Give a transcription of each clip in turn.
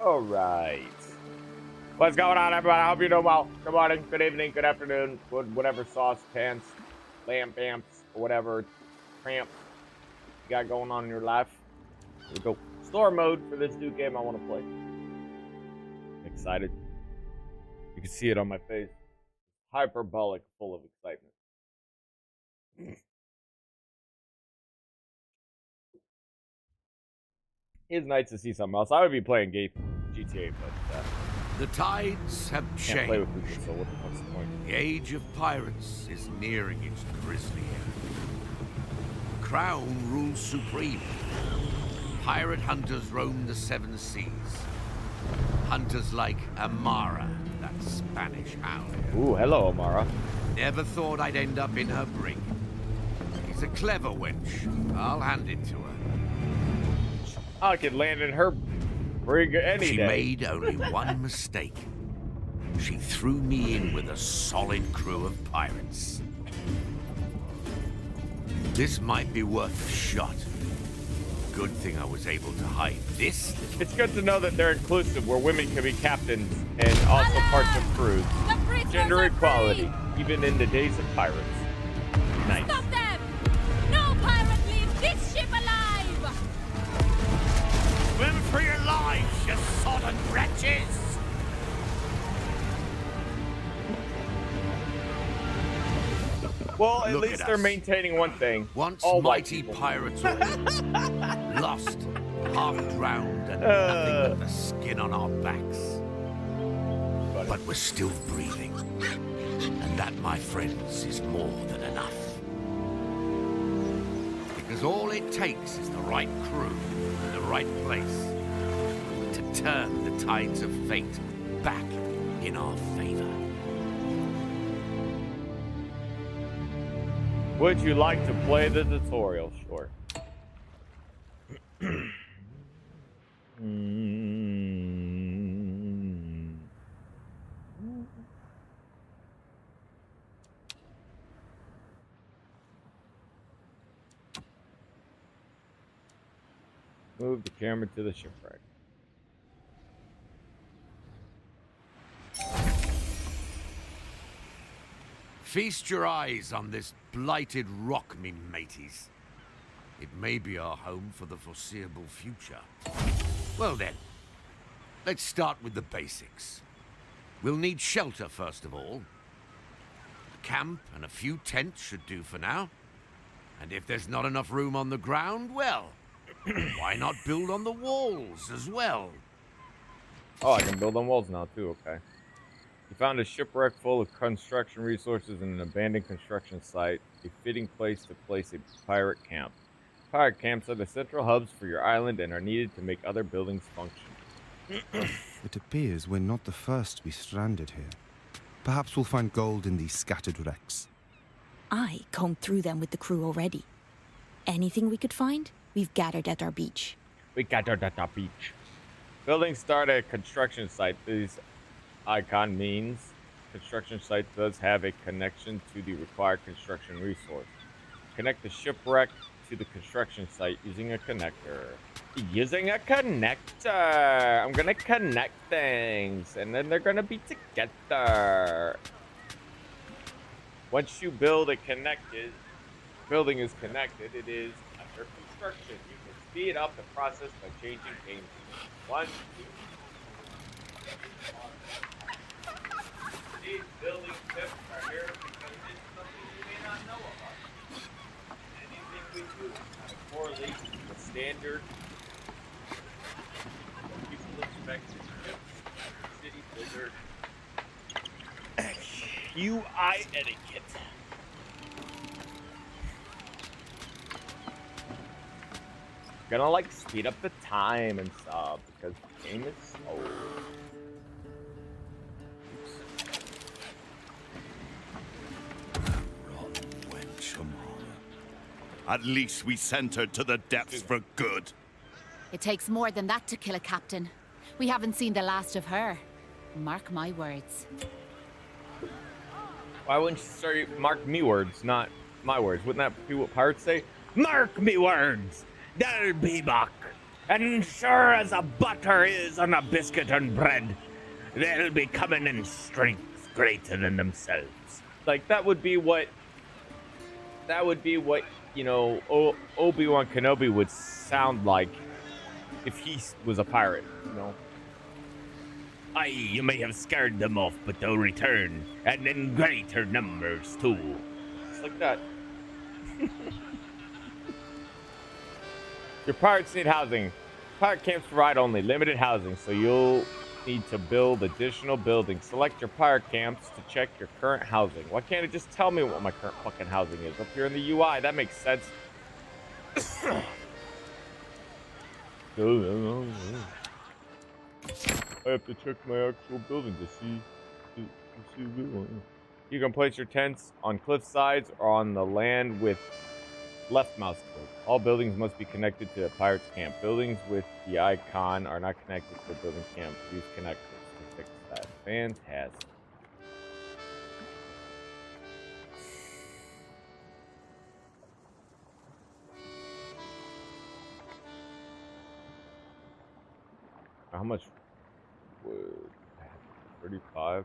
All right. What's going on, everybody? I hope you're doing well. Good morning, good evening, good afternoon, whatever sauce, pants, lamb pants, or whatever cramps you got going on in your life. Here we go. Store mode for this new game I want to play. I'm excited. You can see it on my face. Hyperbolic, full of excitement. It's nice to see something else. I would be playing GTA, but the tides have can't play with changed. people, so what's the point? The age of pirates is nearing its grisly end. Crown rules supreme. Pirate hunters roam the seven seas. Hunters like Amara, that Spanish hound. Ooh, hello, Amara. Never thought I'd end up in her brig. She's a clever wench. I'll hand it to her. I could land in her brig any She day. made only one mistake. She threw me in with a solid crew of pirates. This might be worth a shot. Good thing I was able to hide this. It's good to know that they're inclusive, where women can be captains and also parts of crews. Gender equality, even in the days of pirates. Nice. Stop them! No pirate leaves this ship alive! Swim for your lives, you sodden wretches! Well, at Look least at they're us. maintaining one thing. Once All white mighty people. pirates were lost, half drowned, and nothing but the skin on our backs. But we're still breathing. And that, my friends, is more than enough. Because all it takes is the right crew in the right place to turn the tides of fate back in our favor. Would you like to play the tutorial? Sure. Move the camera to the shipwreck. Feast your eyes on this blighted rock, me mateys. It may be our home for the foreseeable future. Well then, let's start with the basics. We'll need shelter first of all. A camp and a few tents should do for now. And if there's not enough room on the ground, well, why not build on the walls as well? Oh, I can build on walls now too, okay. You found a shipwreck full of construction resources and an abandoned construction site, a fitting place to place a pirate camp. Pirate camps are the central hubs for your island and are needed to make other buildings function. It appears we're not the first to be stranded here. Perhaps we'll find gold in these scattered wrecks. I combed through them with the crew already. Anything we could find, we've gathered at our beach. We gathered at the beach. Buildings start at a construction site. This icon means construction site does have a connection to the required construction resource. Connect the shipwreck to the construction site using a connector. Using a connector! I'm gonna connect things, and then they're gonna be together. Once you build a building is connected, it is under construction. You can speed up the process by changing game. 1, 2. These building tips are here because it's something you may not know about. Anything we do kind of correlates to the standard what people expect in city builder UI etiquette. Gonna like speed up the time and stuff because the game is slow. Rotten wench, Amara. At least we sent her to the depths for good. It takes more than that to kill a captain. We haven't seen the last of her. Mark my words. Why wouldn't you say mark me words, not my words? Wouldn't that be what pirates say? Mark me words! There'll be back And sure as a butter is on a biscuit and bread, they'll be coming in strength greater than themselves. Like that would be what you know Obi-Wan Kenobi would sound like if he was a pirate, you know. Aye, you may have scared them off, but they'll return, and in greater numbers too. It's like that. Your pirates need housing. Pirate camps provide only limited housing, so you'll need to build additional buildings. Select your pirate camps to check your current housing. Why can't it just tell me what my current fucking housing is up here in the UI? That makes sense. I have to check my actual building to see You can place your tents on cliff sides or on the land with left mouse click. All buildings must be connected to a pirate's camp. Buildings with the icon are not connected to a building camp. Use connectors to fix that. Fantastic. How much would 35?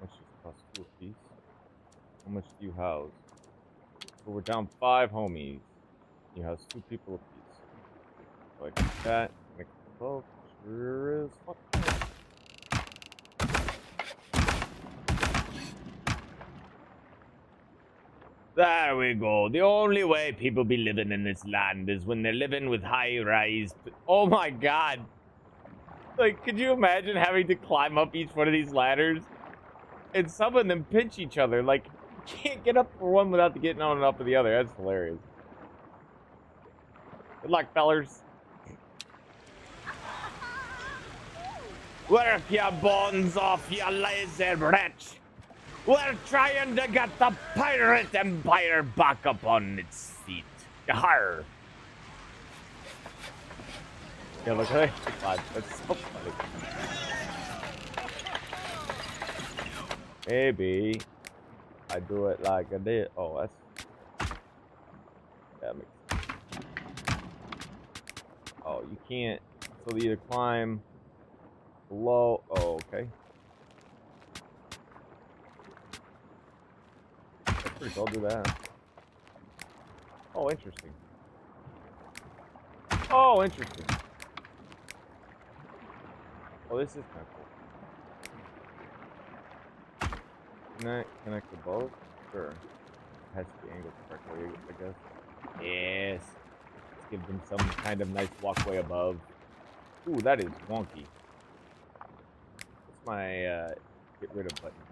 How much does it cost 2 apiece? How much do you house? So we're down 5 homies. You house 2 people apiece. Like that. Make it 12. Sure is. Fuck. There we go. The only way people be living in this land is when they're living with high-rise. Oh my god. Like, could you imagine having to climb up each one of these ladders? And some of them pinch each other. Like, you can't get up for one without getting on and up for the other. That's hilarious. Good luck, fellers. Work your bones off, you lazy wretch. We're trying to get the pirate empire back up on its feet. Yar. Yeah, look at that. That's so funny. Maybe I do it like I did. Oh, that's. That makes sense. Oh, you can't. So they either climb below. Oh, okay. I'll do that. Oh, interesting. Oh, interesting. Oh, this is kind of cool. Can I connect the both? Sure. It has to be angled correctly, I guess. Yes. Let's give them some kind of nice walkway above. Ooh, that is wonky. What's my get rid of button?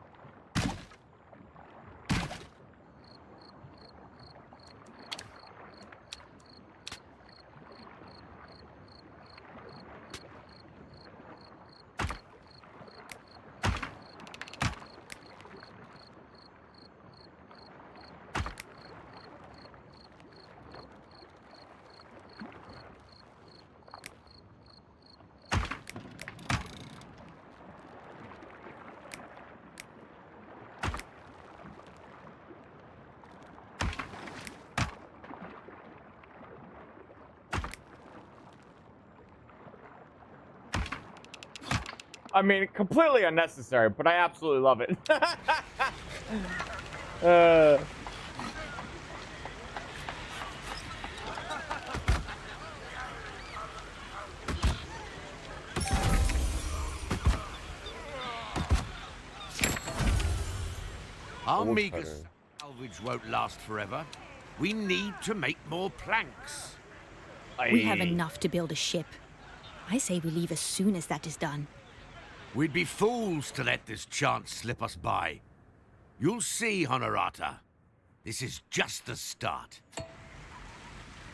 I mean, completely unnecessary, but I absolutely love it. Our meager salvage won't last forever. We need to make more planks. We have enough to build a ship. I say we leave as soon as that is done. We'd be fools to let this chance slip us by. You'll see, Honorata. This is just the start.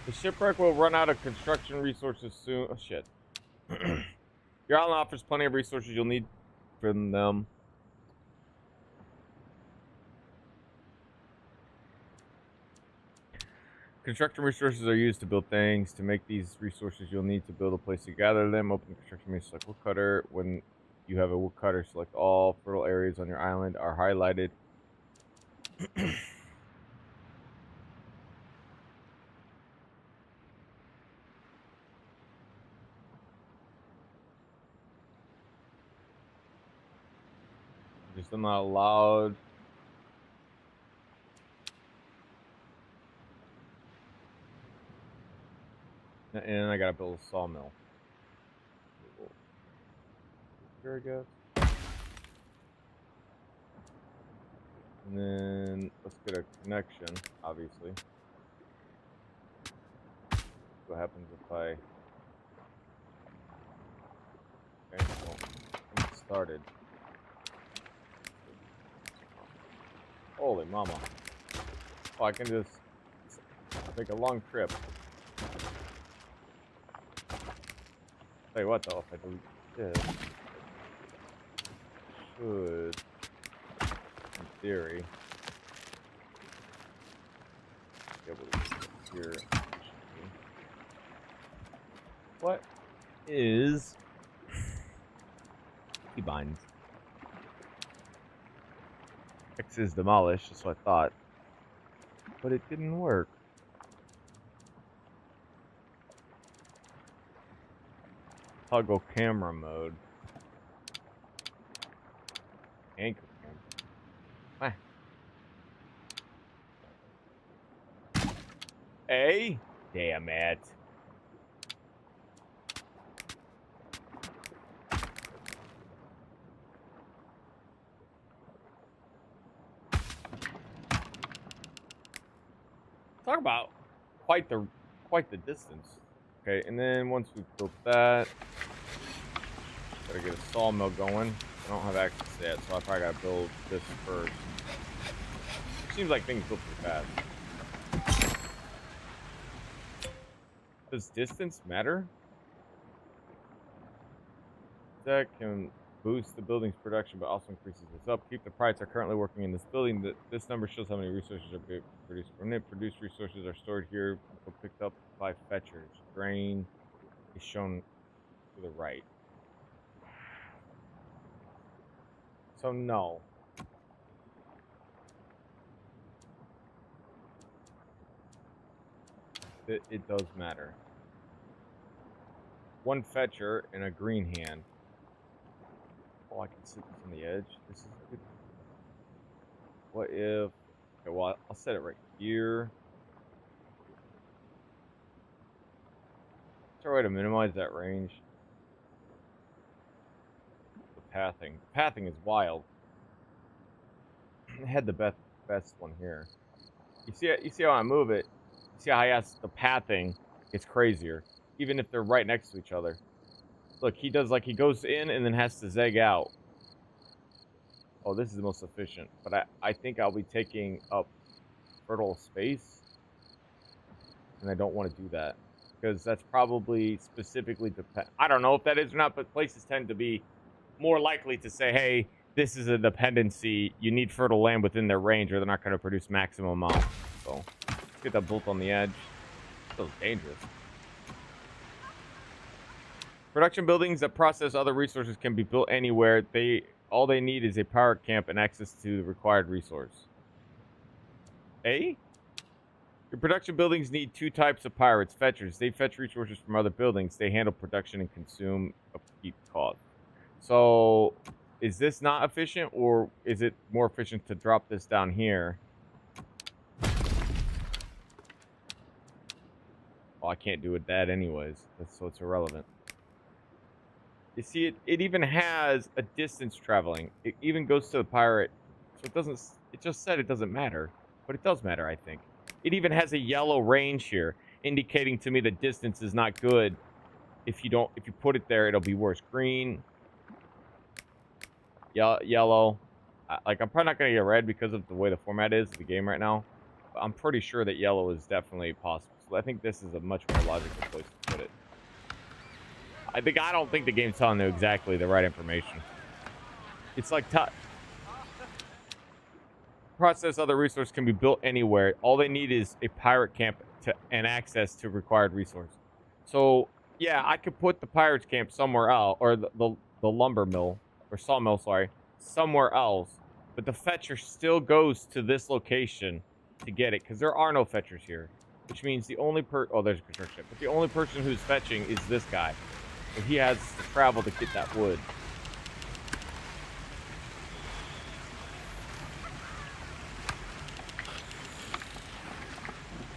The shipwreck will run out of construction resources soon. Oh, shit. Your island offers plenty of resources you'll need from them. Construction resources are used to build things. To make these resources, you'll need to build a place to gather them. Open the construction menu, select woodcutter. When you have a woodcutter, select all fertile areas on your island are highlighted. still not allowed. And I gotta build a sawmill. Here, I guess. And then let's get a connection, obviously. What happens if I... Okay, well, it started. Holy mama. Oh, I can just take a long trip. Tell you what though, if I do this, should, in theory, be able to get here. What is keybinds? X is demolished, that's what I thought. But it didn't work. Toggle camera mode. Anchor camera. Hey, damn it. Talk about quite the distance. Okay, and then once we've built that, gotta get a sawmill going. I don't have access to that, so I probably gotta build this first. Seems like things go pretty fast. Does distance matter? That can boost the building's production, but also increases its upkeep. The prides are currently working in this building. This number shows how many resources are being produced. When they produce resources are stored here, picked up by fetchers. Grain is shown to the right. So no. It does matter. One fetcher and a green hand. Oh, I can sit this on the edge. This is good. What if... Okay, well, I'll set it right here. Is there a way to minimize that range? The pathing. The pathing is wild. I had the best one here. You see how I move it? You see how the pathing gets crazier, even if they're right next to each other. Look, he does like he goes in and then has to zag out. Oh, this is the most efficient. But I think I'll be taking up fertile space. And I don't want to do that. Because that's probably specifically I don't know if that is or not, but places tend to be more likely to say, hey, this is a dependency. You need fertile land within their range or they're not going to produce maximum amount. So, let's get that bolt on the edge. Feels dangerous. Production buildings that process other resources can be built anywhere. All they need is a power camp and access to the required resource. A? Your production buildings need two types of pirates. Fetchers. They fetch resources from other buildings. They handle production and consume upkeep cost. So, is this not efficient, or is it more efficient to drop this down here? Well, I can't do it that anyways, so it's irrelevant. You see, it even has a distance traveling. It even goes to the pirate. So it doesn't, it just said it doesn't matter. But it does matter, I think. It even has a yellow range here, indicating to me the distance is not good. If you put it there, it'll be worse. Green. Yellow. Like, I'm probably not going to get red because of the way the format is of the game right now. But I'm pretty sure that yellow is definitely possible. So I think this is a much more logical place to put it. I don't think the game's telling you exactly the right information. It's like process other resource can be built anywhere. All they need is a pirate camp and access to required resource. So yeah, I could put the pirates camp somewhere else, or the lumber mill or sawmill, sorry, somewhere else. But the fetcher still goes to this location to get it because there are no fetchers here, which means the only there's a construction, but the only person who's fetching is this guy. So he has to travel to get that wood.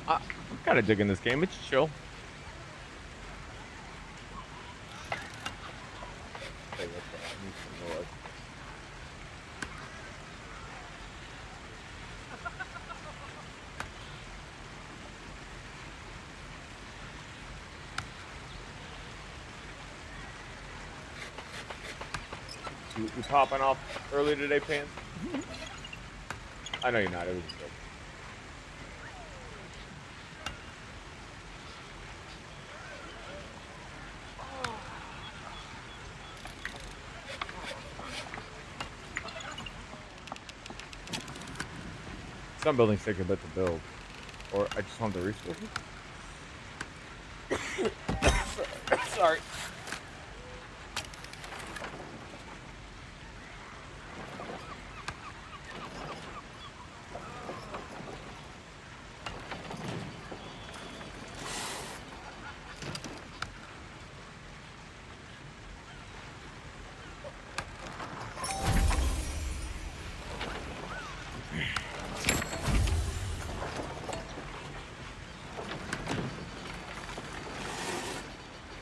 I'm kind of digging this game. It's chill. Hey, what's that? I need some noise. You popping off early today, Pants? I know you're not. It was a joke. Some buildings take a bit to build, or I just want the resources. Sorry.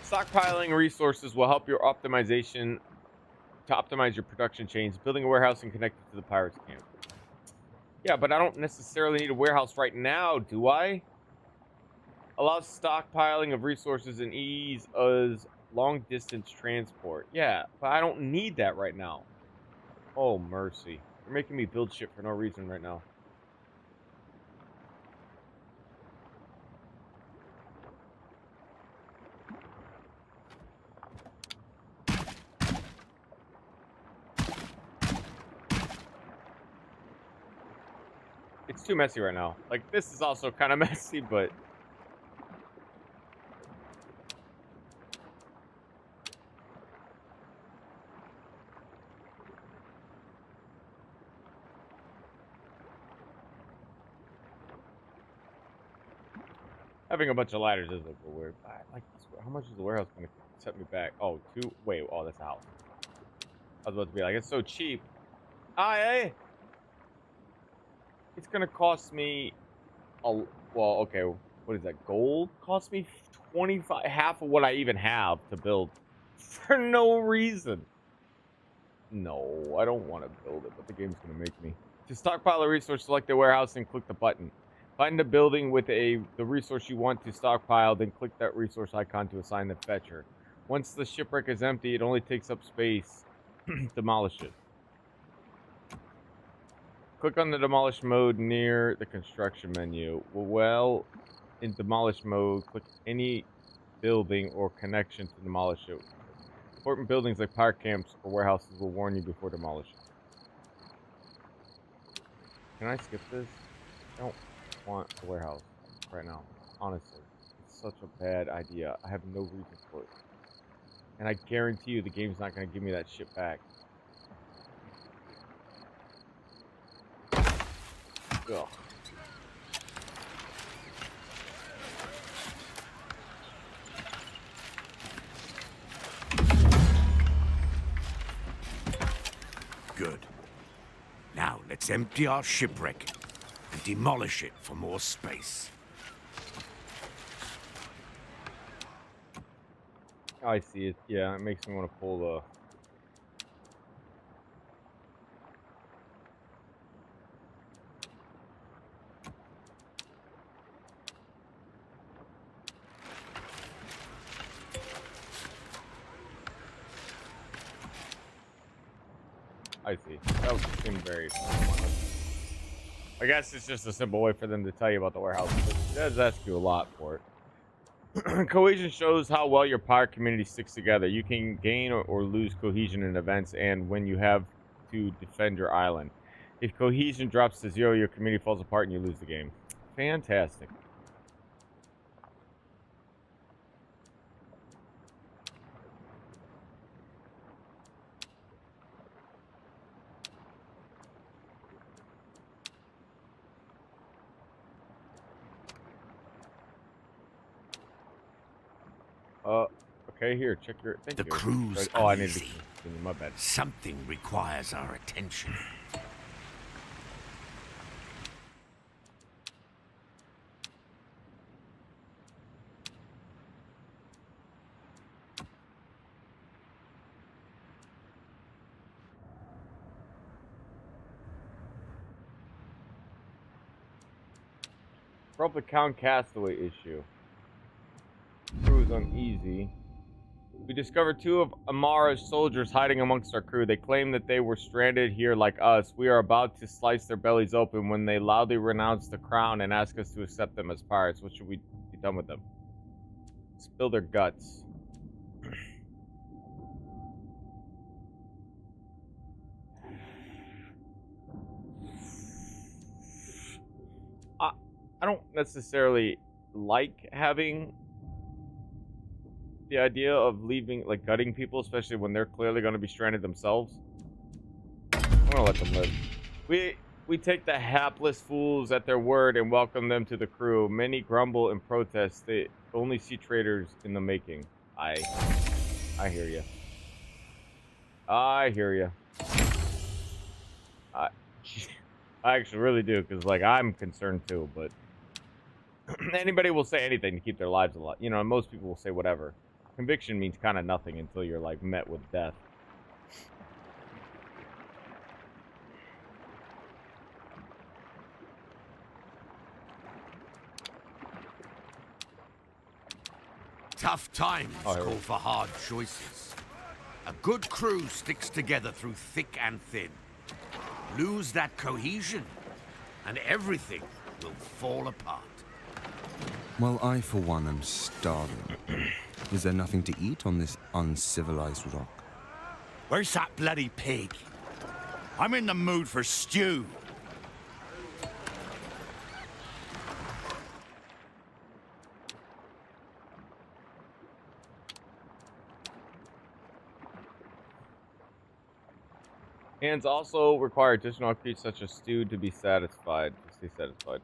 Stockpiling resources will help your optimization to optimize your production chains, building a warehouse and connect it to the pirates' camp. Yeah, but I don't necessarily need a warehouse right now, do I? Allows stockpiling of resources and ease us long-distance transport. Yeah, but I don't need that right now. Oh, mercy. You're making me build shit for no reason right now. It's too messy right now. Like, this is also kind of messy, but... having a bunch of ladders is a little weird. I like this. How much is the warehouse going to set me back? Oh, two? Wait, oh, that's a house. I was about to be like, it's so cheap. Ah, hey! It's gonna cost me well, okay, what is that? Gold cost me 25, half of what I even have to build for no reason. No, I don't want to build it, but the game's gonna make me. To stockpile a resource, select the warehouse and click the button. Find a building with the resource you want to stockpile, then click that resource icon to assign the fetcher. Once the shipwreck is empty, it only takes up space. Demolish it. Click on the demolish mode near the construction menu. Well, in demolish mode, click any building or connection to demolish it. Important buildings like pirate camps or warehouses will warn you before demolishing. Can I skip this? I don't want a warehouse right now. Honestly, it's such a bad idea. I have no reason for it. And I guarantee you the game's not going to give me that shit back. Ugh. Good. Now let's empty our shipwreck and demolish it for more space. I see it. Yeah, it makes me want to pull the... I see. That would seem very... I guess it's just a simple way for them to tell you about the warehouse. But it does ask you a lot for it. Cohesion shows how well your pirate community sticks together. You can gain or lose cohesion in events and when you have to defend your island. If cohesion drops to 0, your community falls apart and you lose the game. Fantastic. Okay, here, check your... Thank The you. crew's Oh, I needed to... uneasy. My bad. Something requires our attention. Brought up the Count Castaway issue. Crew is uneasy. We discovered two of Amara's soldiers hiding amongst our crew. They claim that they were stranded here like us. We are about to slice their bellies open when they loudly renounce the crown and ask us to accept them as pirates. What should we be done with them? Spill their guts. I don't necessarily like having the idea of leaving, like, gutting people, especially when they're clearly going to be stranded themselves. I'm gonna let them live. We take the hapless fools at their word and welcome them to the crew. Many grumble and protest. They only see traitors in the making. I hear you. I hear you. I actually really do, because, like, I'm concerned too, but anybody will say anything to keep their lives alive. You know, most people will say whatever. Conviction means kind of nothing until you're, like, met with death. Tough times Oh, call for hard choices. A good crew sticks together through thick and thin. Lose that cohesion, and everything will fall apart. Well, I, for one, am starving. Is there nothing to eat on this uncivilized rock? Where's that bloody pig? I'm in the mood for stew. Hands also require additional upgrades such as stew to be satisfied. To stay satisfied.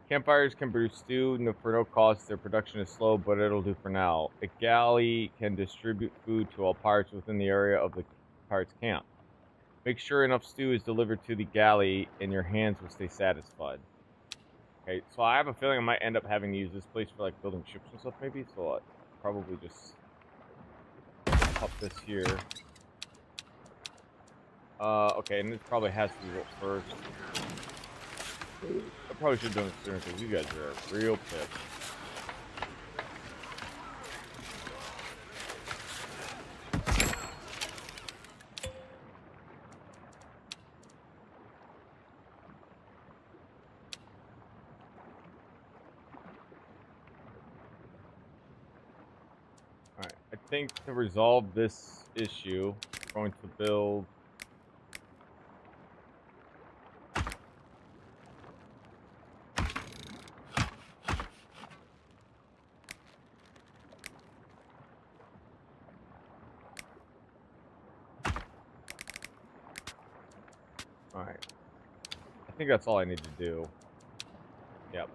Campfires can brew stew for no cost. Their production is slow, but it'll do for now. A galley can distribute food to all pirates within the area of the pirates' camp. Make sure enough stew is delivered to the galley, and your hands will stay satisfied. Okay, so I have a feeling I might end up having to use this place for, like, building ships and stuff, maybe. So I'll probably just pop this here. Okay, and this probably has to be built first. I probably should have done this sooner because you guys are real pissed. Alright, I think to resolve this issue, I'm going to build... Alright. I think that's all I need to do. Yep.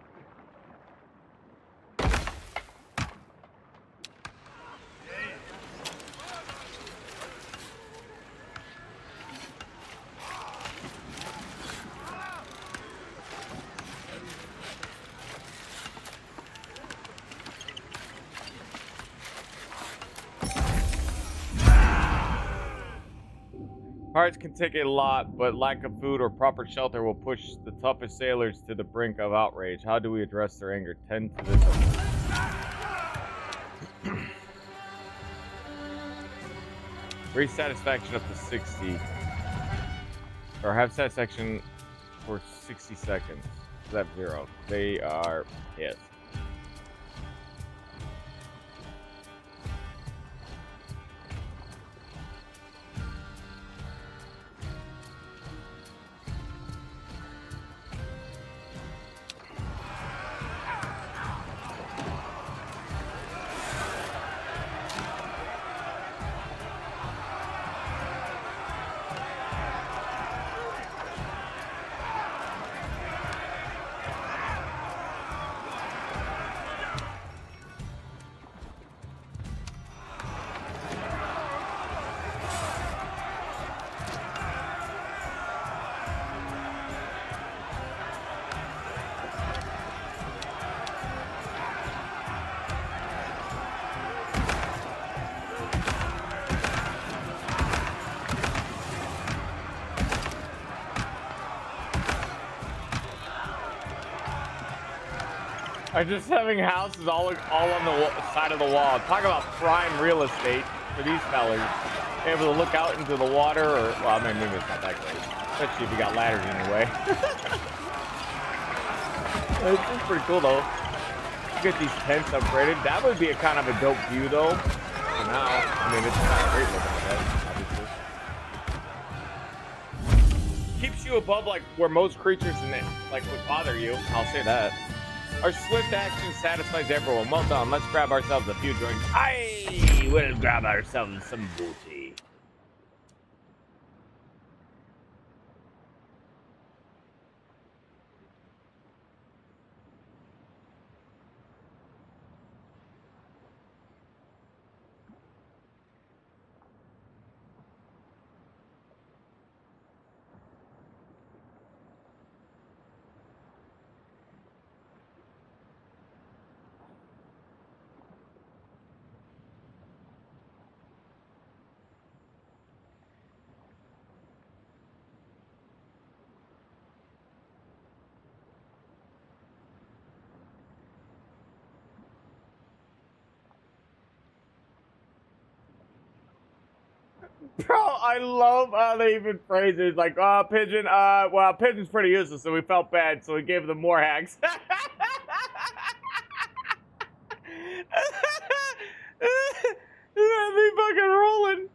Pirates can take a lot, but lack of food or proper shelter will push the toughest sailors to the brink of outrage. How do we address their anger? Tend to this. Raise satisfaction up to 60. Or have satisfaction for 60 seconds. They have 0. They are pissed. are just having houses all on the side of the wall. Talk about prime real estate for these fellas. Able to look out into the water, or well, maybe it's not that great, especially if you got ladders in your way. It's just pretty cool though. Get these tents upgraded. That would be a kind of a dope view though. For now, I mean, it's not great looking ahead, obviously. Keeps you above like where most creatures in it like would bother you. I'll say that. Our swift action satisfies everyone. Well done. Let's grab ourselves a few drinks. Aye, we'll grab ourselves some booty. Bro, I love how they even phrase it. It's like, Pigeon, well, Pigeon's pretty useless, so we felt bad, so we gave them more hacks. That'd be fucking rolling.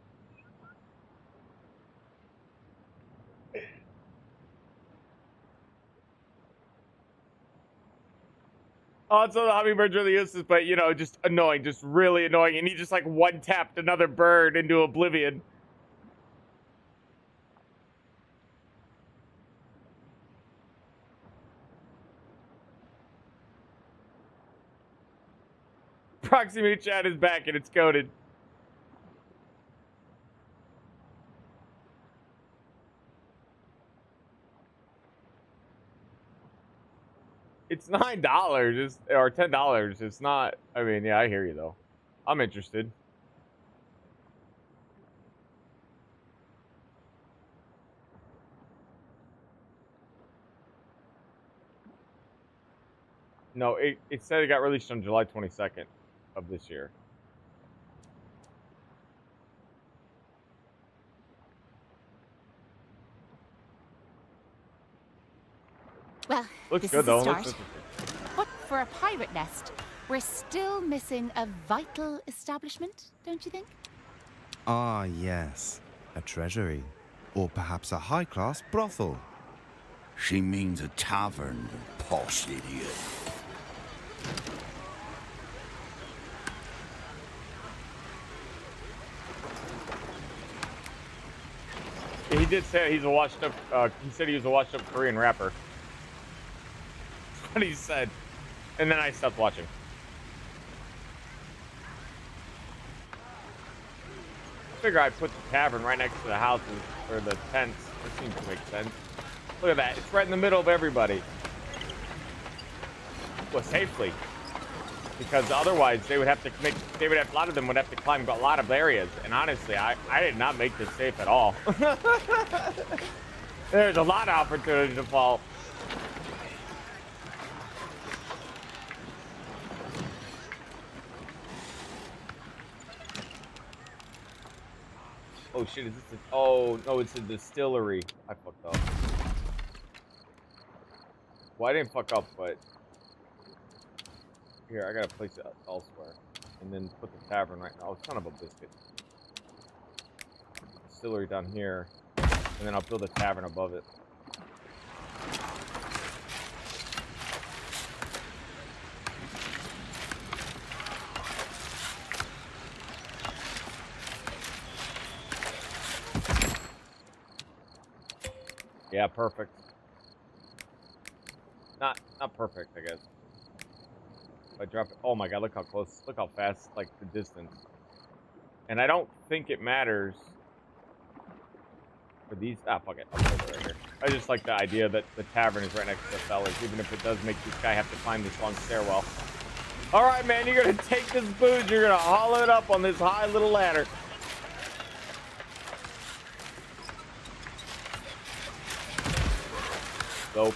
Also, the hummingbirds are really useless, but, you know, just annoying, just really annoying. And he just, like, one-tapped another bird into oblivion. Proximity chat is back and it's coded. It's $9 or $10. It's not. I mean, yeah, I hear you though. I'm interested. No, it said it got released on July 22nd of this year. Well, Looks this good is though. a start. Looks But for a pirate nest, we're still missing a vital establishment, don't you think? Ah, yes. A treasury. Or perhaps a high-class brothel. She means a tavern, you posh idiot. He did say he's a washed up. He said he was a washed up Korean rapper. That's what he said, and then I stopped watching. I figure I'd put the tavern right next to the houses or the tents. That seems to make sense. Look at that; it's right in the middle of everybody. Well, safely, because otherwise they would have to make. They would have a lot of them would have to climb a lot of areas. And honestly, I did not make this safe at all. There's a lot of opportunity to fall. Oh shit, is this oh no, it's a distillery. I fucked up. Well, I didn't fuck up, but here, I gotta place it elsewhere. And then put the tavern right now. Oh, son of a biscuit. Distillery down here. And then I'll build a tavern above it. Yeah, perfect. Not perfect, I guess. If I drop it, oh my god, look how close, look how fast, like the distance. And I don't think it matters for these. Ah, fuck it. I'll put it right here. I just like the idea that the tavern is right next to the cellars, even if it does make this guy have to climb this long stairwell. All right, man, you're gonna take this booze, you're gonna haul it up on this high little ladder. Dope.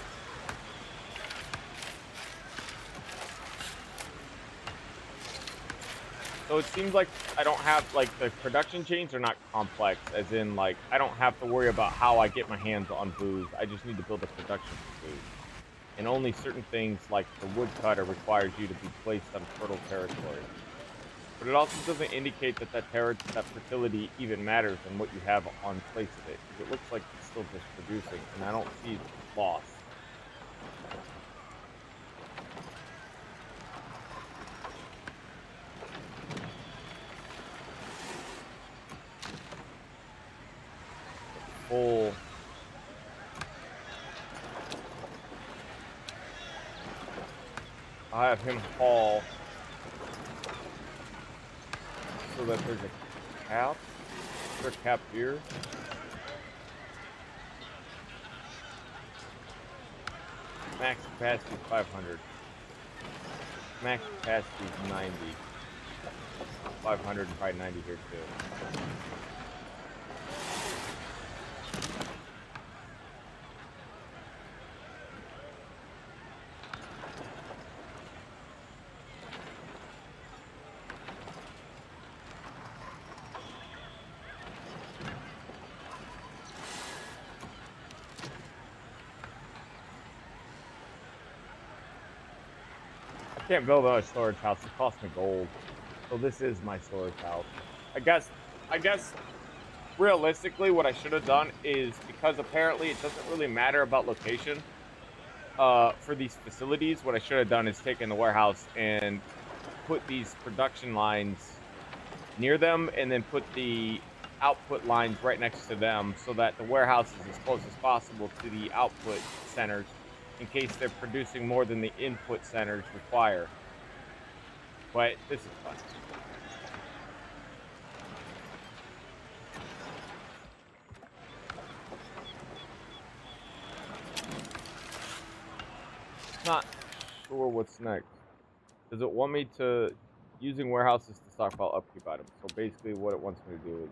So it seems like I don't have, like, the production chains are not complex, as in, like, I don't have to worry about how I get my hands on booze. I just need to build a production for booze. And only certain things, like the woodcutter, requires you to be placed on fertile territory. But it also doesn't indicate that that fertility even matters and what you have on place of it. 'Cause it looks like it's still just producing, and I don't see loss. Full. I have him haul so that there's a cap. Is there a cap here? Max capacity is 500. Max capacity is 90. 500 and probably 90 here too. I can't build another storage house. It costs me gold. So this is my storage house. I guess realistically what I should have done is, because apparently it doesn't really matter about location for these facilities, what I should have done is taken the warehouse and put these production lines near them, and then put the output lines right next to them, so that the warehouse is as close as possible to the output centers, in case they're producing more than the input centers require. But this is fun. Not sure what's next. Does it want me to using warehouses to stockpile upkeep items? So basically what it wants me to do is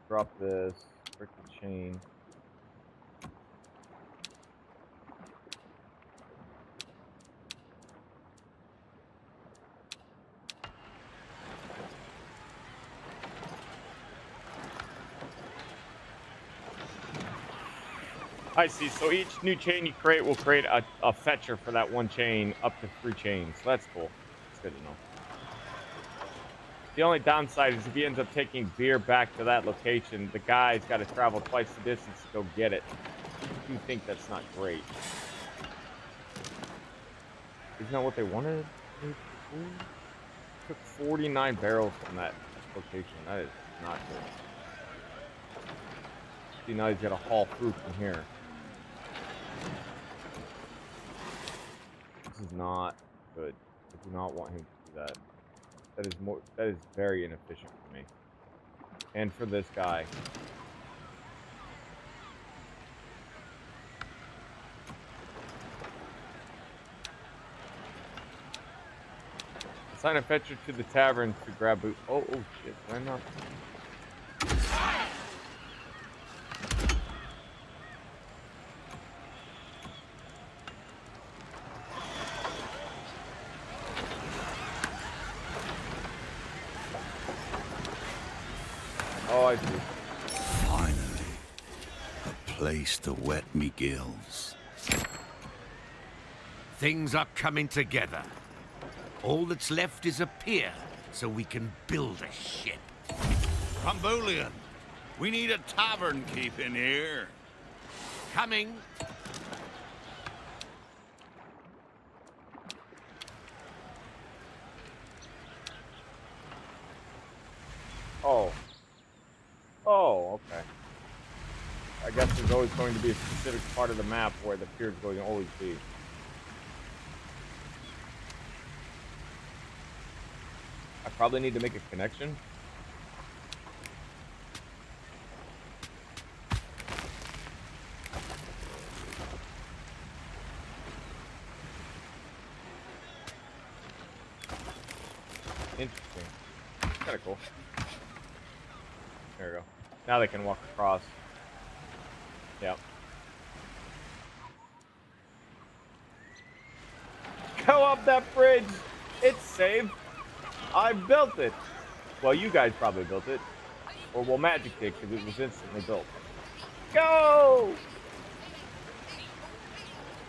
drop this, break the chain. I see. So each new chain you create will create a fetcher for that one chain up to 3 chains. So that's cool. That's good to know. The only downside is if he ends up taking beer back to that location, the guy's got to travel twice the distance to go get it. I do think that's not great. Isn't that what they wanted? Took 49 barrels from that location. That is not good. See, now he's got to haul through from here. This is not good. I do not want him to do that. That is very inefficient for me. And for this guy. Assign a fetcher to the tavern to grab boot. Oh shit. Did I not? Oh, I see. Finally, a place to wet me gills. Things are coming together. All that's left is a pier, so we can build a ship. Cambulian, we need a tavern keep in here. Coming. Oh. Oh, okay. I guess there's always going to be a specific part of the map where the pier is going to always be. I probably need to make a connection. Interesting. Kind of cool. There we go. Now they can walk across. Yep. Go up that bridge! It's safe! I built it. Well, you guys probably built it. Or well, Magic did, because it was instantly built. Go!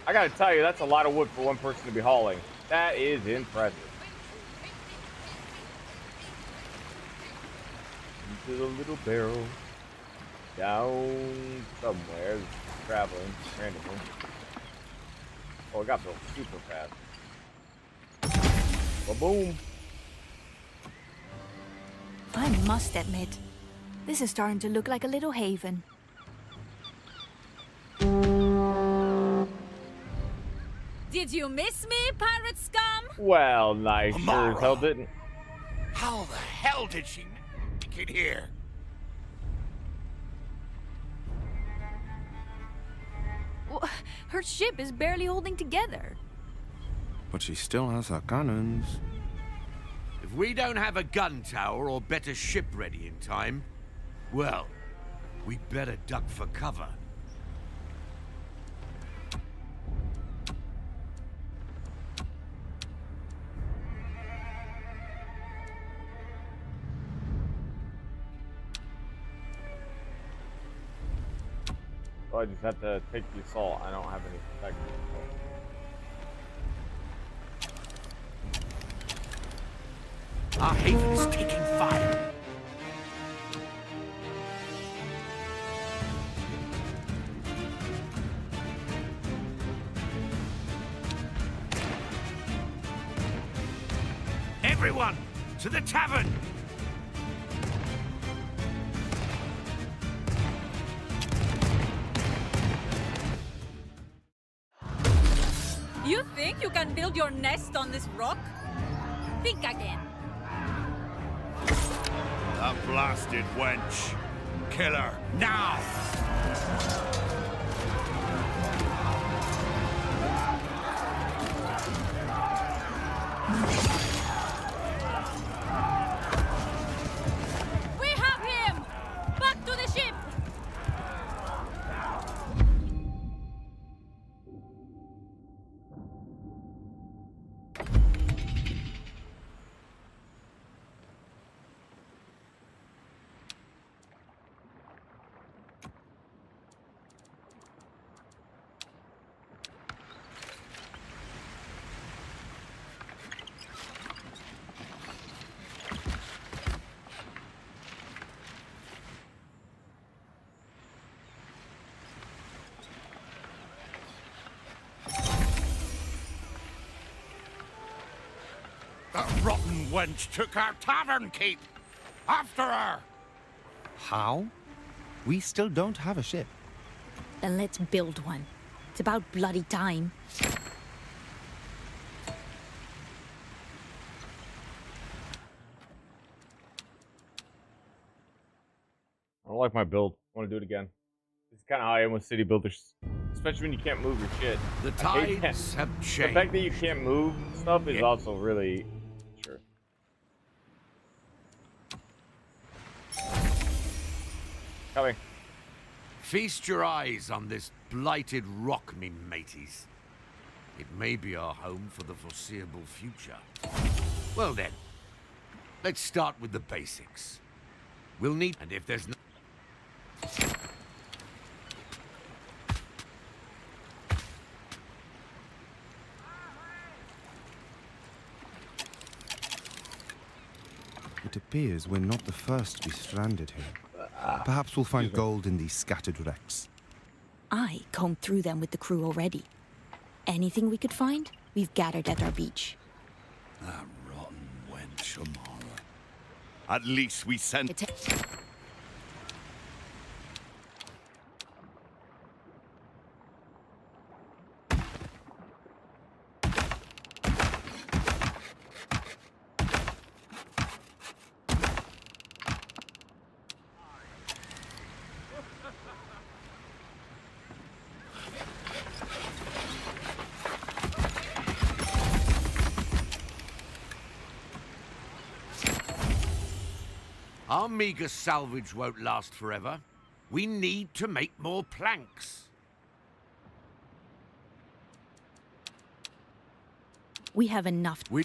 I gotta tell you, that's a lot of wood for one person to be hauling. That is impressive. Into the little barrel. Down somewhere. Traveling randomly. Oh, it got built super fast. Ba-boom. I must admit, this is starting to look like a little haven. Did you miss me, pirate scum? Well, nice. Sure as hell Amara. didn't. How the hell did she make it here? Her ship is barely holding together. But she still has her cannons. If we don't have a gun tower or better ship ready in time, well, we'd better duck for cover. So I just have to take the assault. I don't have any protection. Our haven's taking fire. Everyone, to the tavern! You think you can build your nest on this rock? Think again. That blasted wench. Kill her, now! We have him! Back to the ship! That rotten wench took our tavern keep. After her! How? We still don't have a ship. Then let's build one. It's about bloody time. I don't like my build. I want to do it again. This is kind of how I am with city builders. Especially when you can't move your shit. The I hate that. tides have The changed. fact that you can't move stuff is Yeah. also really... Sure. Coming. Feast your eyes on this blighted rock, me mateys. It may be our home for the foreseeable future. Well then, let's start with the basics. We'll need... And if there's no... It appears we're not the first to be stranded here. Perhaps we'll find gold in these scattered wrecks. I combed through them with the crew already. Anything we could find, we've gathered at our beach. That rotten wench, Amara. At least we sent... Our meager salvage won't last forever. We need to make more planks. We have enough. We...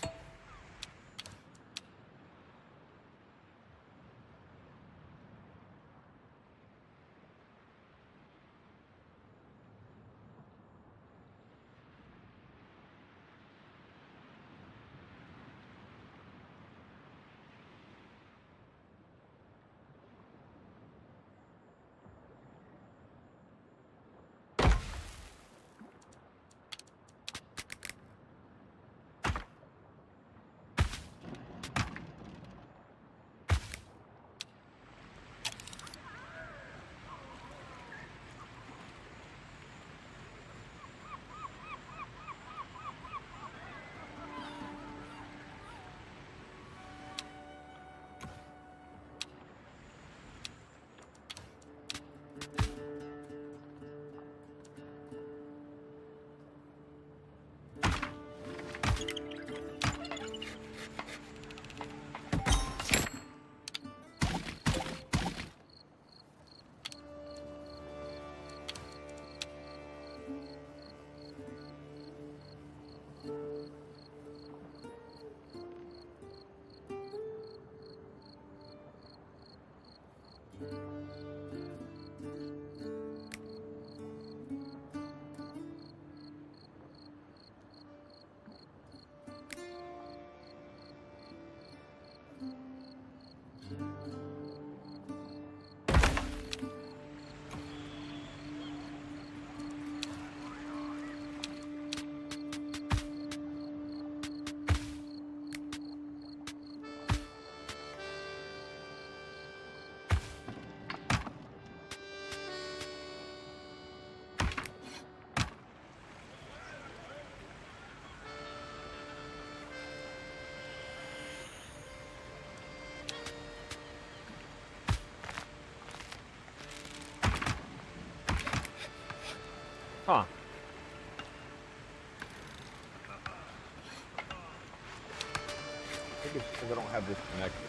think it's because I don't have this connected.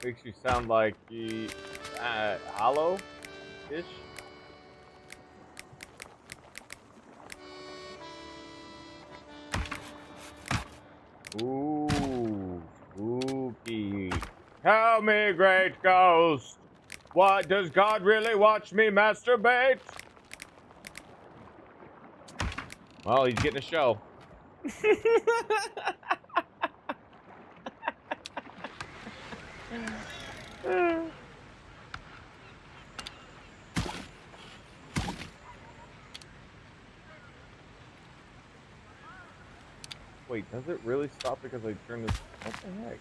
Makes you sound like the hollow-ish. Ooh, spooky. Tell me, great ghost, what does God really watch me masturbate? Well, he's getting a show. Wait, does it really stop because I turned this? What the heck?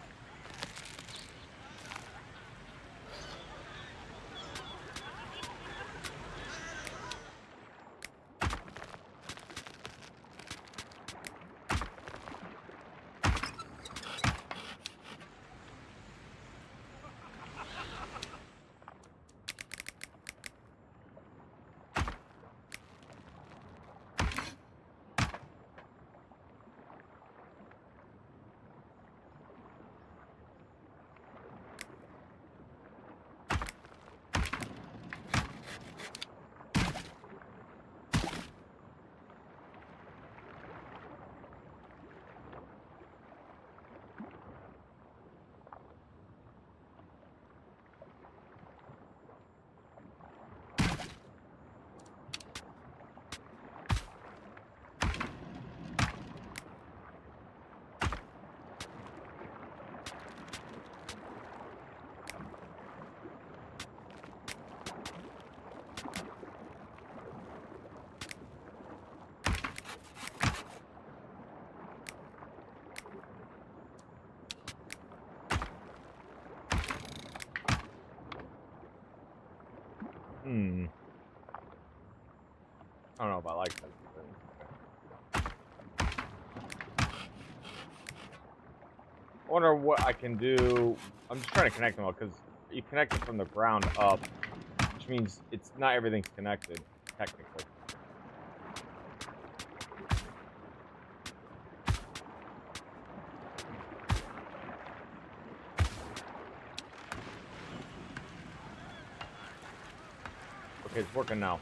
I don't know if I like that. I wonder what I can do. I'm just trying to connect them all because you connect it from the ground up, which means it's not everything's connected, technically. Okay, it's working now.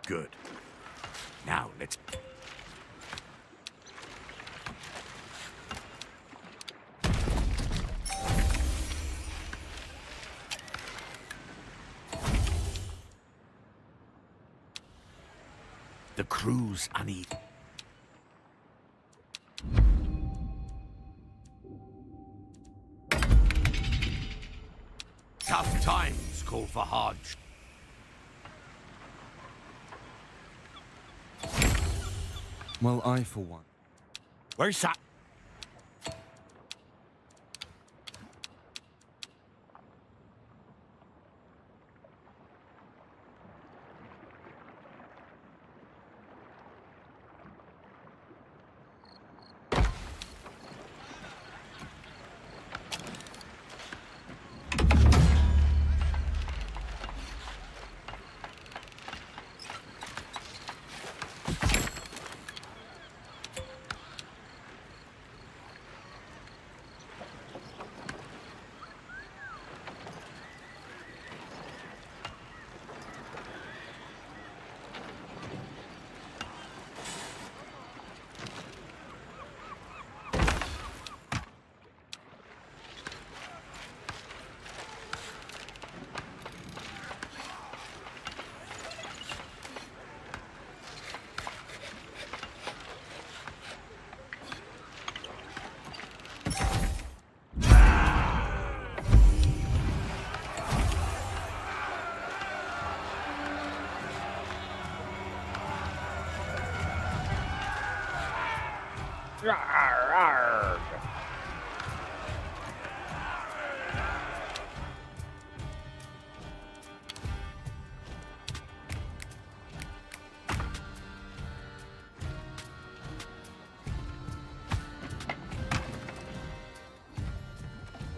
Good. Now let's... The crew's uneasy. Tough times call for hard... Well, I, for one. Where's that? Arg.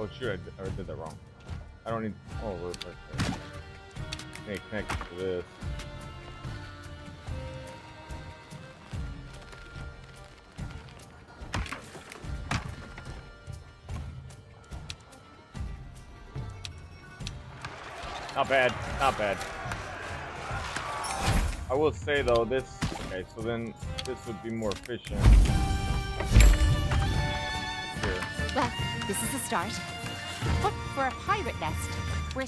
Oh shoot, I did that wrong. I don't need. Oh, we're perfect. Hey, connect to this. Not bad, not bad. I will say though, this. Okay, so then this would be more efficient. Here. Well, this is a start. But for a pirate nest, we're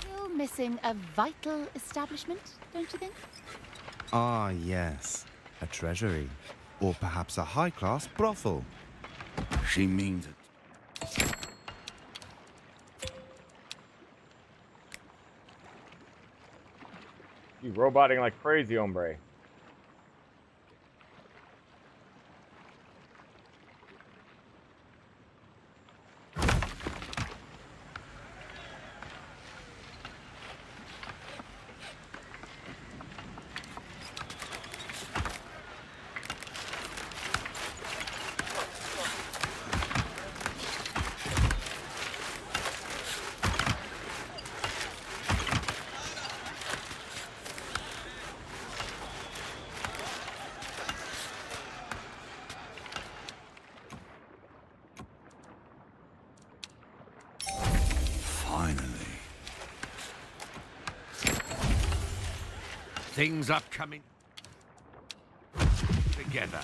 still missing a vital establishment, don't you think? Ah, yes. A treasury. Or perhaps a high-class brothel. She means it. You roboting like crazy, hombre. Finally. Things are coming together.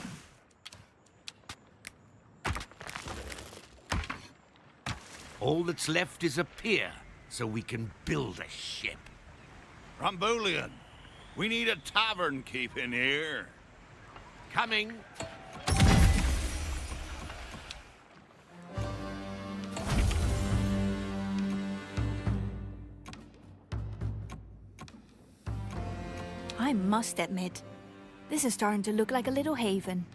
All that's left is a pier, so we can build a ship. Rambulian, we need a tavern keep in here. Coming. I must admit, this is starting to look like a little haven.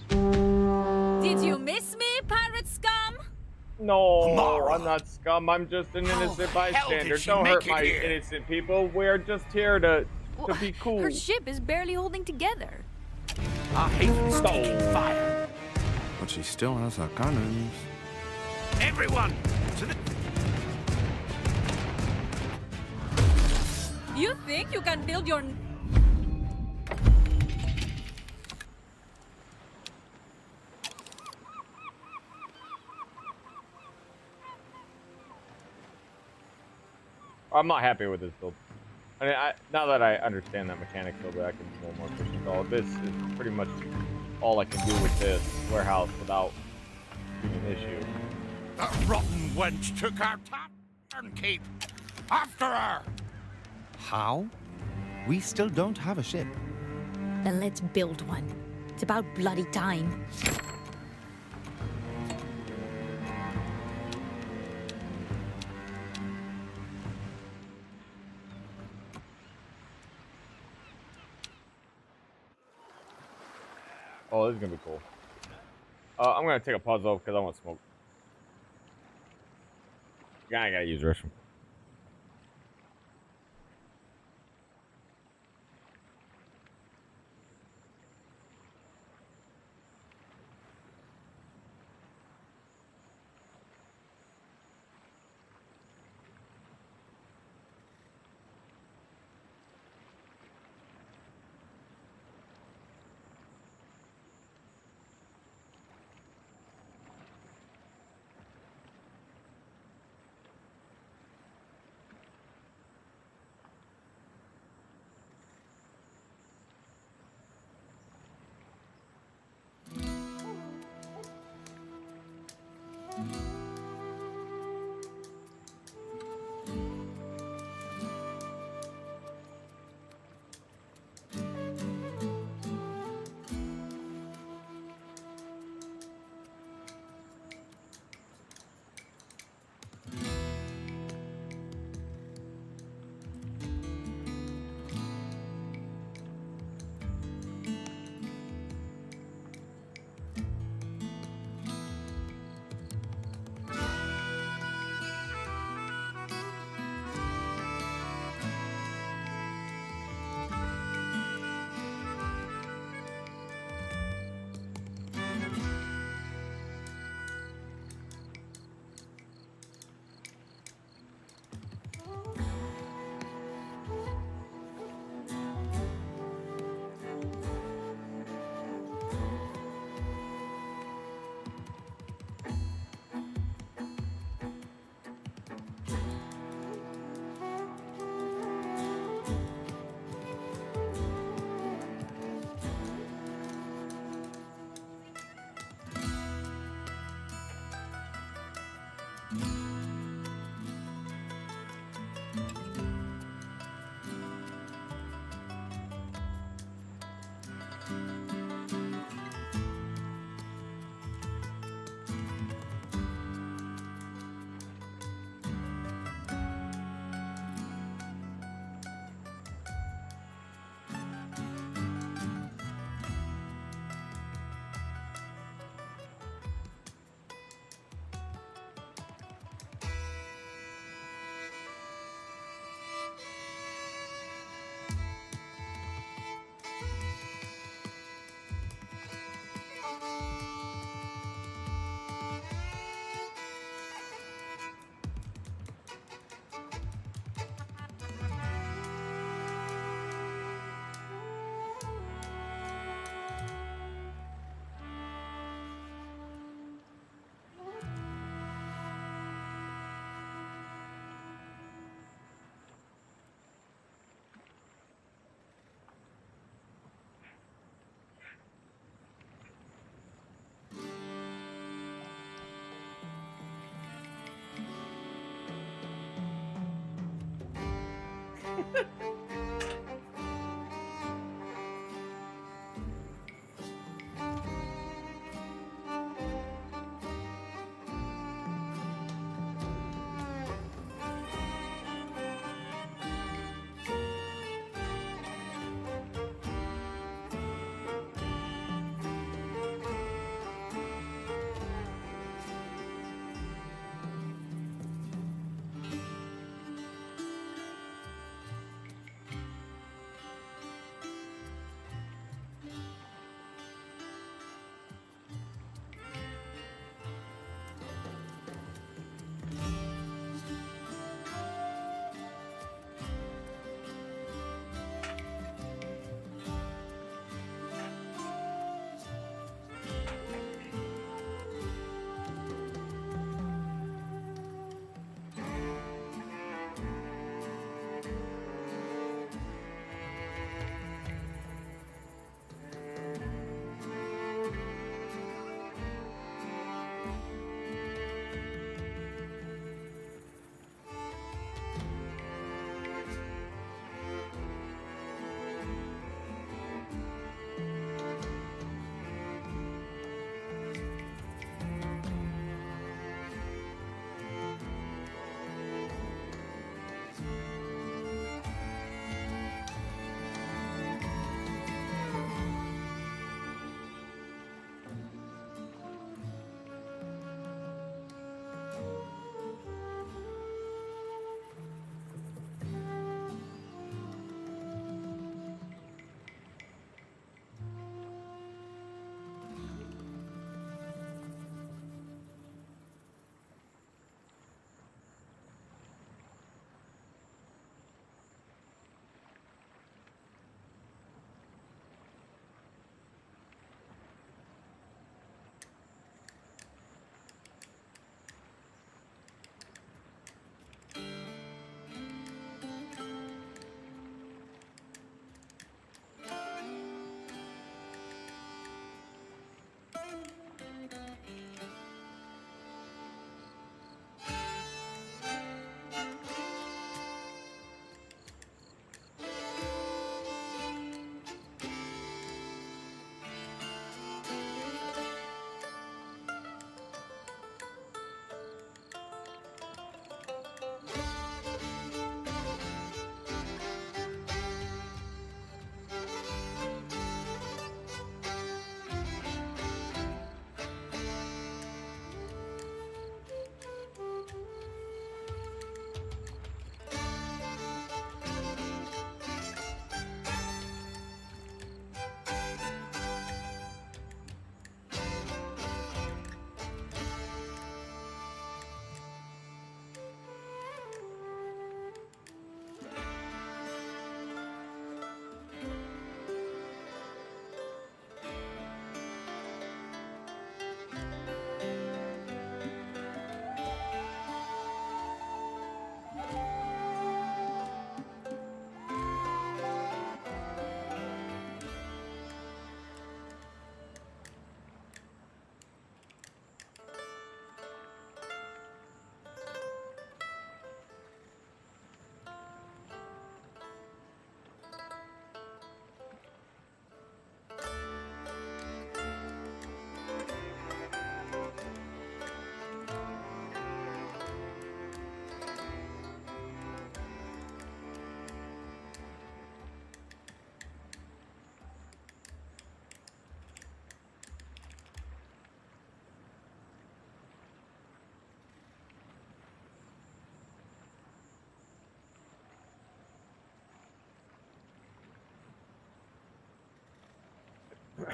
Did you miss me, pirate scum? No, Mara. I'm not scum. I'm just an How innocent the hell bystander. did she Don't make hurt it my here? innocent people. We're just here to be cool. Her ship is barely holding together. Our haven's taking fire. But she still has her cannons. Everyone, to the... You think you can build your... I'm not happy with this build. I mean, now that I understand that mechanic so that I can be a little more efficient. All this is pretty much all I can do with this warehouse without being an issue. That rotten wench took our tavern keep. After her! How? We still don't have a ship. Then let's build one. It's about bloody time. Oh, this is gonna be cool. I'm gonna take a pause though because I want to smoke. Yeah, I gotta use the restroom.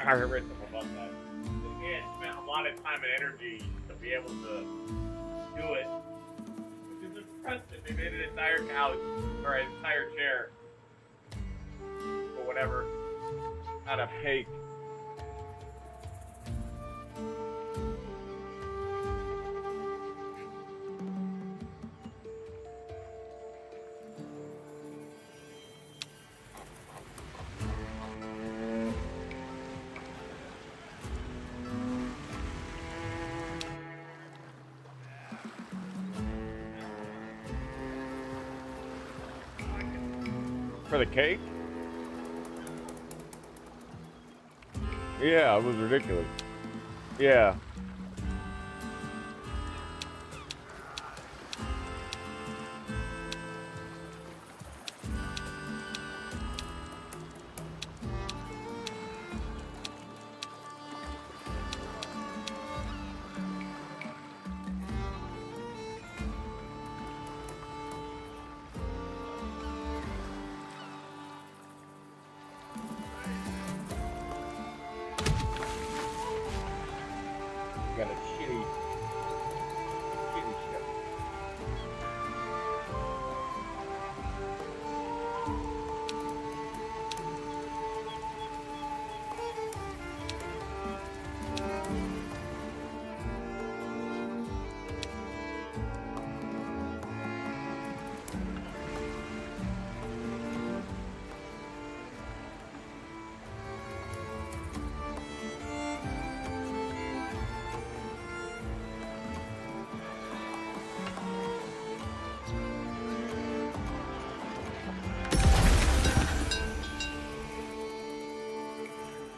I read something about that. The man spent a lot of time and energy to be able to do it, which is impressive. They made an entire couch or an entire chair or whatever out of cake. for the cake? Yeah, it was ridiculous. Yeah. Got a shitty ship.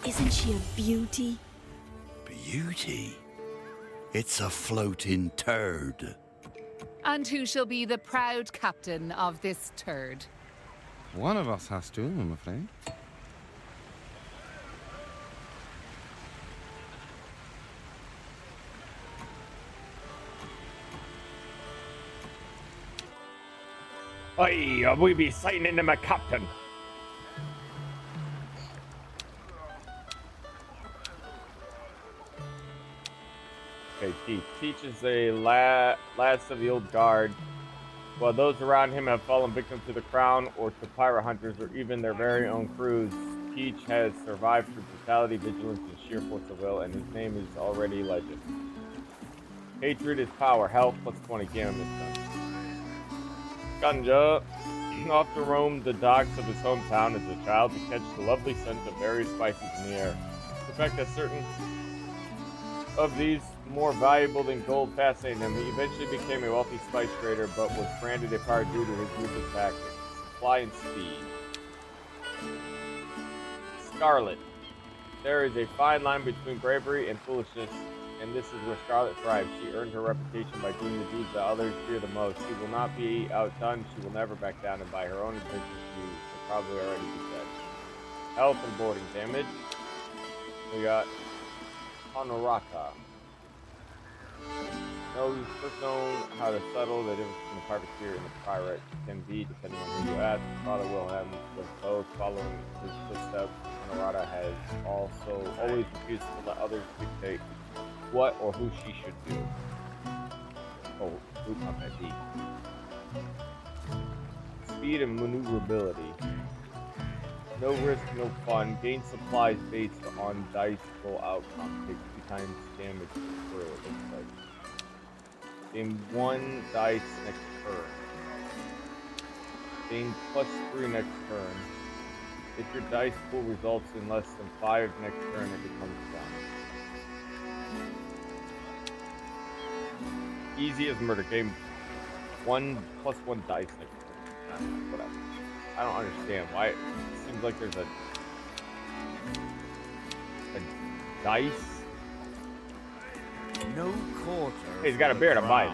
Isn't she a beauty? Beauty? It's a floating turd. And who shall be the proud captain of this turd? One of us has to, I'm afraid. Aye, we be signing him a captain. Okay, Teach. Teach is a last of the old guard. While those around him have fallen victim to the crown or to pirate hunters or even their very own crews, Teach has survived through brutality, vigilance, and sheer force of will, and his name is already legend. Hatred is power. Health plus 20. Gamma misstone. Ganja often roamed the docks of his hometown as a child to catch the lovely scent of various spices in the air. The fact that certain of these more valuable than gold fascinated him. He eventually became a wealthy spice trader, but was branded a pirate due to his ruthless tactics, supply and speed. Scarlet. There is a fine line between bravery and foolishness, and this is where Scarlet thrives. She earned her reputation by doing the deeds that others fear the most. She will not be outdone. She will never back down, and by her own adventure, she will probably already be dead. Health and boarding damage. We got Honorata. Knows first known how to settle the difference between the privateer and the pirate can be depending on who you ask. Father Wilhelm was both following his footsteps. Honorata has also always refused to let others dictate what or who she should do. Oh, who's not that deep? Speed and maneuverability. No risk, no fun. Gain supplies based on dice roll outcome. Take 2 times damage per crew, it looks like. Gain 1 dice next turn. Gain +3 next turn. If your dice pool results in less than 5 next turn, it becomes done. Easy as murder. Gain 1 + 1 dice next turn. Whatever. I don't understand why it seems like there's a dice. No quarter. Hey, he's got a beard. I'm buying.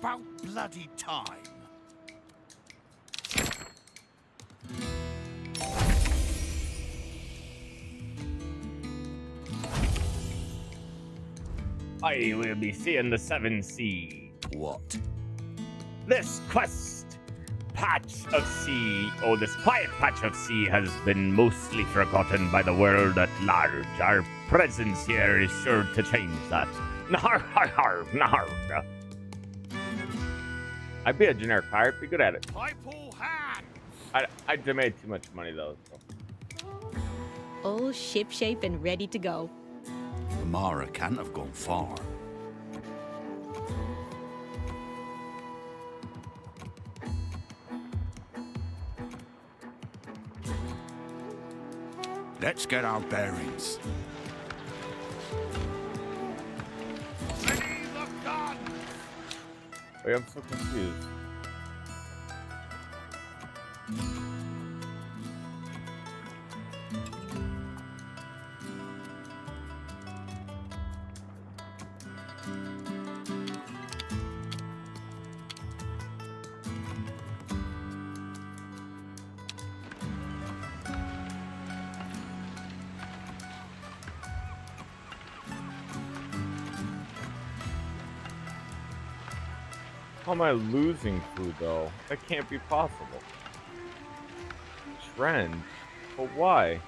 About bloody time. I will be seeing the 7 Sea. What? This patch of sea, this quiet patch of sea has been mostly forgotten by the world at large. Our presence here is sure to change that. Nar, nar, nar. I'd be a generic pirate. Be good at it. Pipal hand! I'd made too much money though. So. All shipshape and ready to go. The Mara can't have gone far. Let's get our bearings. Ready the gun! Wait, I'm so confused. How am I losing food though? That can't be possible. Trend? But why?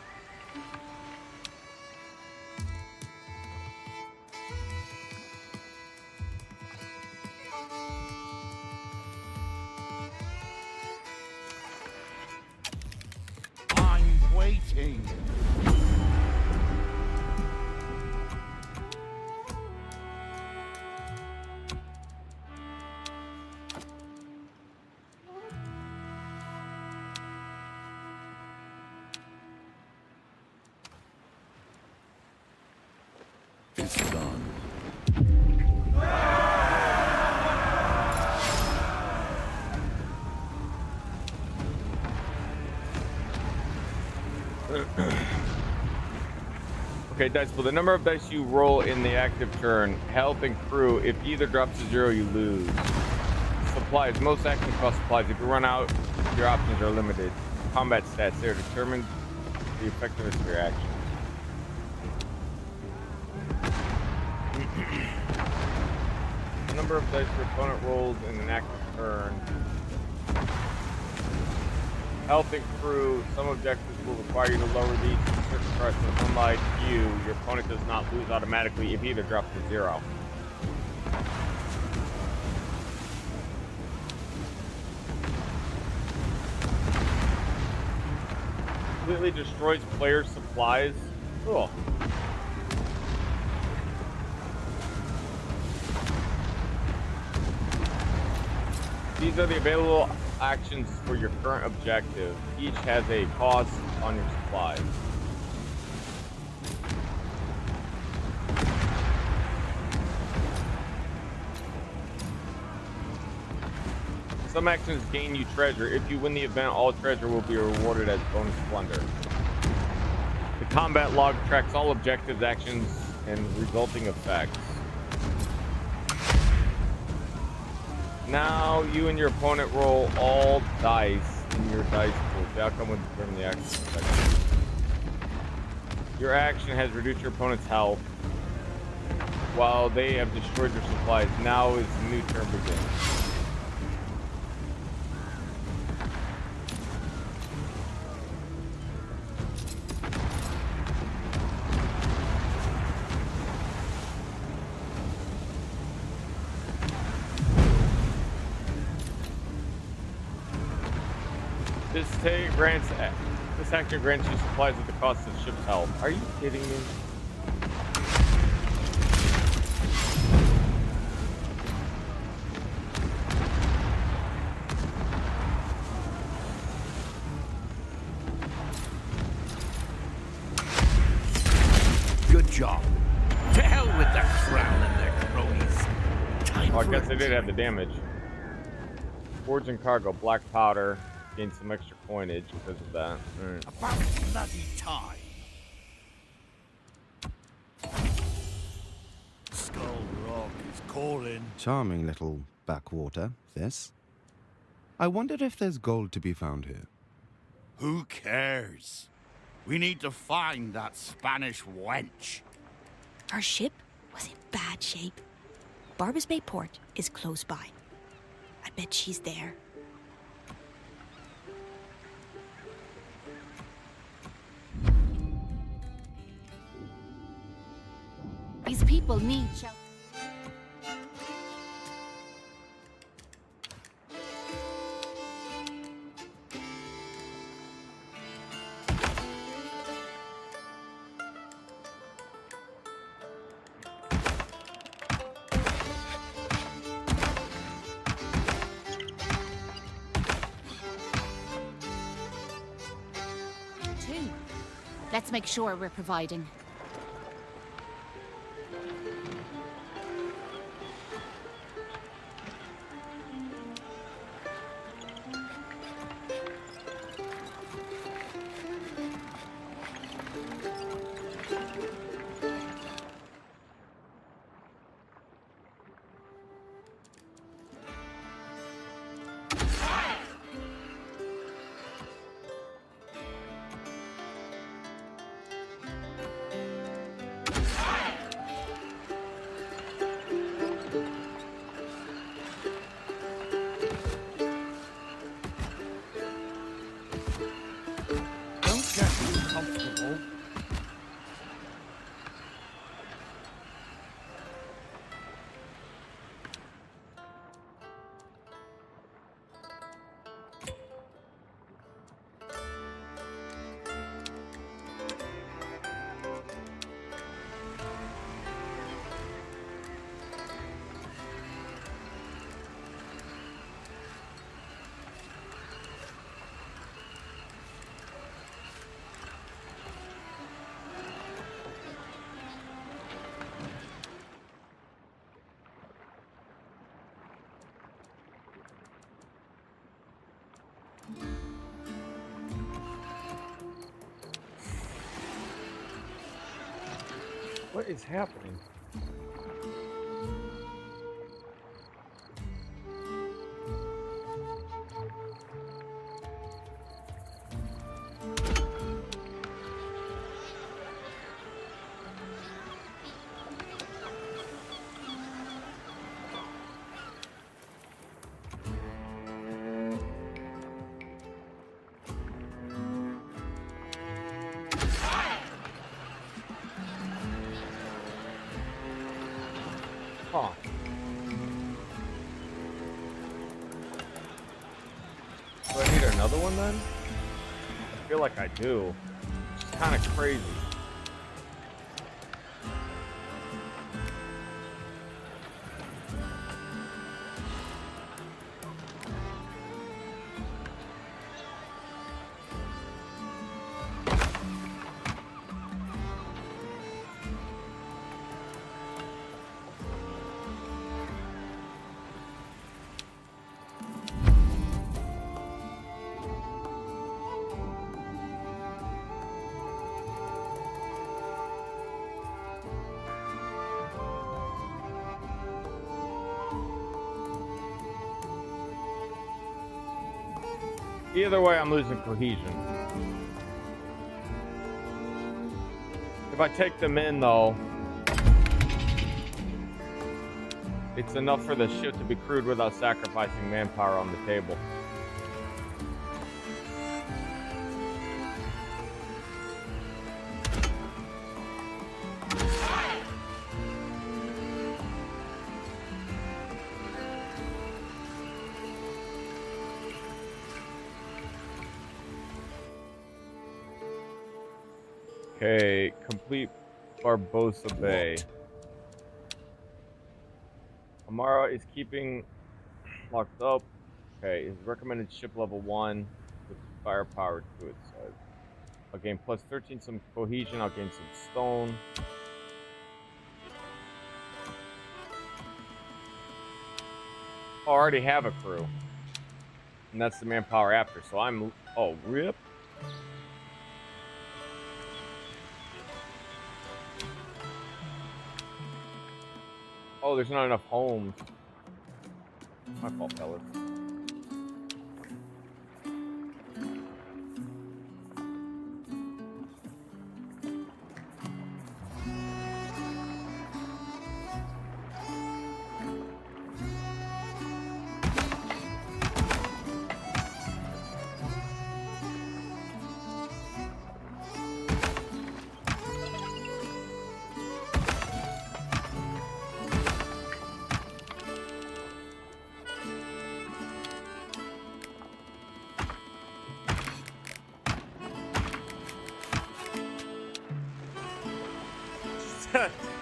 I'm waiting. It's done. Okay, dice. Well, the number of dice you roll in the active turn, health and crew. If either drops to 0, you lose. Supplies. Most action cost supplies. If you run out, your options are limited. Combat stats. They are determined the effectiveness of your action. The number of dice your opponent rolls in an active turn. Health and crew. Some objectives will require you to lower these to certain thresholds. Unlike you, your opponent does not lose automatically if either drops to 0. Completely destroys players' supplies. Cool. These are the available actions for your current objective. Each has a cost on your supplies. Some actions gain you treasure. If you win the event, all treasure will be rewarded as bonus plunder. The combat log tracks all objectives, actions, and resulting effects. Now you and your opponent roll all dice in your dice pool. The outcome will determine the action effect. Your action has reduced your opponent's health while they have destroyed their supplies. Now is the new turn begins. This action grants you supplies at the cost of the ship's health. Are you kidding me? Good job. To hell with the crown and their cronies. Time Oh, I for guess a they did have the damage. Forge and cargo, black powder. Gain some extra coinage because of that. Right. About bloody time. Skull Rock is calling. Charming little backwater, this. I wonder if there's gold to be found here. Who cares? We need to find that Spanish wench. Our ship was in bad shape. Barbas Bay Port is close by. I bet she's there. These people need shelter. Let's make sure we're providing. Don't get too comfortable. What is happening? Huh. Do I need another one then? I feel like I do. It's kind of crazy. Either way, I'm losing cohesion. If I take them in, though, it's enough for the ship to be crewed without sacrificing manpower on the table. Okay, complete Barbosa Bay. Amara is keeping locked up. Okay, is recommended ship level 1 with firepower to it. So I'll gain plus 13 some cohesion, I'll gain some stone. Oh, I already have a crew. And that's the manpower after, so I'm... Oh, rip. Oh, there's not enough homes. My fault, fellas.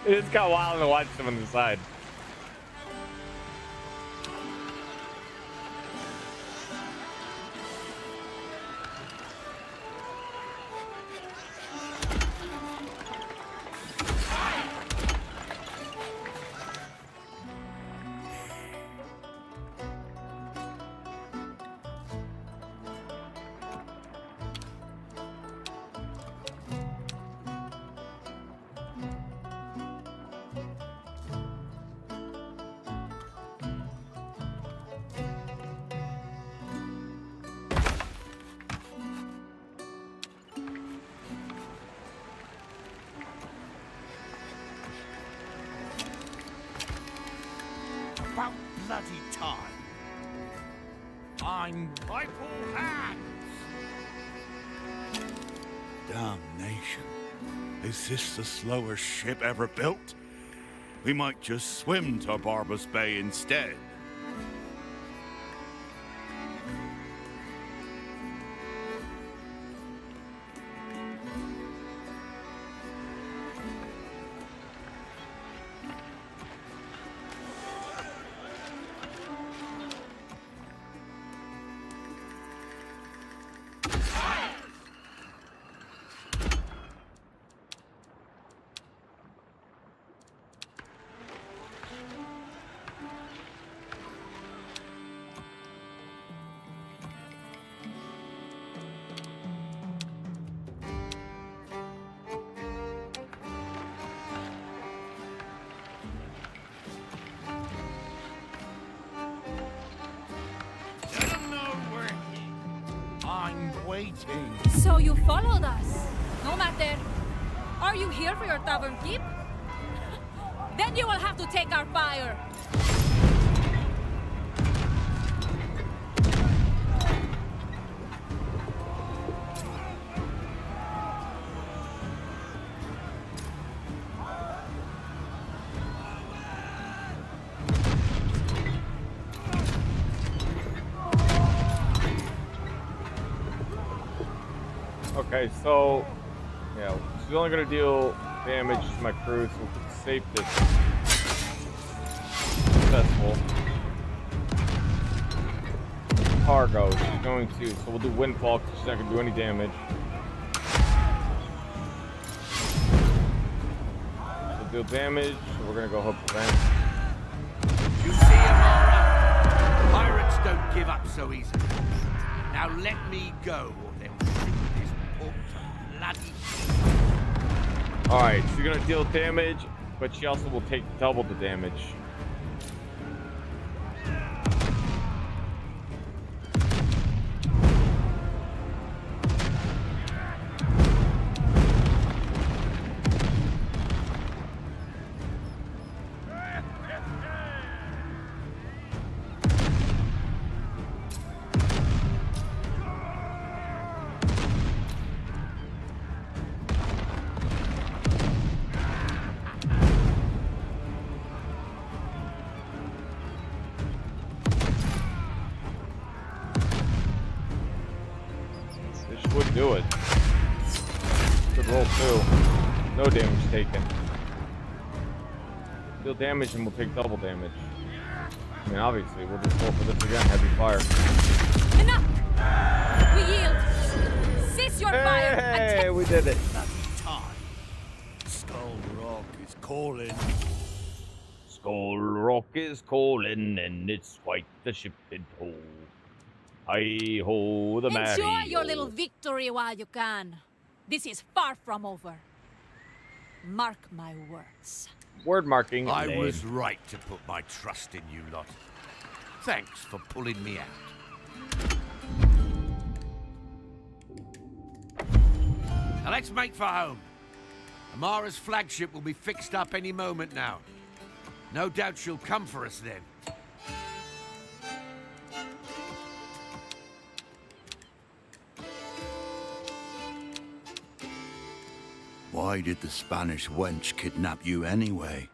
It just got wild to watch them on the side. bloody time. I'm Michael Hands. Damnation. Is this the slowest ship ever built? We might just swim to Barbas Bay instead. I'm waiting. So you followed us. No matter. Are you here for your tavern keep? Then you will have to take our fire. Okay, so yeah, she's only gonna deal damage to my crew, so we'll keep the safe distance. Successful. Cargo, she's going to, so we'll do windfall because she's not gonna do any damage. We'll deal damage, so we're gonna go hook prevent. You see, Amara? Pirates don't give up so easily. Now let me go, or they'll shoot this port to bloody. Alright, she's gonna deal damage, but she also will take double the damage. Would do it. Good roll too. No damage taken. Deal damage and we'll take double damage. I mean, obviously, we'll just roll for this again. Heavy fire. Enough! We yield. Cease your fire and Hey, take we did it. Time. Skull Rock is calling. Skull Rock is calling, and it's quite the ship it holds. Hi ho, the enjoy your Mary-ho. little victory while you can. This is far from over. Mark my words. Word marking. I lame. was right to put my trust in you lot. Thanks for pulling me out. Now let's make for home. Amara's flagship will be fixed up any moment now. No doubt she'll come for us then. Why did the Spanish wench kidnap you anyway?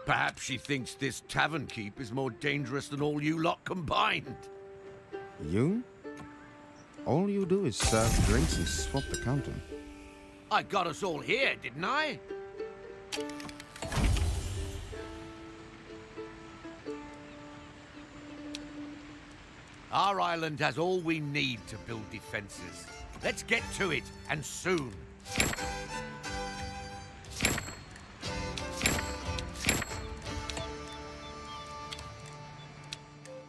Perhaps she thinks this tavern keep is more dangerous than all you lot combined. You? All you do is serve drinks and swap the counter. I got us all here, didn't I? Our island has all we need to build defenses. Let's get to it, and soon.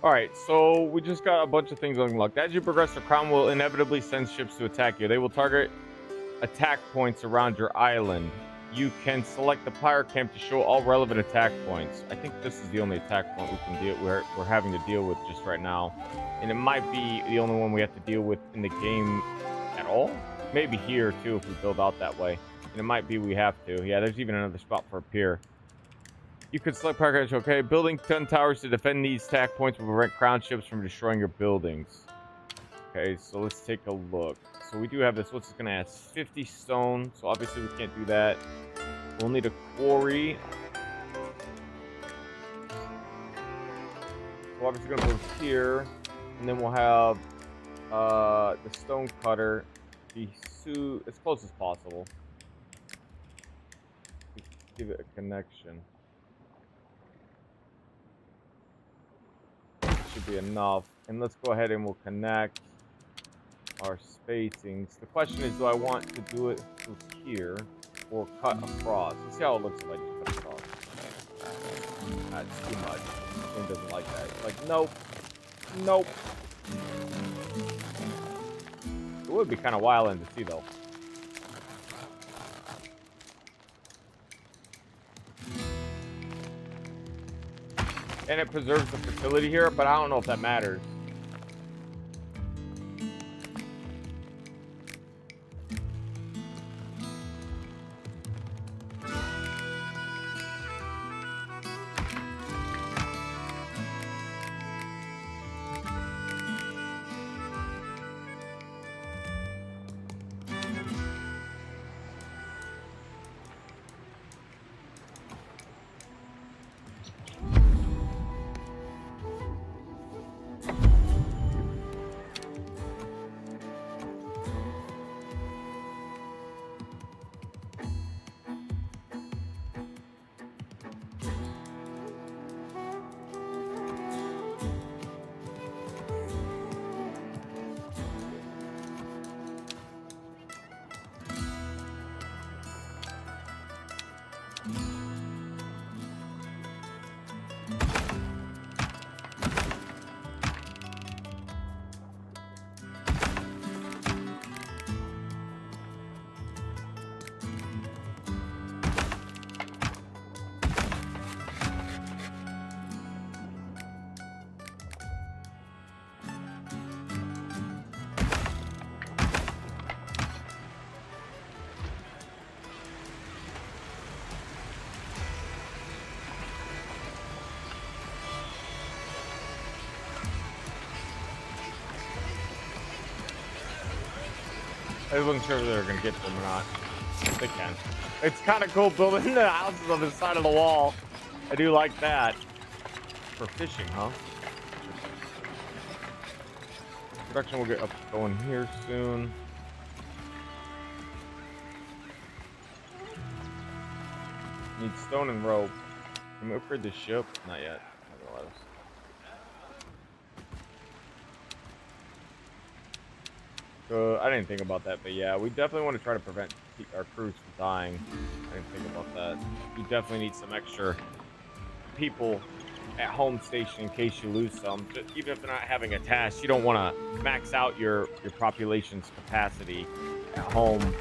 Alright, so we just got a bunch of things unlocked. As you progress, the Crown will inevitably send ships to attack you. They will target attack points around your island. You can select the pirate camp to show all relevant attack points. I think this is the only attack point we can deal we're having to deal with just right now. And it might be the only one we have to deal with in the game at all. Maybe here too if we build out that way. And it might be we have to. Yeah, there's even another spot for a pier. You could select package. Okay, building 10 towers to defend these attack points will prevent crown ships from destroying your buildings. Okay, so let's take a look. So we do have this. What's this gonna ask? 50 stone. So obviously we can't do that. We'll need a quarry. So obviously gonna go here, and then we'll have the stone cutter be as close as possible. Give it a connection. Should be enough. And let's go ahead and we'll connect our spacings. The question is, do I want to do it through here or cut across? Let's see how it looks if I just cut across. That's too much. This game doesn't like that. It's like, nope. Nope. It would be kind of wild to see, though. And it preserves the fertility here, but I don't know if that matters. I wasn't sure if they were going to get them or not. They can. It's kind of cool building the houses on the side of the wall. I do like that. For fishing, huh? Production will get up going here soon. Need stone and rope. Can we upgrade the ship? Not yet. Not gonna let us. I didn't think about that, but yeah, we definitely want to try to prevent our crews from dying. I didn't think about that. You definitely need some extra people at home station in case you lose some. Even if they're not having a task, you don't want to max out your population's capacity at home.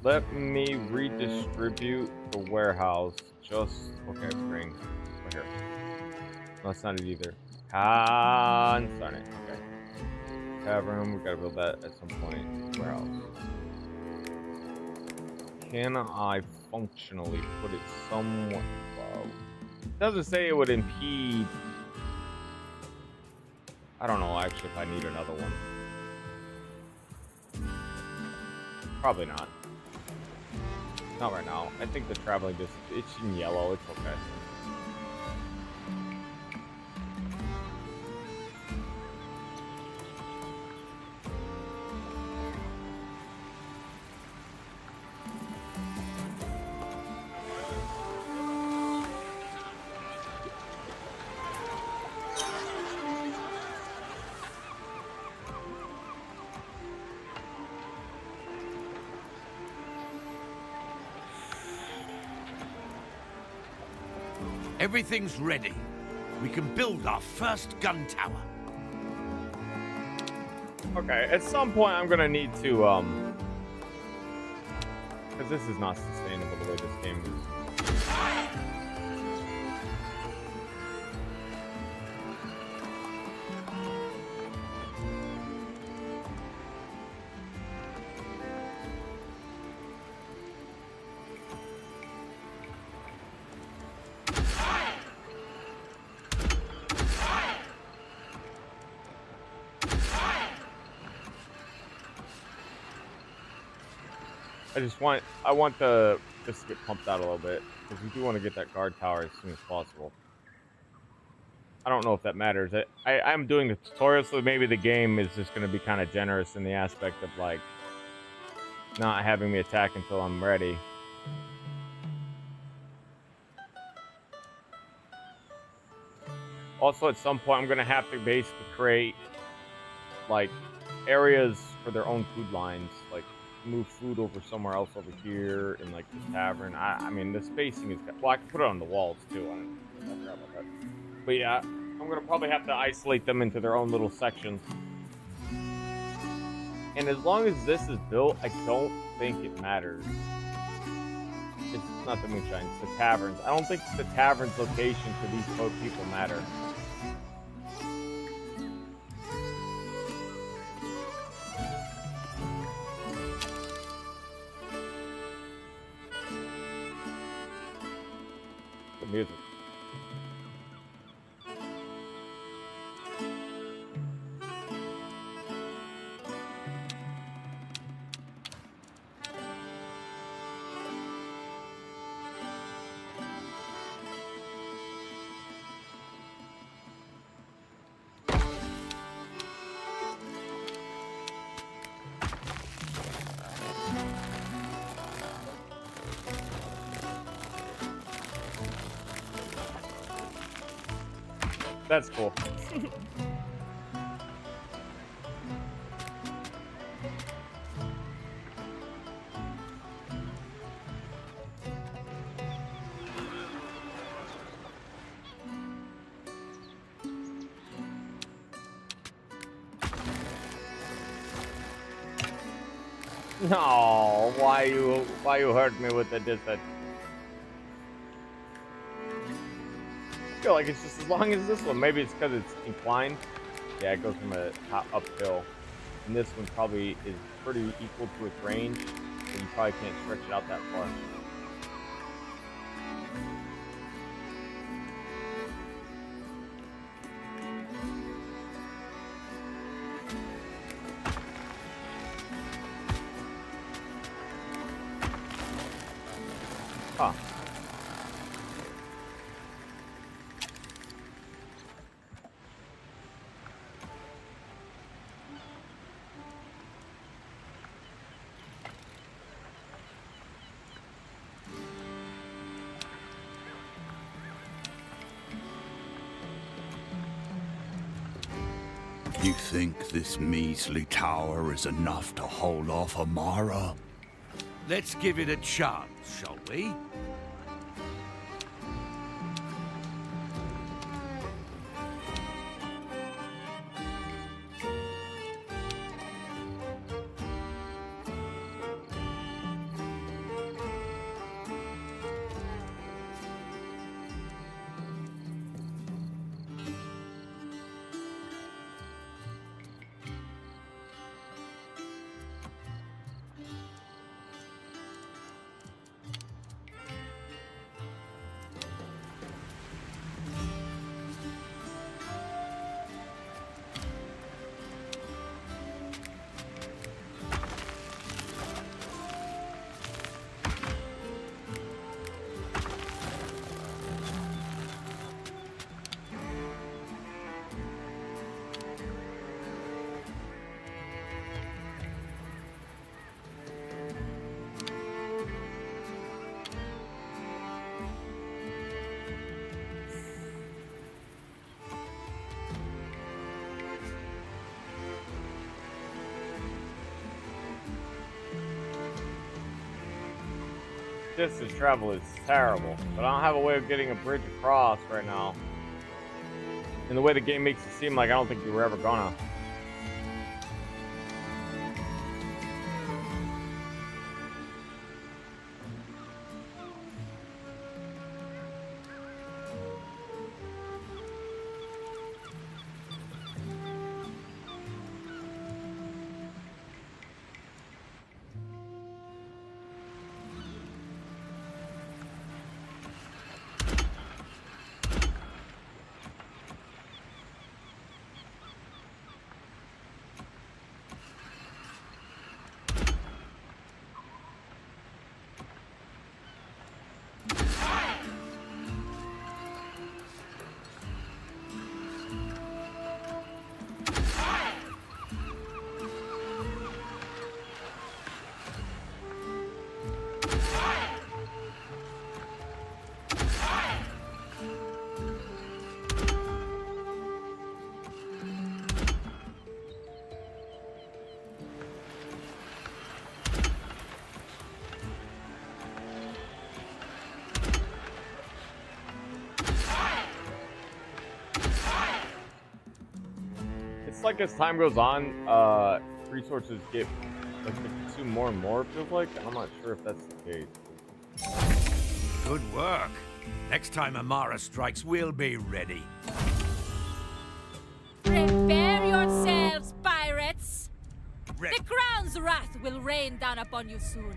Let me redistribute the warehouse. Just okay, bring right here. No, that's not it either. Darn it. Okay. Tavern, we gotta build that at some point. Warehouse. Can I functionally put it somewhat above? It doesn't say it would impede. I don't know actually if I need another one. Probably not. Not right now. I think the traveling distance, it's in yellow. It's okay. Everything's ready. We can build our first gun tower. Okay, at some point I'm gonna need to because this is not sustainable the way this game is. I want the this to get pumped out a little bit because we do want to get that guard tower as soon as possible. I don't know if that matters. I'm doing the tutorial, so maybe the game is just going to be kind of generous in the aspect of like not having me attack until I'm ready. Also, at some point, I'm going to have to basically create like areas for their own food lines, like move food over somewhere else over here in like the tavern. I mean, the spacing is, well, I can put it on the walls too. I forgot about that. But yeah, I'm gonna probably have to isolate them into their own little sections. And as long as this is built, I don't think it matters. It's not the moonshine, it's the taverns. I don't think the tavern's location to these people matter. The music. That's cool. No, why you hurt me with the distance? I feel like it's just as long as this one. Maybe it's because it's inclined. Yeah, it goes from a top uphill. And this one probably is pretty equal to its range, so you probably can't stretch it out that far. Huh. You think this measly tower is enough to hold off Amara? Let's give it a chance, shall we? Distance travel is terrible, but I don't have a way of getting a bridge across right now. And the way the game makes it seem like I don't think you were ever gonna. like as time goes on, resources get like they consume more and more. It feels like I'm not sure if that's the case. Good work. Next time Amara strikes, we'll be ready. Prepare yourselves, pirates! Ready. The crown's wrath will rain down upon you soon.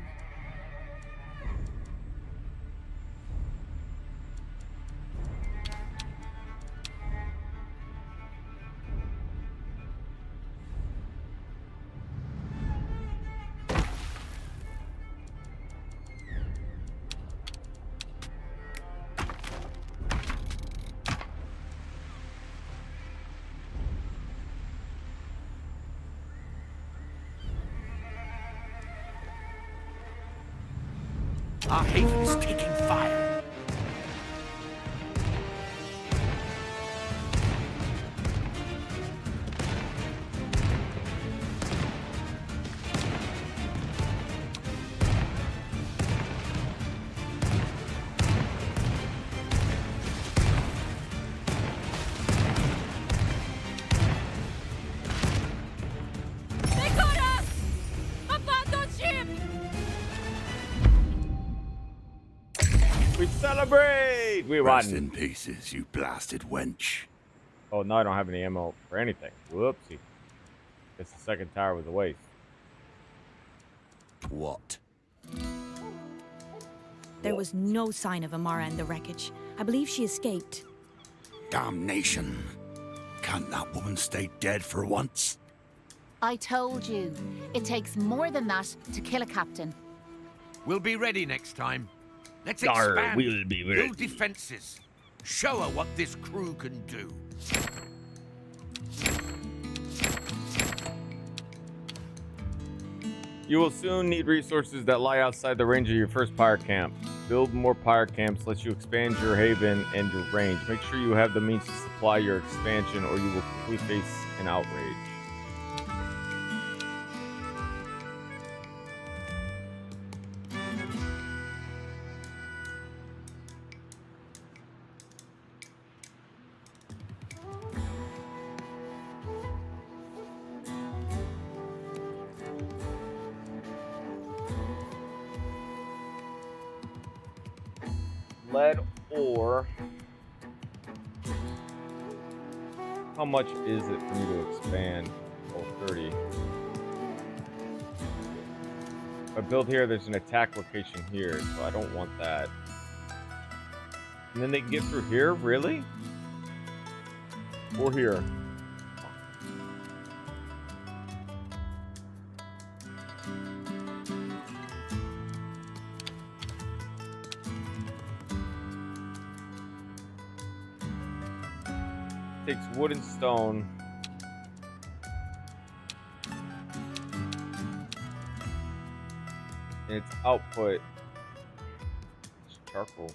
Our haven's taking fire. They got us! Abandon ship! We celebrate! We Rest won. in pieces, you blasted wench. Oh, no, I don't have any ammo for anything. Whoopsie. Guess the second tower was a waste. What? There was no sign of Amara in the wreckage. I believe she escaped. Damnation. Can't that woman stay dead for once? I told you. It takes more than that to kill a captain. We'll be ready next time. Let's Arr, expand. we'll be ready. Build defenses. Show her what this crew can do. You will soon need resources that lie outside the range of your first pirate camp. Build more pirate camps lets you expand your haven and your range. Make sure you have the means to supply your expansion or you will quickly face an outrage. Lead ore. How much is it for me to expand? Oh, 30. If I build here, there's an attack location here, so I don't want that. And then they can get through here? Really? Or here? Takes wood and stone. And its output is charcoal.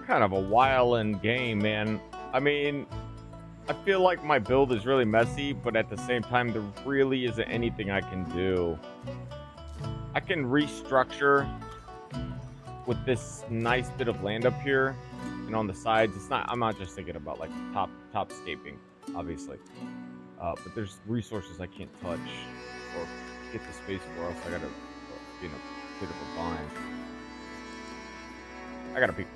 kind of a while in game, man. I mean, I feel like my build is really messy, but at the same time, there really isn't anything I can do. I can restructure with this nice bit of land up here and on the sides. It's not. I'm not just thinking about like top scaping, obviously. But there's resources I can't touch or get the space for, else I gotta be in a bit of a bind. I gotta be.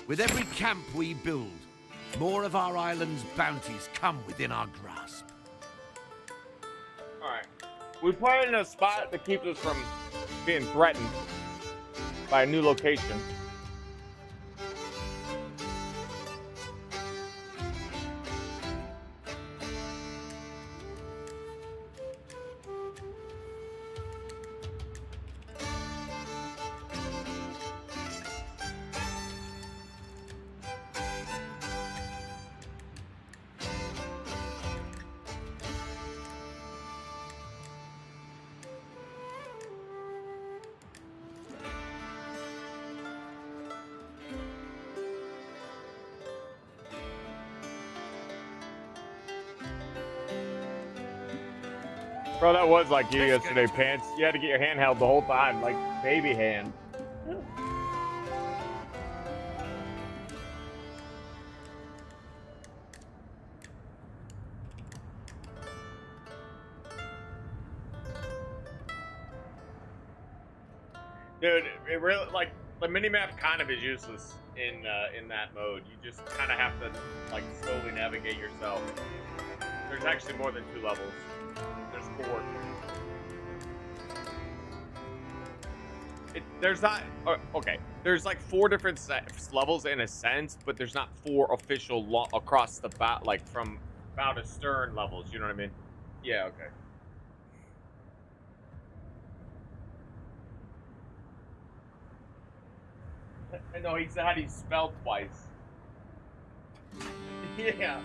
With every camp we build, more of our island's bounties come within our grasp. Alright. We put it in a spot that keeps us from being threatened by a new location. Bro, that was like you yesterday, Pants. You had to get your hand held the whole time, like baby hand. Dude, it really, like, the minimap kind of is useless in that mode. You just kind of have to, like, slowly navigate yourself. There's actually more than 2 levels. There's 4. There's not, okay, there's like 4 different levels in a sense, but there's not 4 official across the bow, like from bow to stern levels, you know what I mean? Yeah, okay. I know, he said he spelled twice. Yeah.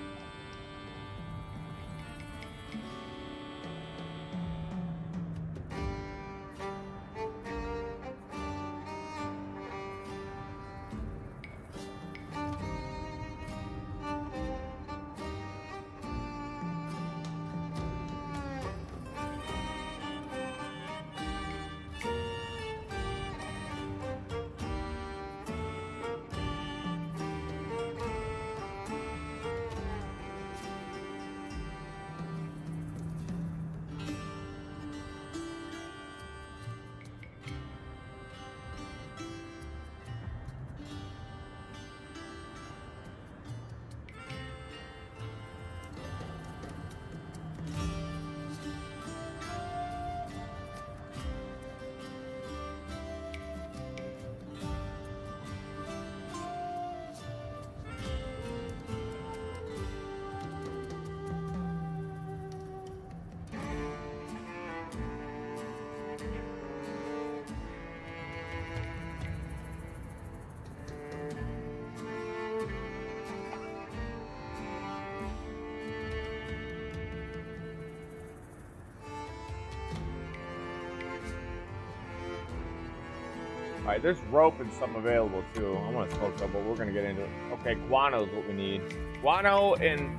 Alright, there's rope and stuff available too. I want to smoke some, but we're gonna get into it. Okay, guano is what we need. Guano and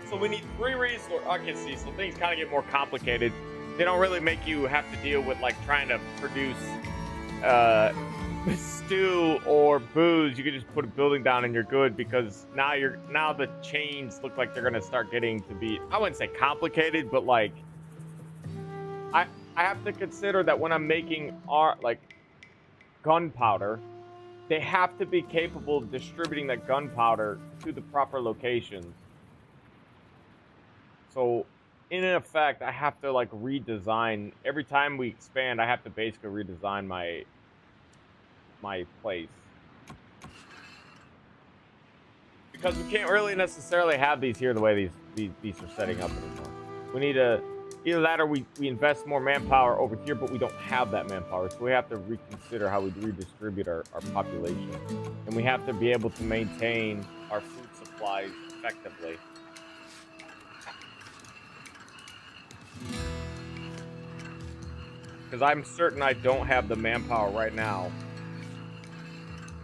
So we need 3 resources. Okay, see, so things kind of get more complicated. They don't really make you have to deal with like trying to produce stew or booze. You can just put a building down and you're good, because now the chains look like they're gonna start getting to be, I wouldn't say complicated, but like I have to consider that when I'm making gunpowder, they have to be capable of distributing that gunpowder to the proper locations. So in effect, I have to like redesign every time we expand. I have to basically redesign my place, because we can't really necessarily have these here the way these are setting up anymore. We need to either that, or we invest more manpower over here, but we don't have that manpower, so we have to reconsider how we redistribute our population, and we have to be able to maintain our food supplies effectively. Because I'm certain I don't have the manpower right now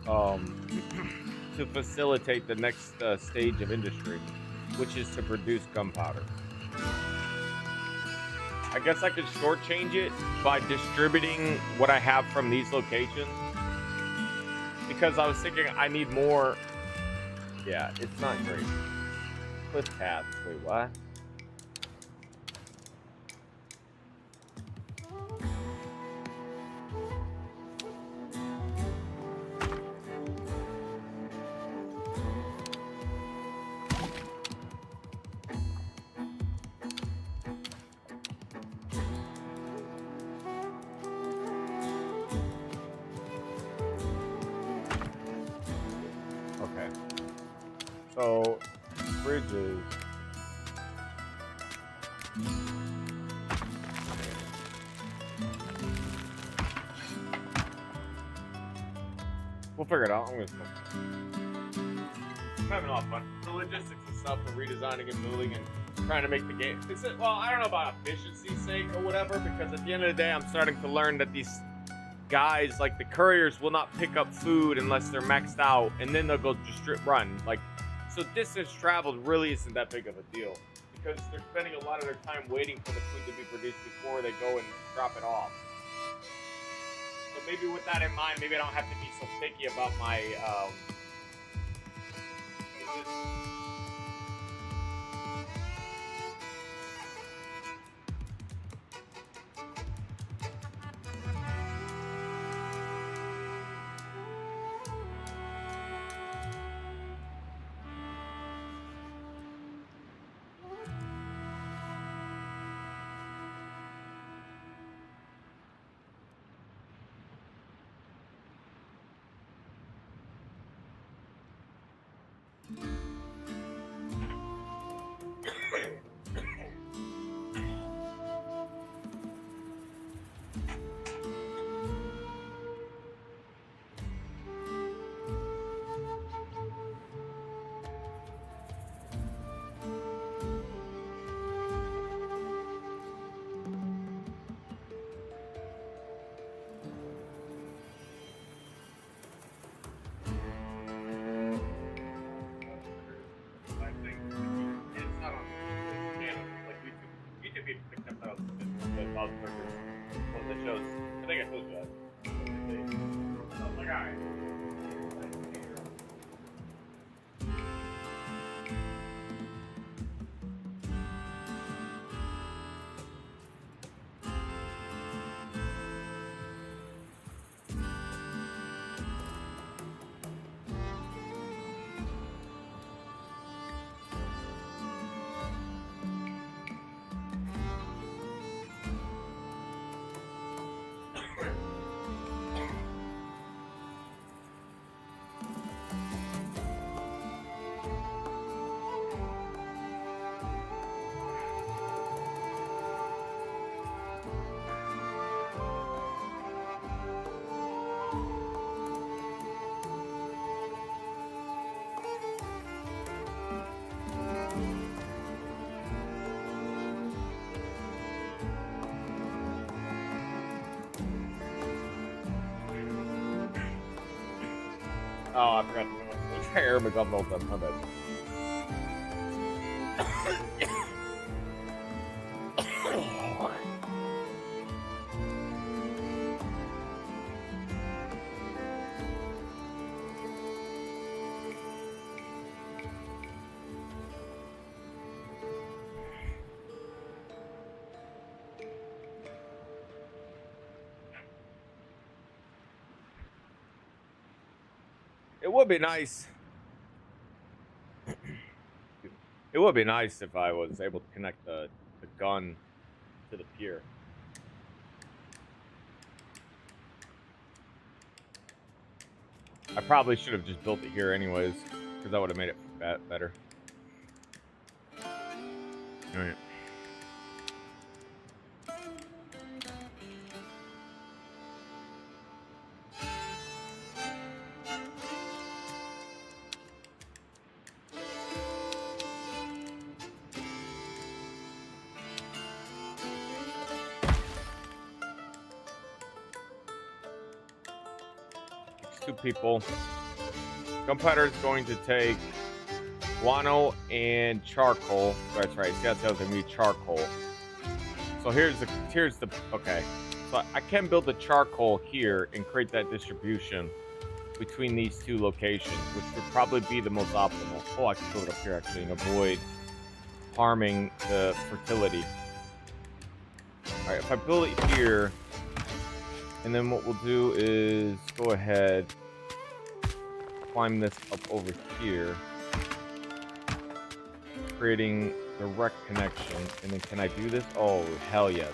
to facilitate the next stage of industry, which is to produce gunpowder. I guess I could shortchange it by distributing what I have from these locations, because I was thinking I need more. Yeah, it's not great. Cliff paths. Wait, what? So, bridges. We'll figure it out. I'm having a lot of fun. The logistics and stuff, and redesigning and moving and trying to make the game. Well, I don't know about efficiency's sake or whatever, because at the end of the day, I'm starting to learn that these guys, like the couriers, will not pick up food unless they're maxed out, and then they'll go just strip run. Like, so distance traveled really isn't that big of a deal, because they're spending a lot of their time waiting for the food to be produced before they go and drop it off. So maybe with that in mind, maybe I don't have to be so picky about my Oh, I forgot to do my air McGovern all done. My bad. would be nice. It would be nice if I was able to connect the gun to the pier. I probably should have just built it here anyways, because that would have made it better. Alright. Two people. Gunpowder is going to take guano and charcoal. That's right. See, that's the other thing. We need charcoal. So here's the okay. So I can build the charcoal here and create that distribution between these two locations, which would probably be the most optimal. Oh, I can build it up here actually and avoid harming the fertility. All right, if I build it here. And then what we'll do is go ahead, climb this up over here, creating direct connection. And then can I do this? Oh, hell yes.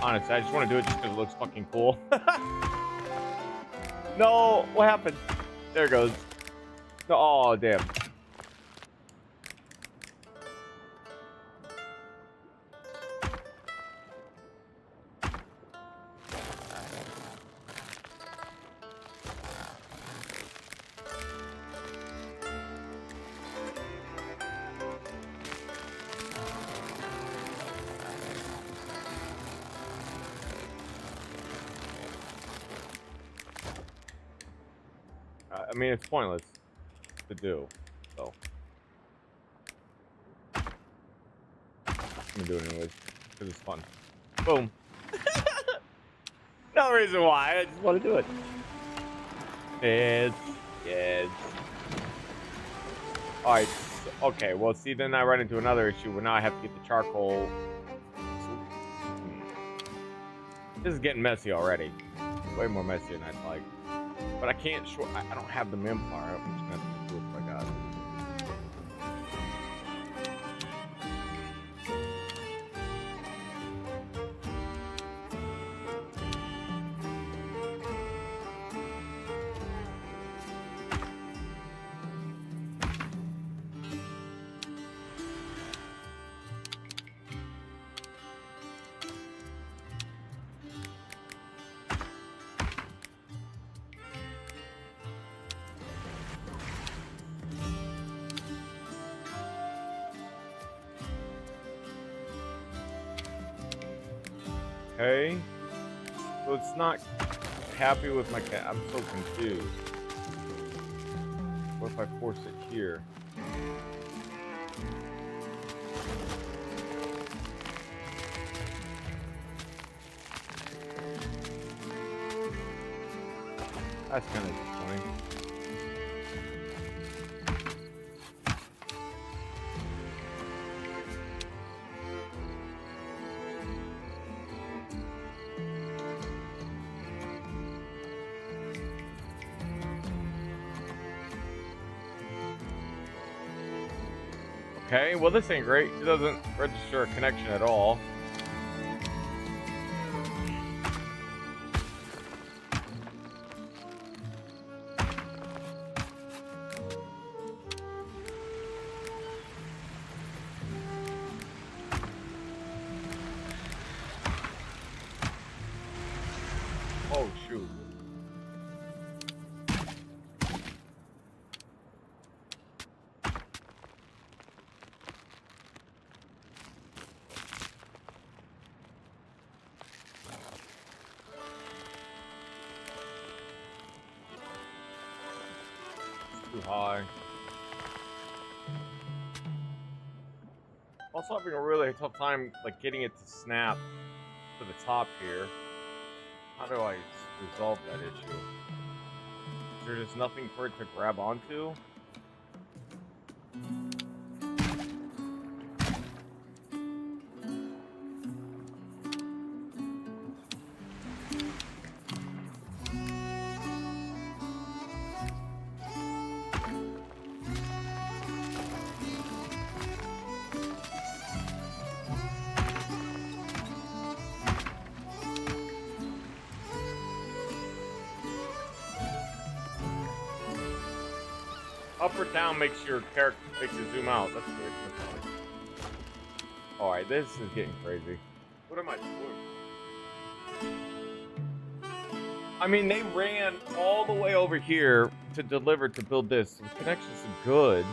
Honestly, I just want to do it just because it looks fucking cool. No, what happened? There it goes. No, oh, damn. I mean, it's pointless to do, so I'm gonna do it anyways because it's fun. Boom. No reason why. I just want to do it. Yes. All right. Okay. Well, see, then I run into another issue where now I have to get the charcoal. This is getting messy already. Way more messy than I'd like. But I can't I don't have the manpower. I'm just gonna have to do what I got. Okay, so it's not happy with my cat. I'm so confused. What if I force it here? That's kind of disappointing. Okay, well this ain't great. It doesn't register a connection at all. Oh shoot. Too high. Also having a really tough time like getting it to snap to the top here. How do I resolve that issue? Is there just nothing for it to grab onto? Up or down makes your character zoom out. That's weird. That's funny. Alright, this is getting crazy. What am I doing? I mean, they ran all the way over here to deliver to build this. So the connections are good.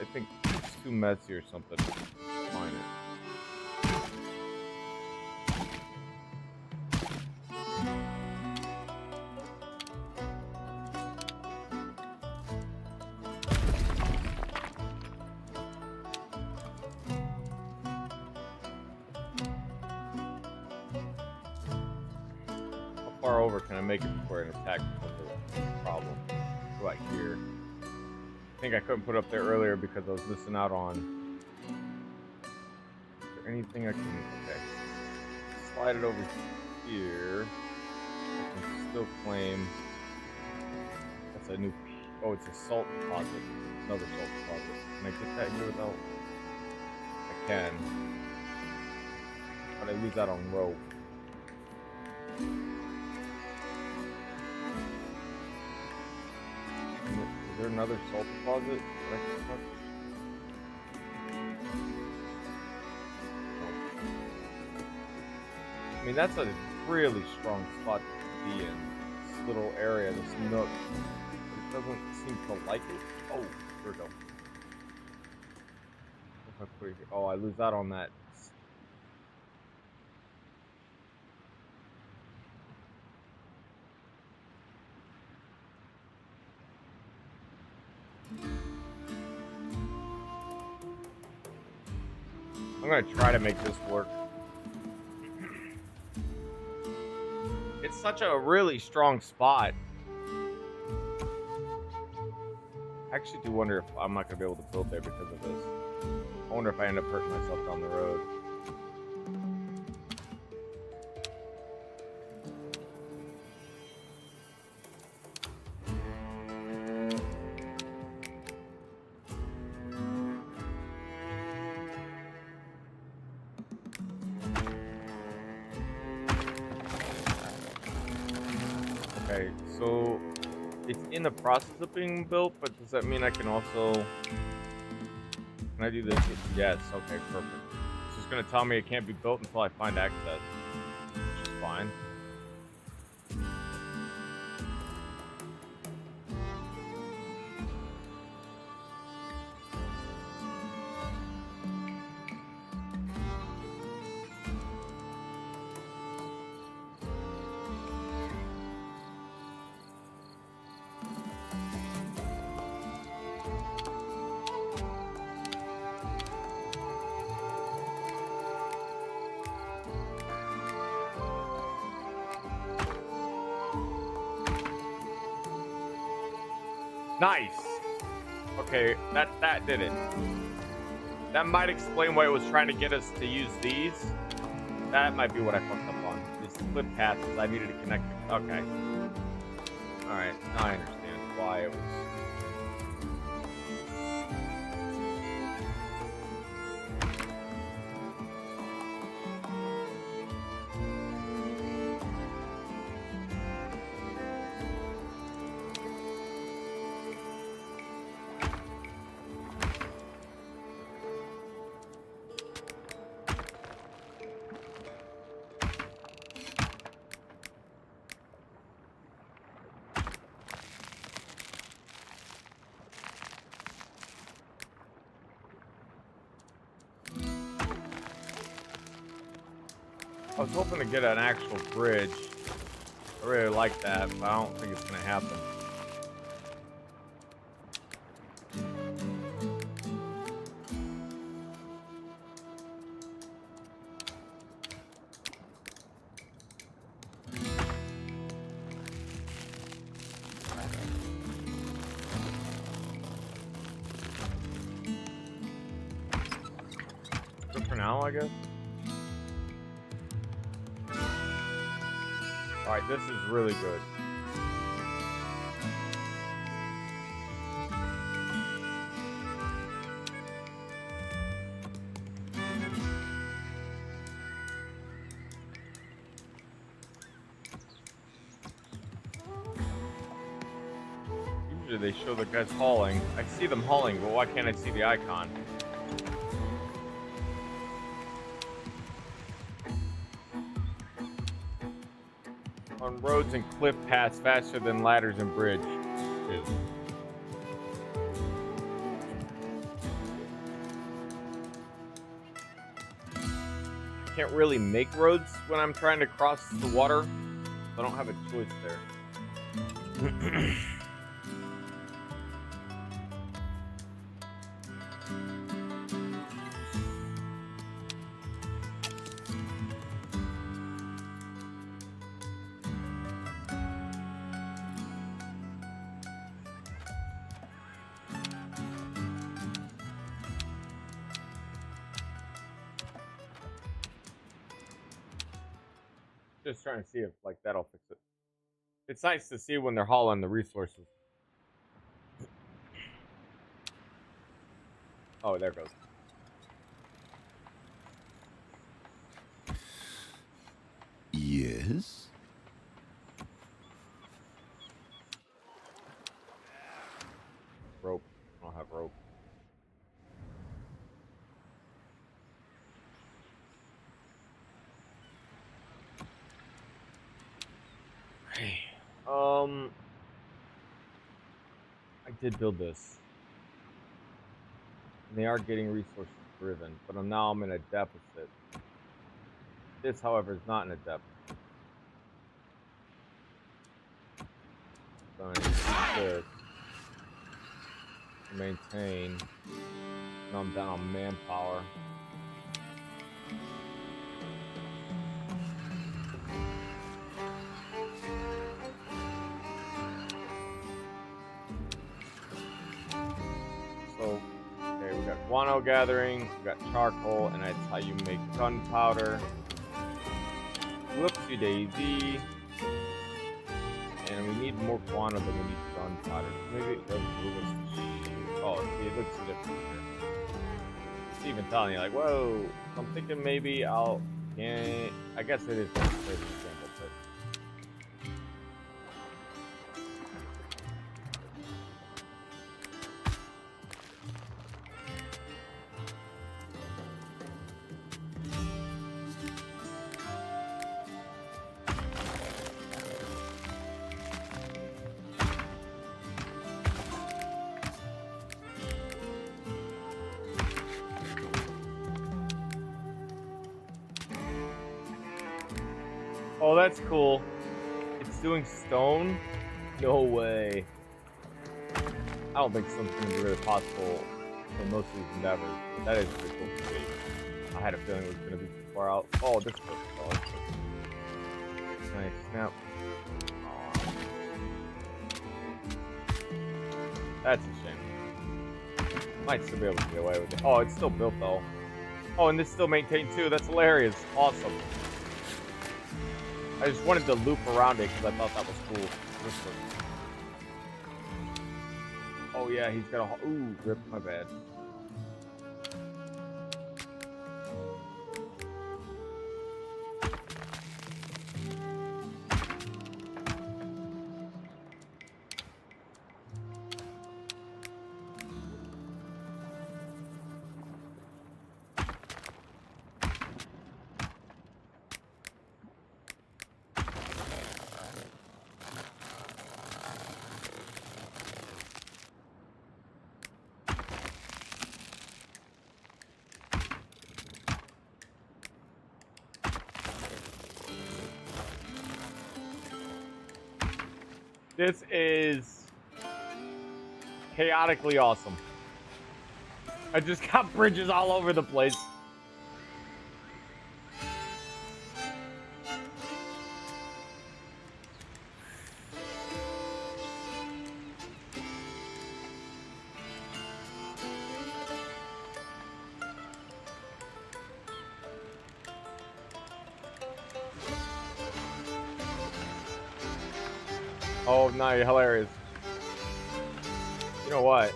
I think it's too messy or something. Minor. How far over can I make it before an attack becomes a problem? What about here? I think I couldn't put it up there earlier because I was missing out on. Is there anything I can? Okay. Slide it over here. I can still claim. That's a new. Oh, it's a salt deposit. Another salt deposit. Can I get that here without? I can. But I lose that on rope. Is there another salt deposit? I mean, that's a really strong spot to be in. This little area, this nook. It doesn't seem to like it. Oh, there we go. If I put it here. Oh, I lose out on that. I'm gonna try to make this work. It's such a really strong spot. I actually do wonder if I'm not gonna be able to build there because of this. I wonder if I end up hurting myself down the road. Okay, so it's in the process of being built, but does that mean I can also... Can I do this? Yes, okay, perfect. It's just gonna tell me it can't be built until I find access, which is fine. Nice. Okay, that did it. That might explain why it was trying to get us to use these. That might be what I fucked up on. These clip paths, I needed to connect it. Okay. Alright, now I understand why it was... I was hoping to get an actual bridge. I really like that, but I don't think it's gonna happen. Good for now, I guess. Alright, this is really good. Usually they show the guys hauling. I see them hauling, but why can't I see the icon? On roads and cliff paths faster than ladders and bridges. I can't really make roads when I'm trying to cross the water. I don't have a choice there. Just trying to see if like that'll fix it. It's nice to see when they're hauling the resources. Oh, there it goes. Yes? Rope. I don't have rope. Okay. I did build this. And they are getting resources driven, but now I'm in a deficit. This, however, is not in a deficit. So I need this to maintain. Now I'm down on manpower. So, okay, we got guano gathering, we got charcoal, and that's how you make gunpowder. Whoopsie daisy. And we need more guano than we need gunpowder. Maybe it does move us. Oh, see, it looks different here. It's even telling you, like, whoa. So I'm thinking maybe I'll. Yeah, I guess it is a crazy example, but. Oh, that's cool. It's doing stone? No way. I don't think stone's gonna be really possible in most of these endeavors, but that is pretty cool to see. I had a feeling it was gonna be too far out. Oh, this works. Oh, this works. Nice. Snap. Aw. That's a shame. Might still be able to get away with it. Oh, it's still built though. Oh, and this still maintained too. That's hilarious. Awesome. I just wanted to loop around it because I thought that was cool. This one. Oh yeah, he's got a. Ooh, rip. My bad. This is chaotically awesome. I just got bridges all over the place. Oh, no, you're hilarious. You know what?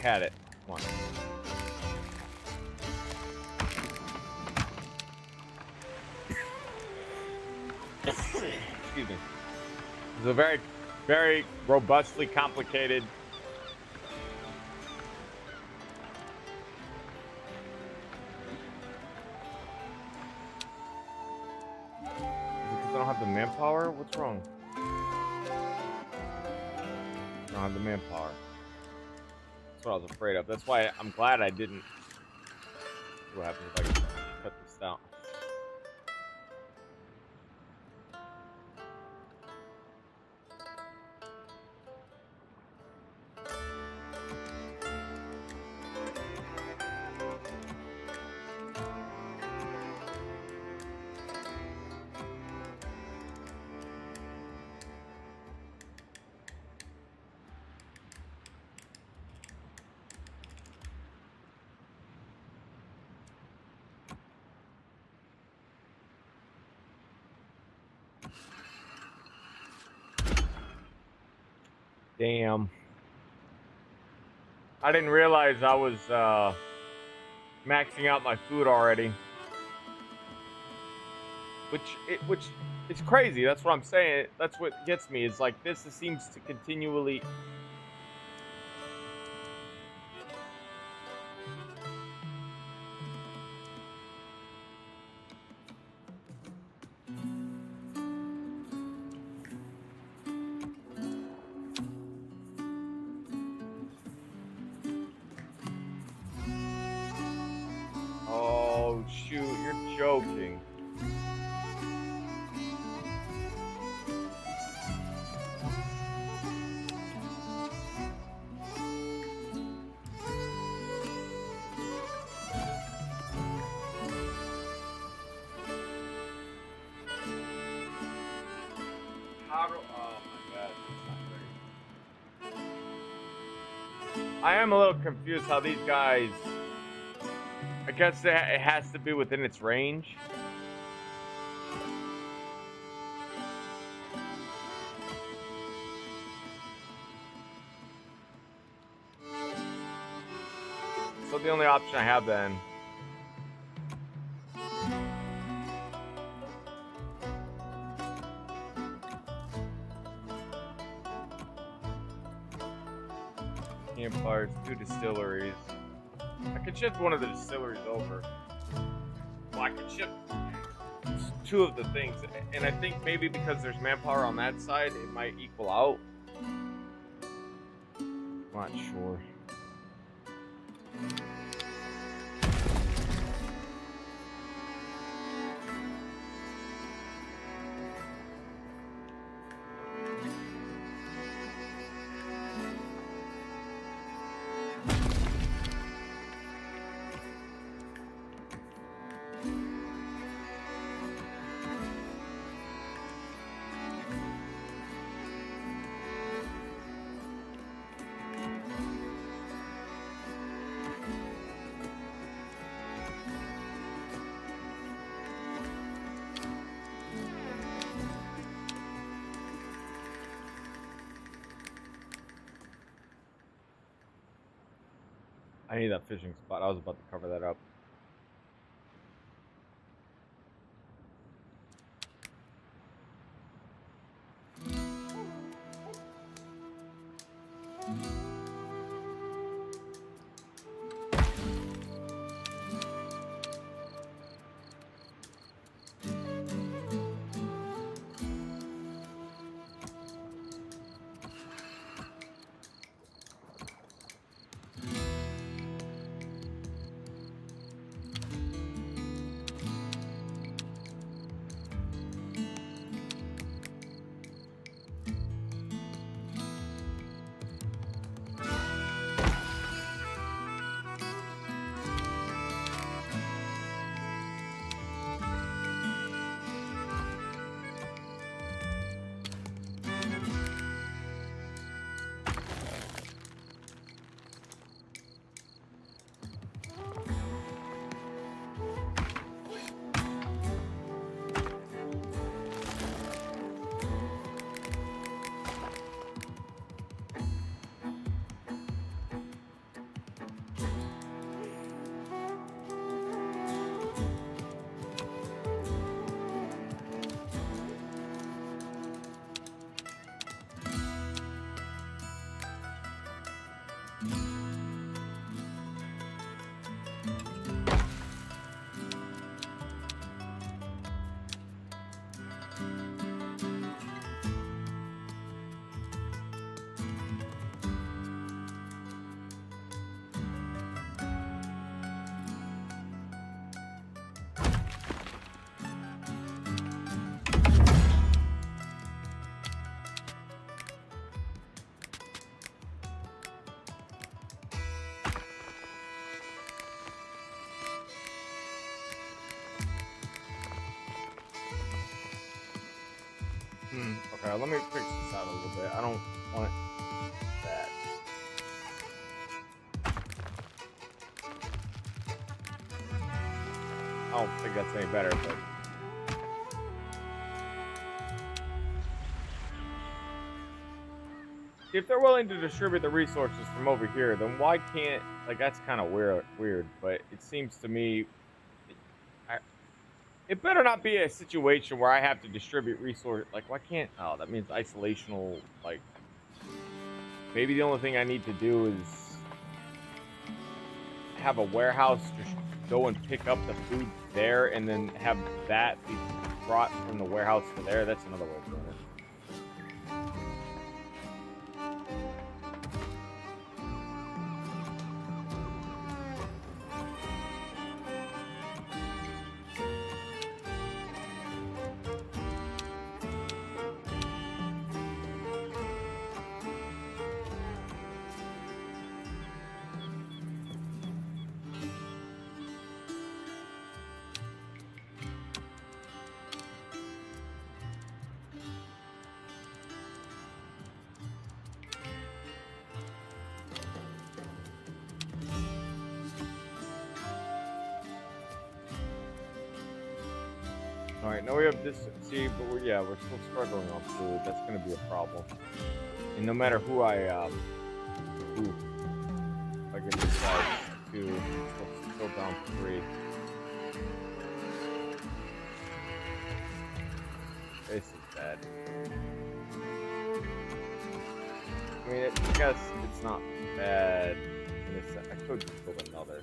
had it. Come on. Excuse me. It's a very, very robustly complicated. Is it because I don't have the manpower? What's wrong? I don't have the manpower. That's what I was afraid of. That's why I'm glad I didn't. What happens if I cut this down? Damn. I didn't realize I was maxing out my food already. Which it's crazy. That's what I'm saying. That's what gets me. Is like this seems to continually. Oh shoot, you're joking. How do, oh my god, that's not great. I am a little confused how these guys. I guess it has to be within its range. So the only option I have then. Campfires, 2 distilleries. I could shift one of the distilleries over. Well, I could shift 2 of the things, and I think maybe because there's manpower on that side, it might equal out. I'm not sure. I need that fishing spot. I was about to cover that up. Okay, let me fix this out a little bit. I don't want it that. I don't think that's any better, but if they're willing to distribute the resources from over here, then why can't, like, that's kind of weird, but it seems to me it better not be a situation where I have to distribute resources. Like, why can't, oh, that means isolational, like, maybe the only thing I need to do is have a warehouse just go and pick up the food there and then have that be brought from the warehouse to there. That's another way of doing it. Alright, now we have this, see, but we're still struggling on food. That's going to be a problem. And no matter who I give these guys to, still down 3. This is bad. I mean, I guess it's not bad. I could just build another.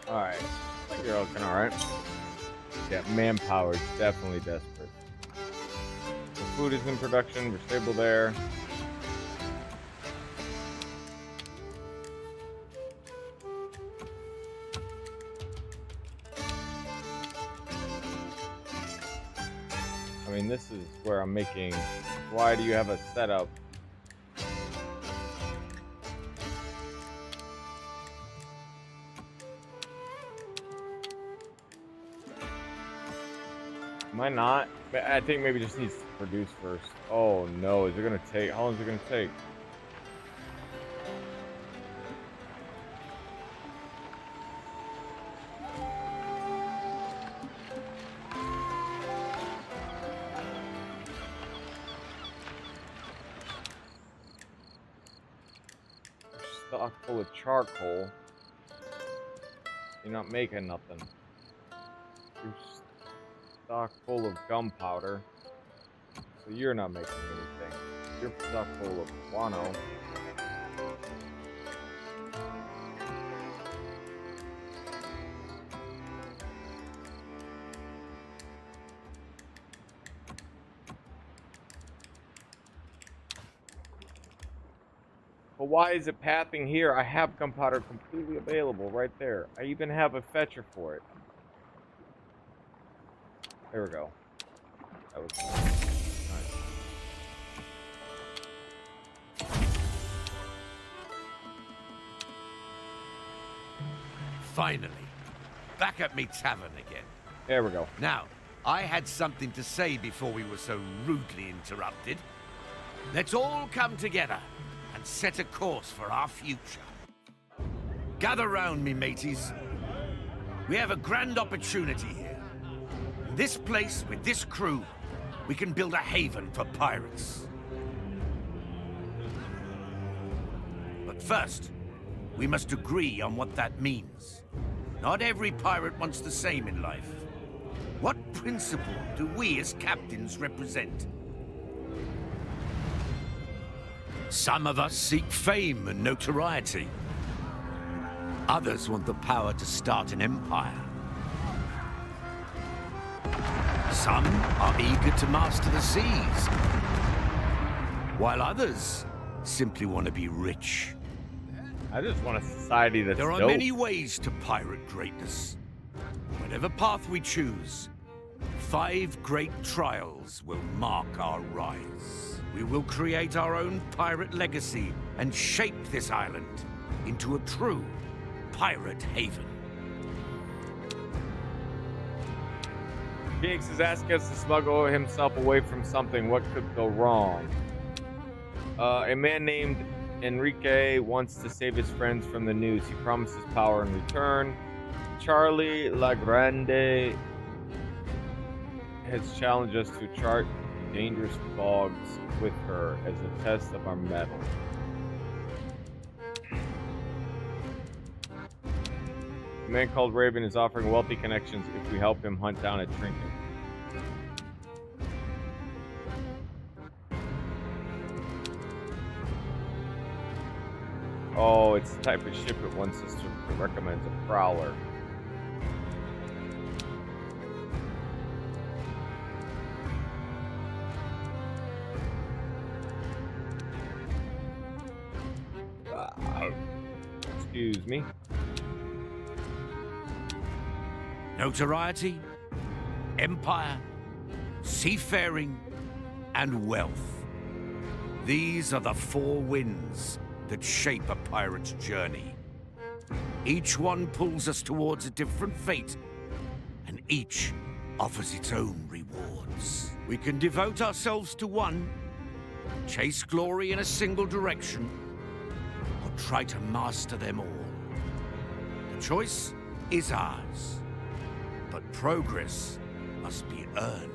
Alright. I think you're looking alright. Yeah, manpower is definitely desperate. The food is in production, we're stable there. I mean, this is where I'm making... Why do you have a setup? Am I not? I think maybe just needs to produce first. Oh no, is it gonna take? How long is it gonna take? Stock full of charcoal. You're not making nothing. You're stock full of gunpowder, so you're not making anything. You're stock full of guano. But why is it pathing here? I have gunpowder completely available right there. I even have a fetcher for it. There we go. That was nice. Finally, back at me tavern again. There we go. Now, I had something to say before we were so rudely interrupted. Let's all come together and set a course for our future. Gather round me, mateys. We have a grand opportunity here. In this place, with this crew, we can build a haven for pirates. But first, we must agree on what that means. Not every pirate wants the same in life. What principle do we as captains represent? Some of us seek fame and notoriety. Others want the power to start an empire. Some are eager to master the seas, while others simply want to be rich. I just want a society that's There are dope. many ways to pirate greatness. Whatever path we choose, 5 great trials will mark our rise. We will create our own pirate legacy and shape this island into a true pirate haven. Phoenix is asking us to smuggle himself away from something. What could go wrong? A man named Enrique wants to save his friends from the news. He promises power in return. Charlie Lagrande has challenged us to chart dangerous fogs with her as a test of our mettle. A man called Raven is offering wealthy connections if we help him hunt down a trinket. Oh, it's the type of ship it wants us to recommend a prowler. Excuse me. Notoriety, empire, seafaring, and wealth. These are the 4 winds that shape a pirate's journey. Each one pulls us towards a different fate, and each offers its own rewards. We can devote ourselves to one, chase glory in a single direction, or try to master them all. The choice is ours, but progress must be earned.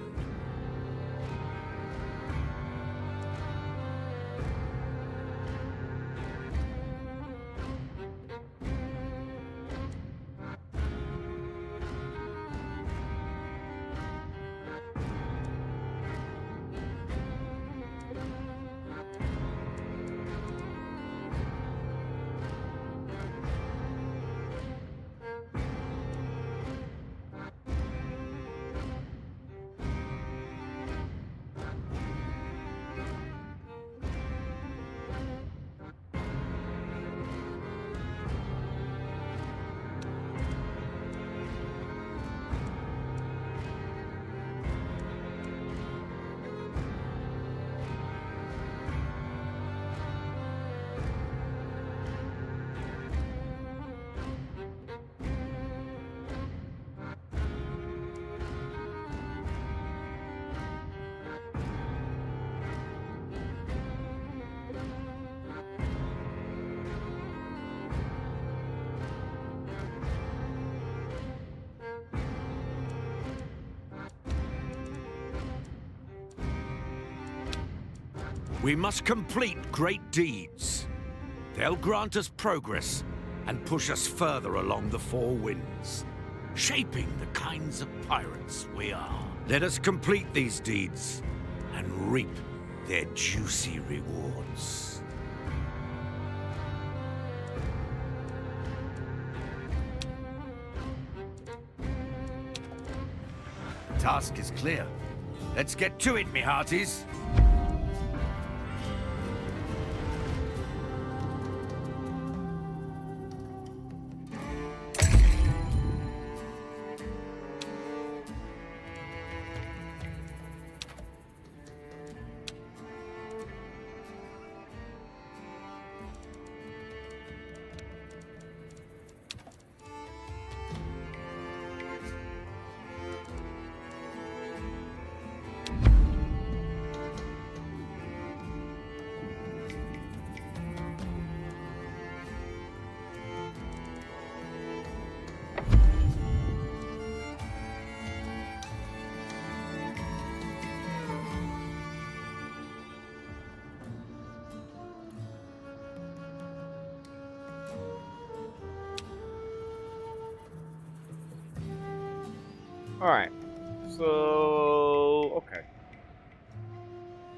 We must complete great deeds. They'll grant us progress and push us further along the 4 winds, shaping the kinds of pirates we are. Let us complete these deeds and reap their juicy rewards. The task is clear. Let's get to it, me hearties. Alright. So, okay.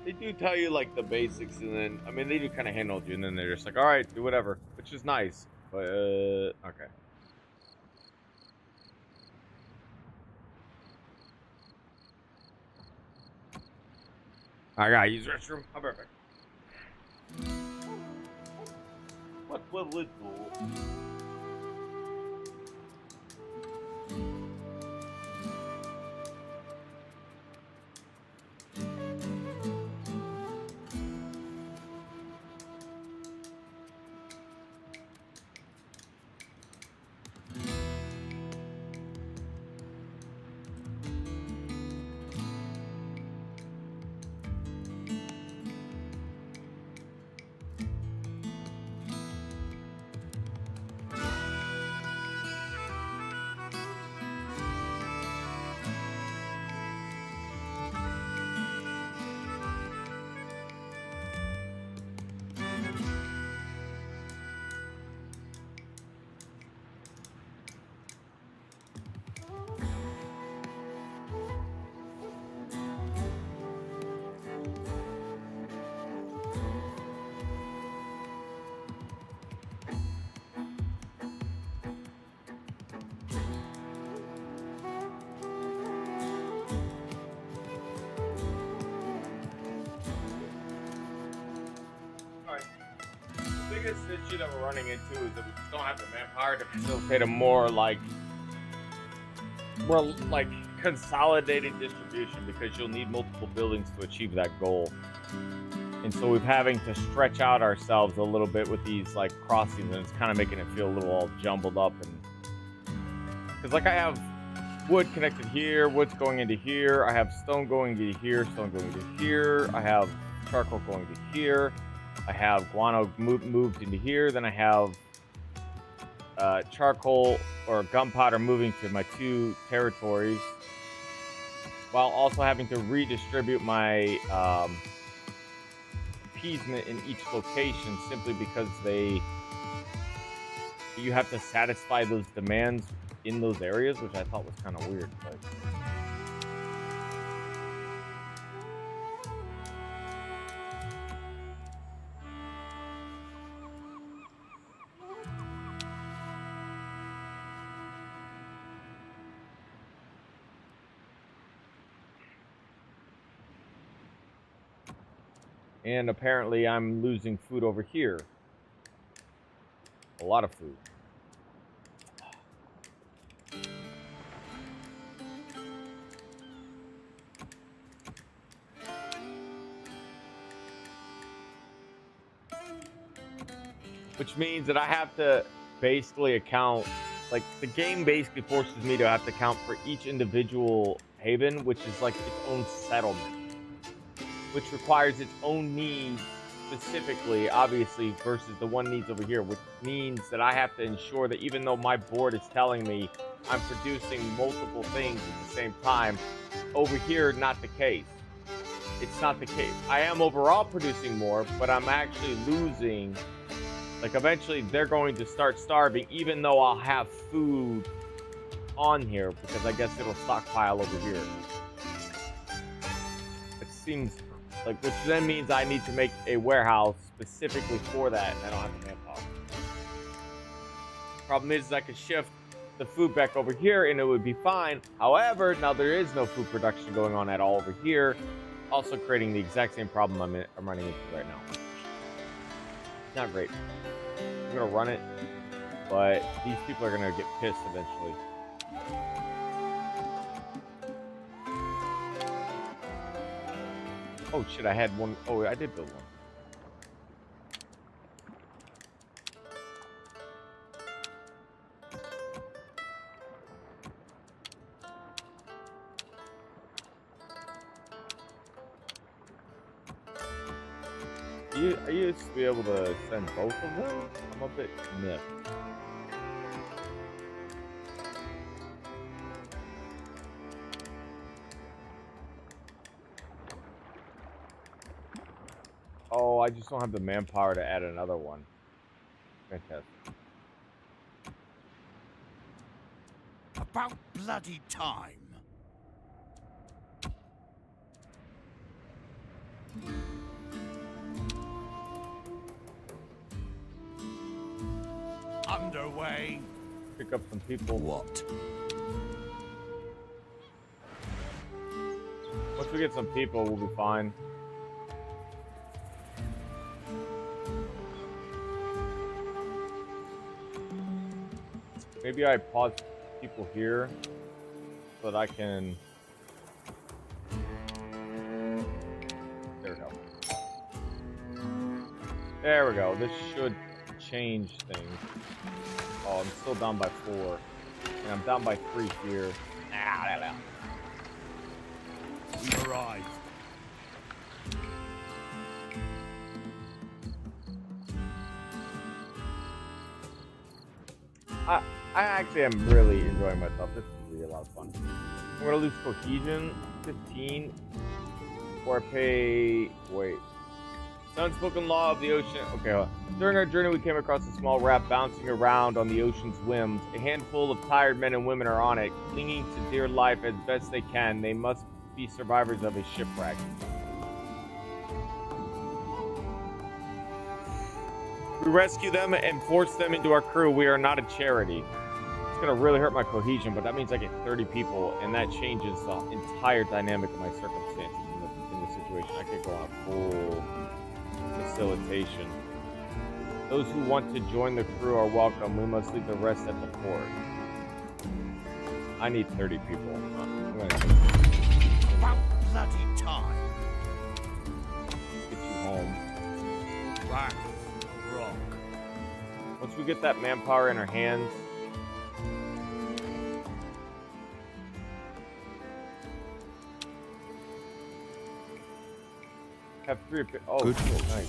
They do tell you, like, the basics, and then, I mean, they do kind of handhold you, and then they're just like, alright, do whatever, which is nice. But, okay. I gotta use the restroom. I'll be right back. What will it do? Biggest issue that we're running into is that we just don't have the manpower to facilitate a more consolidated distribution, because you'll need multiple buildings to achieve that goal. And so we're having to stretch out ourselves a little bit with these like crossings, and it's kind of making it feel a little all jumbled up. And because like I have wood connected here, wood's going into here, I have stone going to here, stone going to here, I have charcoal going to here, I have guano moved into here, then I have charcoal or gunpowder moving to my 2 territories, while also having to redistribute my appeasement in each location, simply because you have to satisfy those demands in those areas, which I thought was kind of weird. But and apparently I'm losing food over here. A lot of food. Which means that I have to basically account, like the game basically forces me to have to account for each individual haven, which is like its own settlement, which requires its own needs specifically, obviously, versus the one needs over here, which means that I have to ensure that even though my board is telling me I'm producing multiple things at the same time, over here, not the case. It's not the case. I am overall producing more, but I'm actually losing. Like, eventually, they're going to start starving, even though I'll have food on here, because I guess it'll stockpile over here. It seems like, which then means I need to make a warehouse specifically for that, and I don't have the manpower. Problem is I could shift the food back over here, and it would be fine. However, now there is no food production going on at all over here, also creating the exact same problem I'm running into right now. Not great. I'm gonna run it, but these people are gonna get pissed eventually. Oh shit, I had one. Oh, I did build one. I used to be able to send both of them. I'm a bit miffed. Oh, I just don't have the manpower to add another one. Fantastic. About bloody time. underway. Pick up some people. What? Once we get some people, we'll be fine. Maybe I pause people here so that I can. There we go. There we go. This should change things. Oh, I'm still down by 4. And I'm down by 3 here. We've arrived. I actually am really enjoying myself. This is really a lot of fun. I'm gonna lose cohesion, 15, or I pay. Wait. The unspoken law of the ocean. Okay. Hold on. During our journey, we came across a small raft bouncing around on the ocean's whims. A handful of tired men and women are on it, clinging to dear life as best they can. They must be survivors of a shipwreck. We rescue them and force them into our crew. We are not a charity. It's gonna really hurt my cohesion, but that means I get 30 people, and that changes the entire dynamic of my circumstances in the situation. I could go on full facilitation. Those who want to join the crew are welcome. We must leave the rest at the port. I need 30 people. I'm gonna About bloody time. get you home. That's a rock. Once we get that manpower in our hands, have 3. Oh, Good. cool, nice.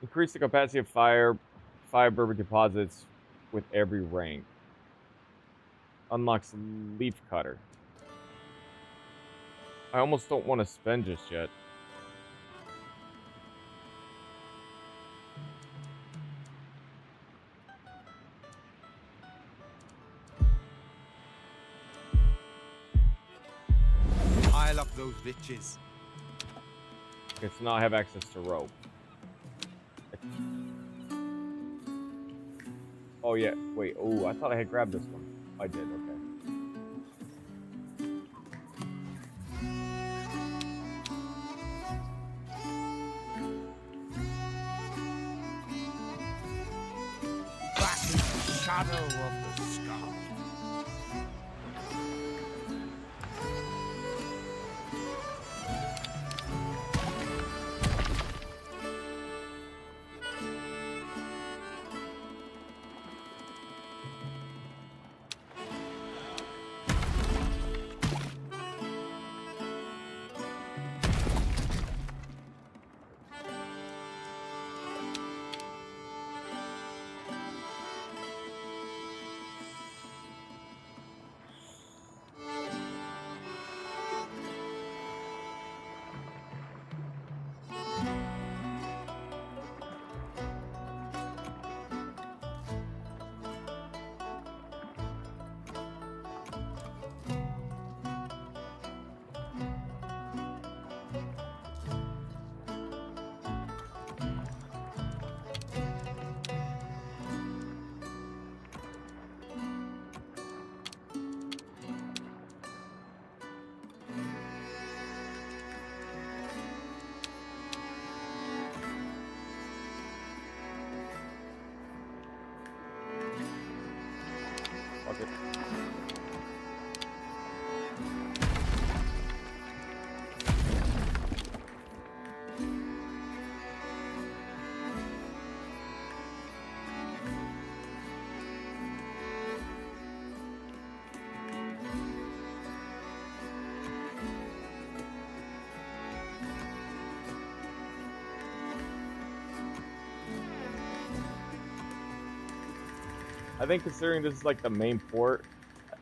Increase the capacity of fiber deposits with every rank. Unlocks leaf cutter. I almost don't want to spend just yet. Pile up those bitches. Okay, so now I have access to rope. Oh yeah, wait. Oh, I thought I had grabbed this one. I did. Okay. That is the shadow of the sky. Fuck it. I think considering this is like the main port,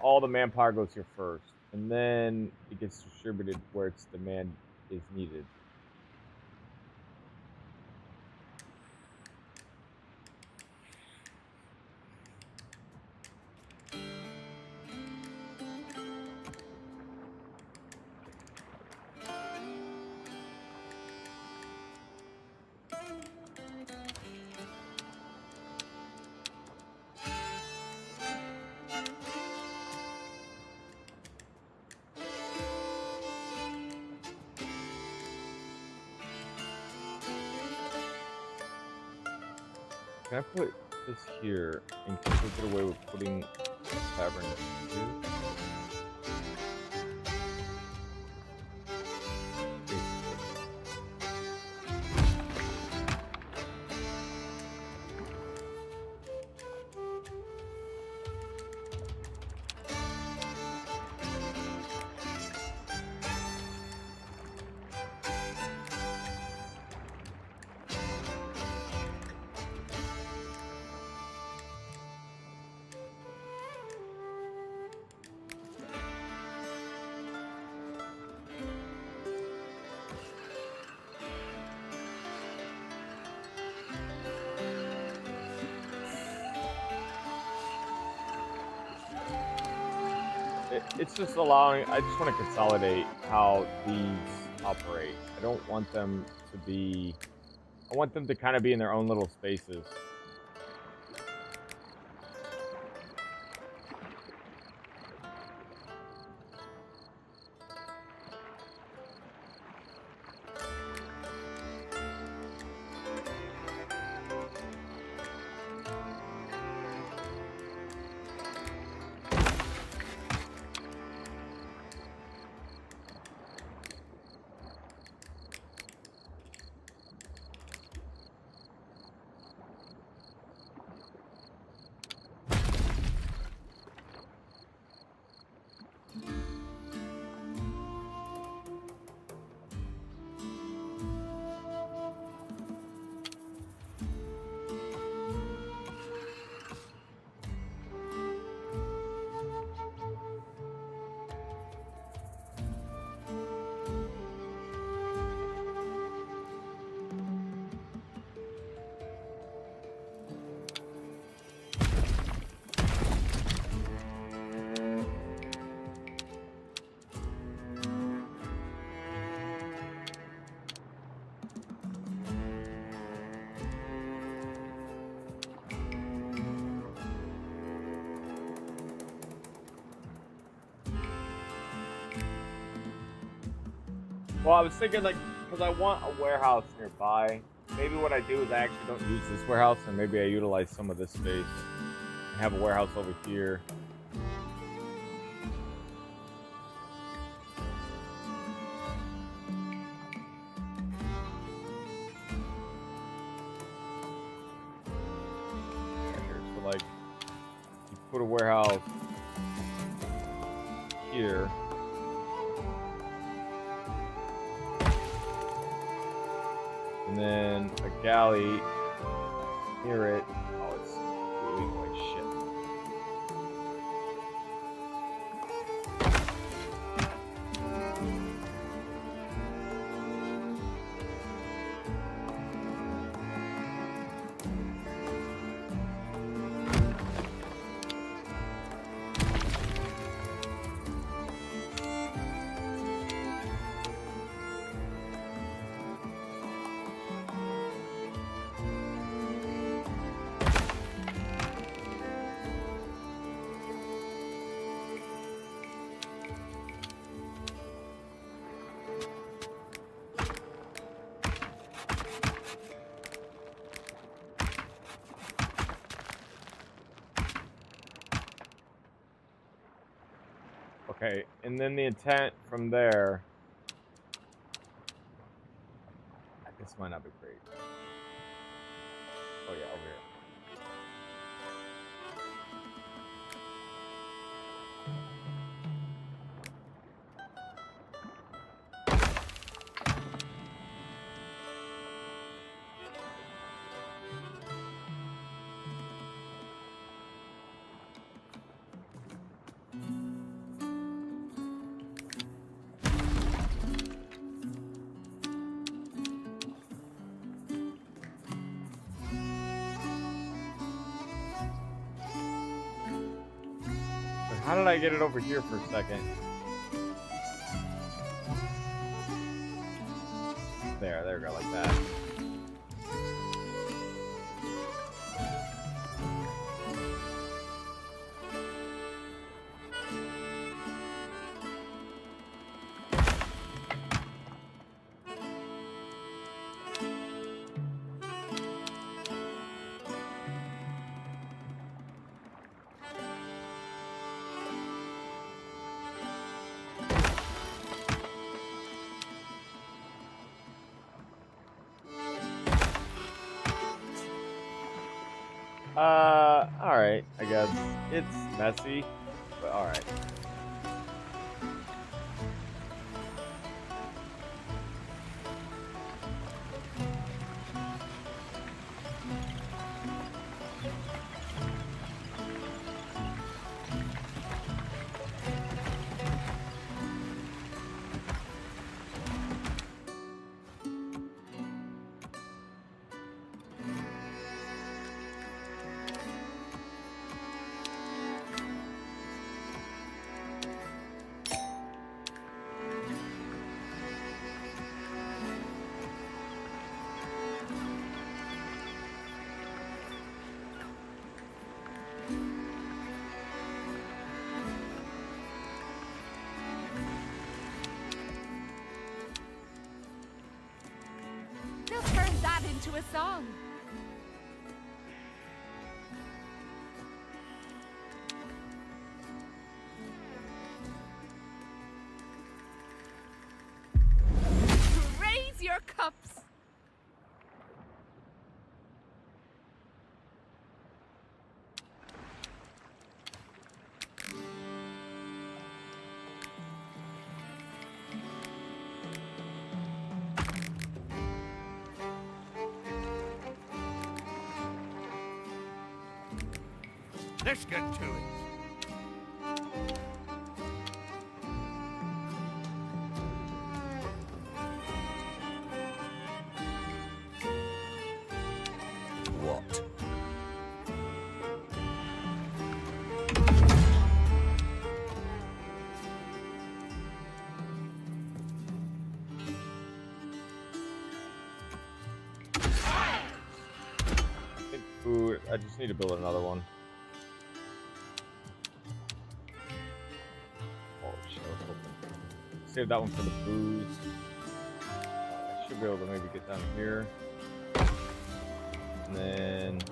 all the manpower goes here first, and then it gets distributed where its demand is needed. Can I put this here and can we get away with putting a tavern here? It's just allowing, I just want to consolidate how these operate. I don't want them to be, I want them to kind of be in their own little spaces. Well, I was thinking, like, because I want a warehouse nearby. Maybe what I do is I actually don't use this warehouse, and maybe I utilize some of this space. I have a warehouse over here. So, like, you put a warehouse here. And then a galley near it. Oh, it's really like shit. Okay, and then the intent from there. This might not be great. Oh yeah, over here. How did I get it over here for a second? There we go, like that. Alright, I guess. It's messy, but alright. They'll turn that into a song. Raise your cups. Let's get to it. What? I think food. I just need to build another one. Oh shit! I was hoping. Save that one for the booze. I should be able to maybe get down here, and then.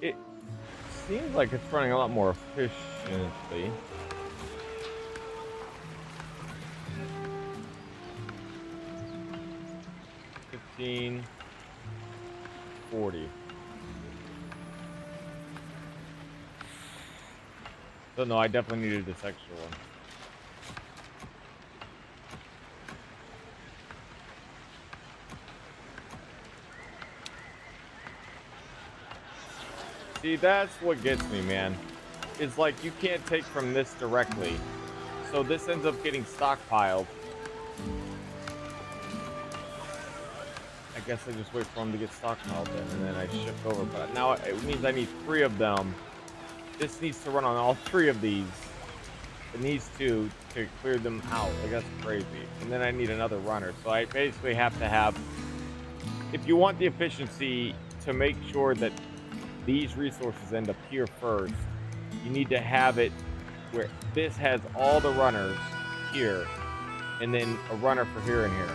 It seems like it's running a lot more efficiently. $15, $40. So no, I definitely needed this extra one. See, that's what gets me, man. It's like you can't take from this directly. So this ends up getting stockpiled. I guess I just wait for them to get stockpiled then, and then I shift over. But now it means I need 3 of them. This needs to run on all 3 of these. It needs to clear them out. Like, that's crazy. And then I need another runner. So I basically have to have... If you want the efficiency to make sure that these resources end up here first, you need to have it where this has all the runners here, and then a runner for here and here.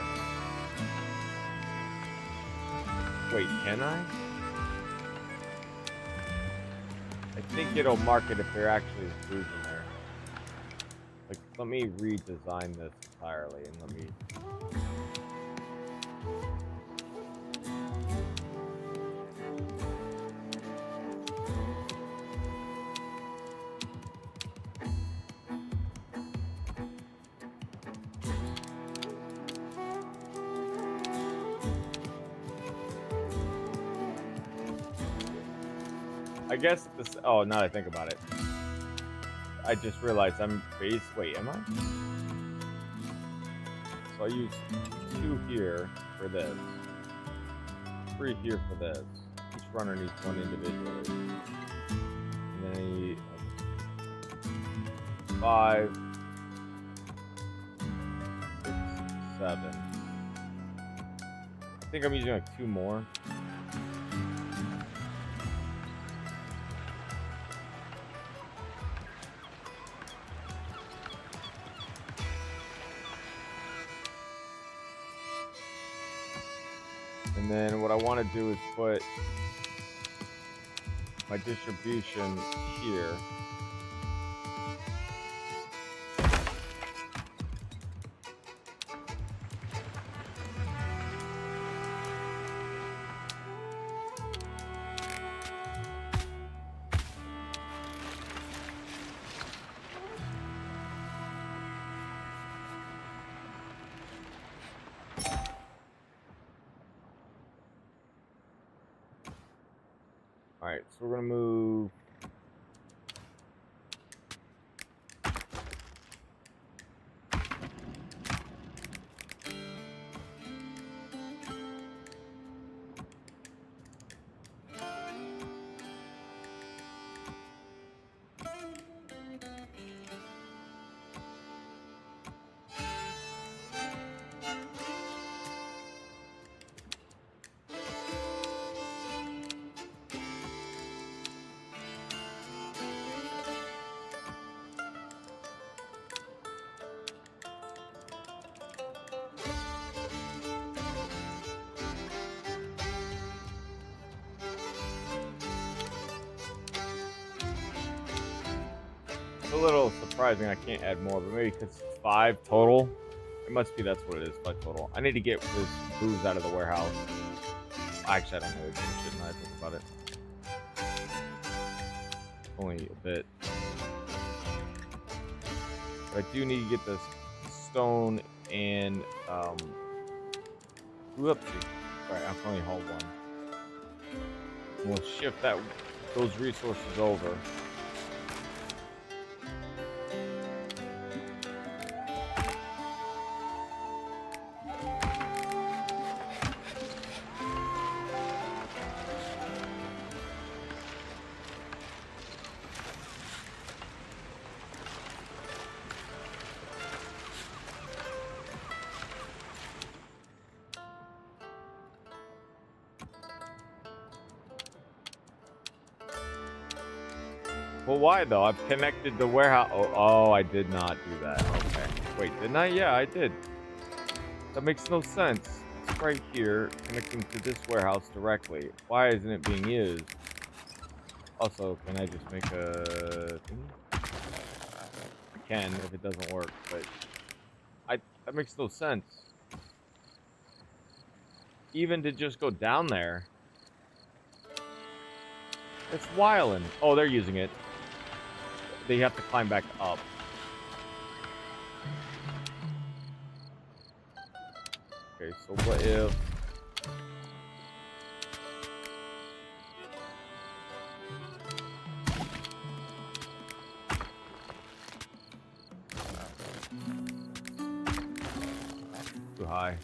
Wait, can I? I think it'll mark it if there actually is booze in there. Like, let me redesign this entirely, and let me... I guess this. Oh, now that I think about it, I just realized I'm base. Wait, am I? So I use 2 here for this. 3 here for this. Each runner needs 1 individually. And then I need 5, 6, 7. I think I'm using like 2 more. And then what I want to do is put my distribution here. Alright, so we're gonna move a little surprising I can't add more, but maybe because it's 5 total. It must be that's what it is, 5 total. I need to get this booze out of the warehouse. Actually, I don't know. Shouldn't I think about it? Only a bit. But I do need to get this stone and whoopsie. Alright, I can only hold 1. And we'll shift those resources over. Well, why though? I've connected the warehouse. Oh, I did not do that. Okay. Wait, didn't I? Yeah, I did. That makes no sense. It's right here, connecting to this warehouse directly. Why isn't it being used? Also, can I just make a thing? I can if it doesn't work, but that makes no sense. Even to just go down there. It's wildin'. Oh, they're using it. They have to climb back up. Okay, so what if... Too high.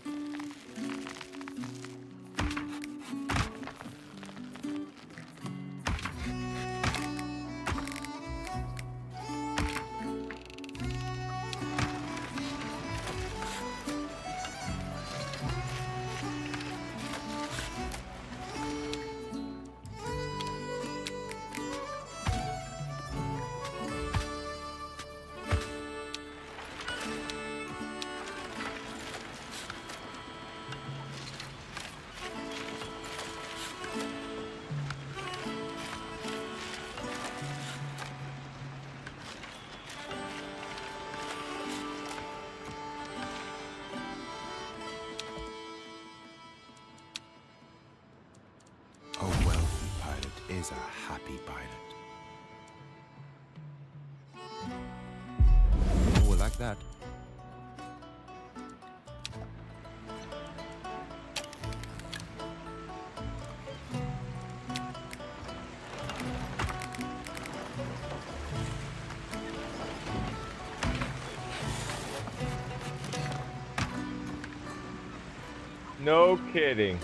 A wealthy pilot is a happy pilot. Oh, I like that. No kidding.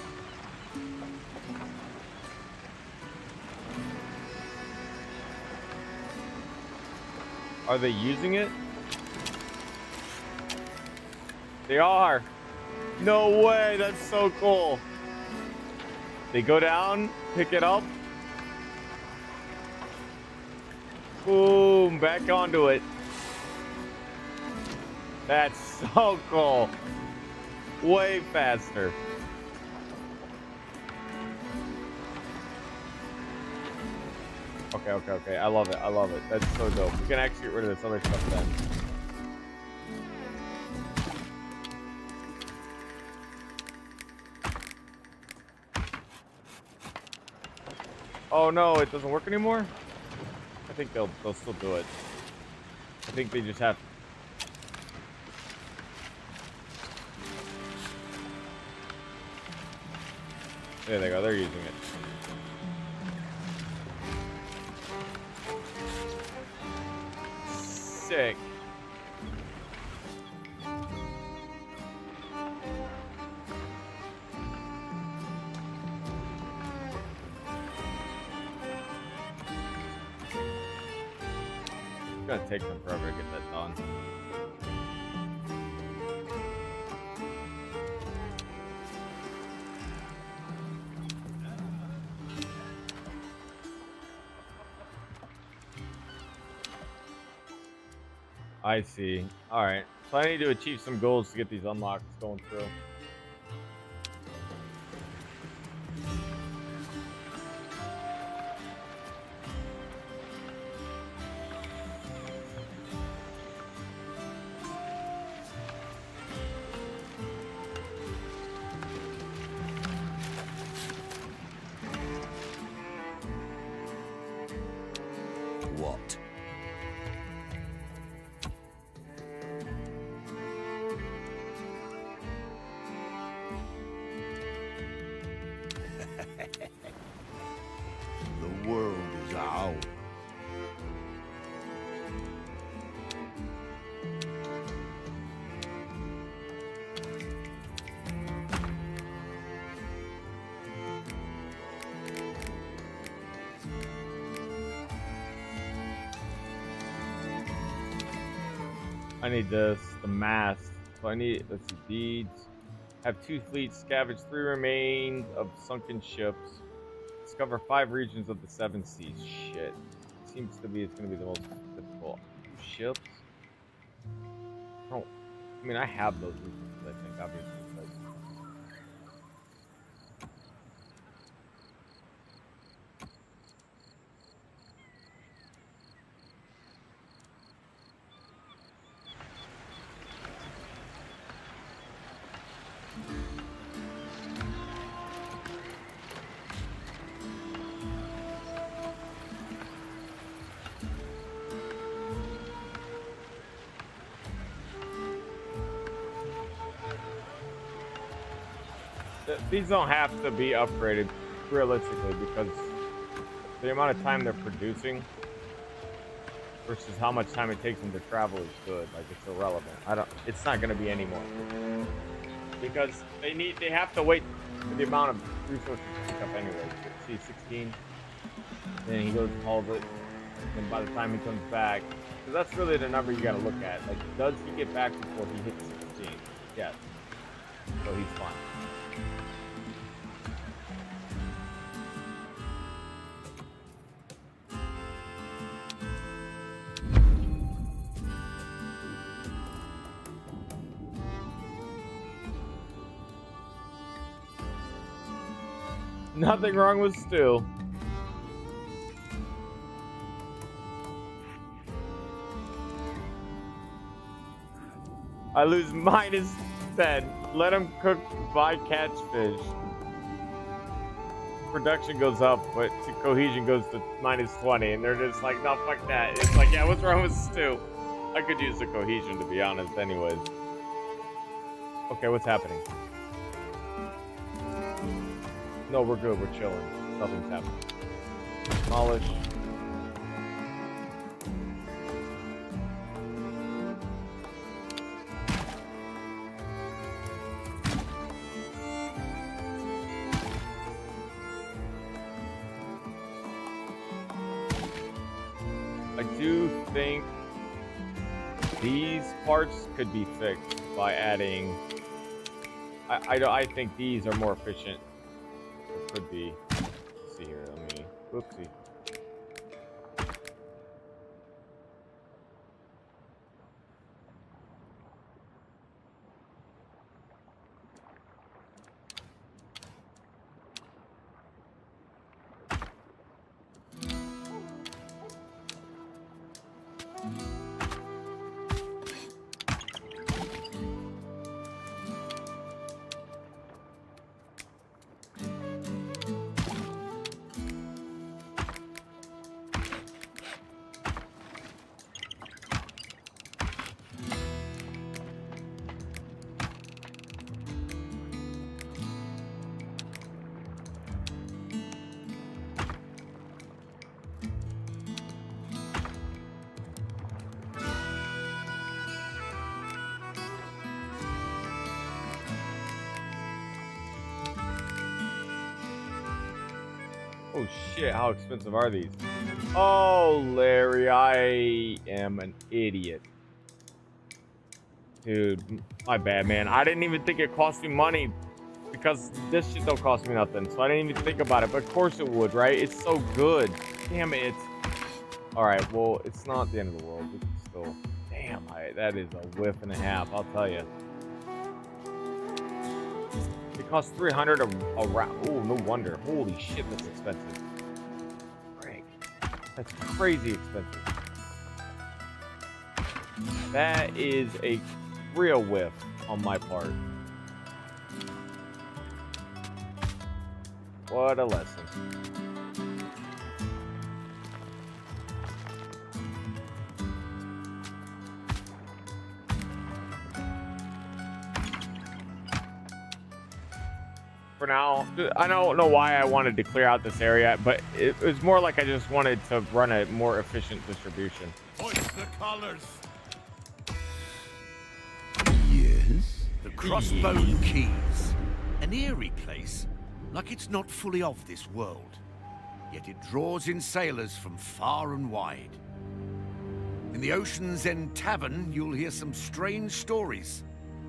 Are they using it? They are. No way. That's so cool. They go down, pick it up. Boom, back onto it. That's so cool. Way faster. Okay. I love it. That's so dope. We can actually get rid of this other stuff then. Oh no, it doesn't work anymore? I think they'll still do it. I think they just have. There they go, they're using it. Sick. It's gonna take them forever to get that done. I see. Alright. So I need to achieve some goals to get these unlocks going through. What? The world is ours. I need this, the mast. So I need, let's see, deeds. Have 2 fleets, scavenge 3 remains of sunken ships. Discover 5 regions of the 7 seas. Shit. Seems to be, it's gonna be the most difficult. 2 ships? Oh, I mean, I have those regions, I think, obviously. But... These don't have to be upgraded realistically because the amount of time they're producing versus how much time it takes them to travel is good. Like, it's irrelevant. It's not going to be anymore because they have to wait for the amount of resources to pick up anyway. See, 16, then he goes and hauls it, and by the time he comes back, because that's really the number you got to look at. Like, does he get back before he hits 16? Yes. So he's fine. Nothing wrong with Stu. I lose -10. Let him cook by catch fish. Production goes up, but cohesion goes to -20, and they're just like, no, fuck that. It's like, yeah, what's wrong with Stu? I could use the cohesion, to be honest, anyways. Okay, what's happening? No, we're good. We're chilling. Nothing's happening. Demolish. I do think these parts could be fixed by adding. I think these are more efficient. It could be. Let's see here. Let me. Whoopsie. Oh shit, how expensive are these? Oh, Larry, I am an idiot. Dude, my bad, man. I didn't even think it cost me money because this shit don't cost me nothing. So I didn't even think about it, but of course it would, right? It's so good. Damn it. All right, well, it's not the end of the world. We can still... Damn, that is a whiff and a half, I'll tell you. It costs 300 a round. Oh, no wonder. Holy shit, that's expensive. Frank, that's crazy expensive. That is a real whiff on my part. What a lesson. For now, I don't know why I wanted to clear out this area, but it was more like I just wanted to run a more efficient distribution. Hoist the colors. Yes? The Crossbone Keys. An eerie place, like it's not fully of this world. Yet it draws in sailors from far and wide. In the Ocean's End Tavern, you'll hear some strange stories.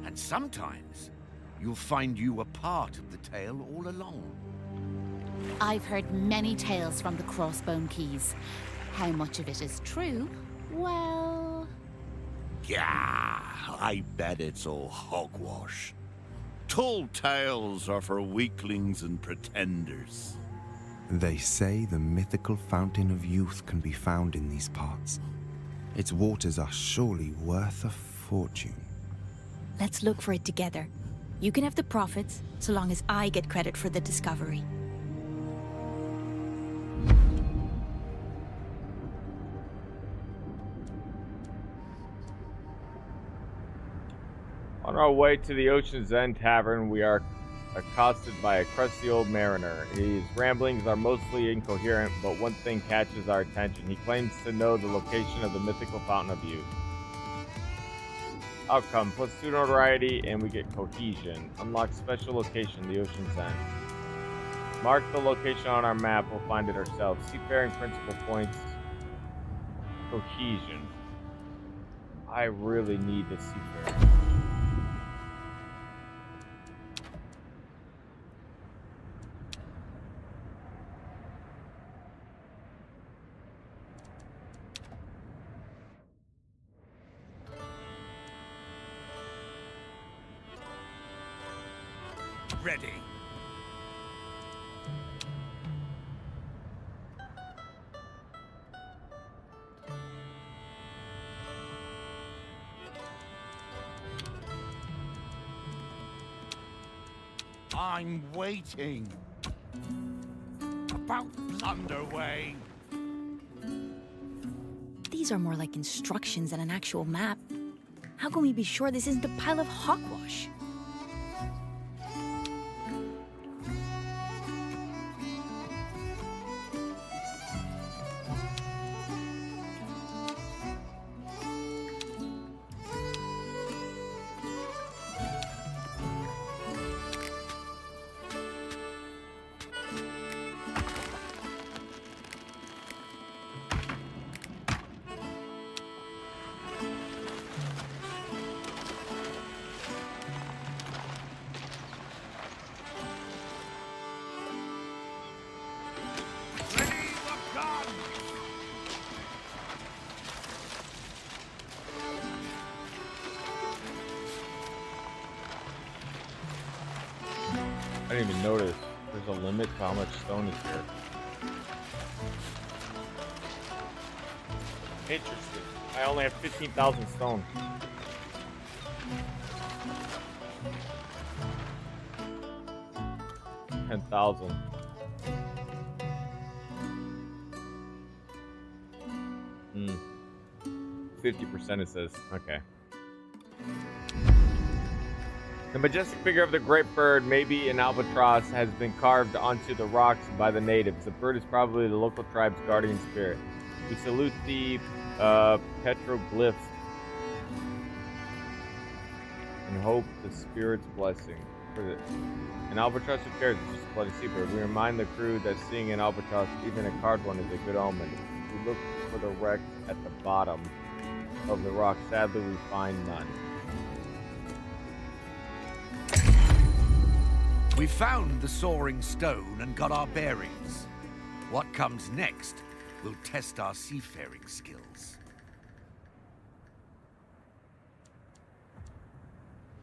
And sometimes, you'll find you were part of the tale all along. I've heard many tales from the Crossbone Keys. How much of it is true? Well... Yeah, I bet it's all hogwash. Tall tales are for weaklings and pretenders. They say the mythical fountain of youth can be found in these parts. Its waters are surely worth a fortune. Let's look for it together. You can have the profits, so long as I get credit for the discovery. On our way to the Ocean's End Tavern, we are accosted by a crusty old mariner. His ramblings are mostly incoherent, but one thing catches our attention. He claims to know the location of the mythical Fountain of Youth. Outcome, +2 notoriety, and we get cohesion. Unlock special location, the Ocean's End. Mark the location on our map, we'll find it ourselves. Seafaring principal points. Cohesion. I really need the seafaring. Ready. I'm waiting. About Plunderway. These are more like instructions than an actual map. How can we be sure this isn't a pile of hogwash? didn't even notice. There's a limit to how much stone is here. Interesting. I only have 15,000 stone. $10,000. Hmm. 50% it says. Okay. The majestic figure of the great bird, maybe an albatross, has been carved onto the rocks by the natives. The bird is probably the local tribe's guardian spirit. We salute the petroglyphs and hope the spirit's blessing. An albatross, who cares? It's just a bloody seabird. We remind the crew that seeing an albatross, even a carved one, is a good omen. We look for the wrecks at the bottom of the rock. Sadly, we find none. We found the soaring stone and got our bearings. What comes next will test our seafaring skills.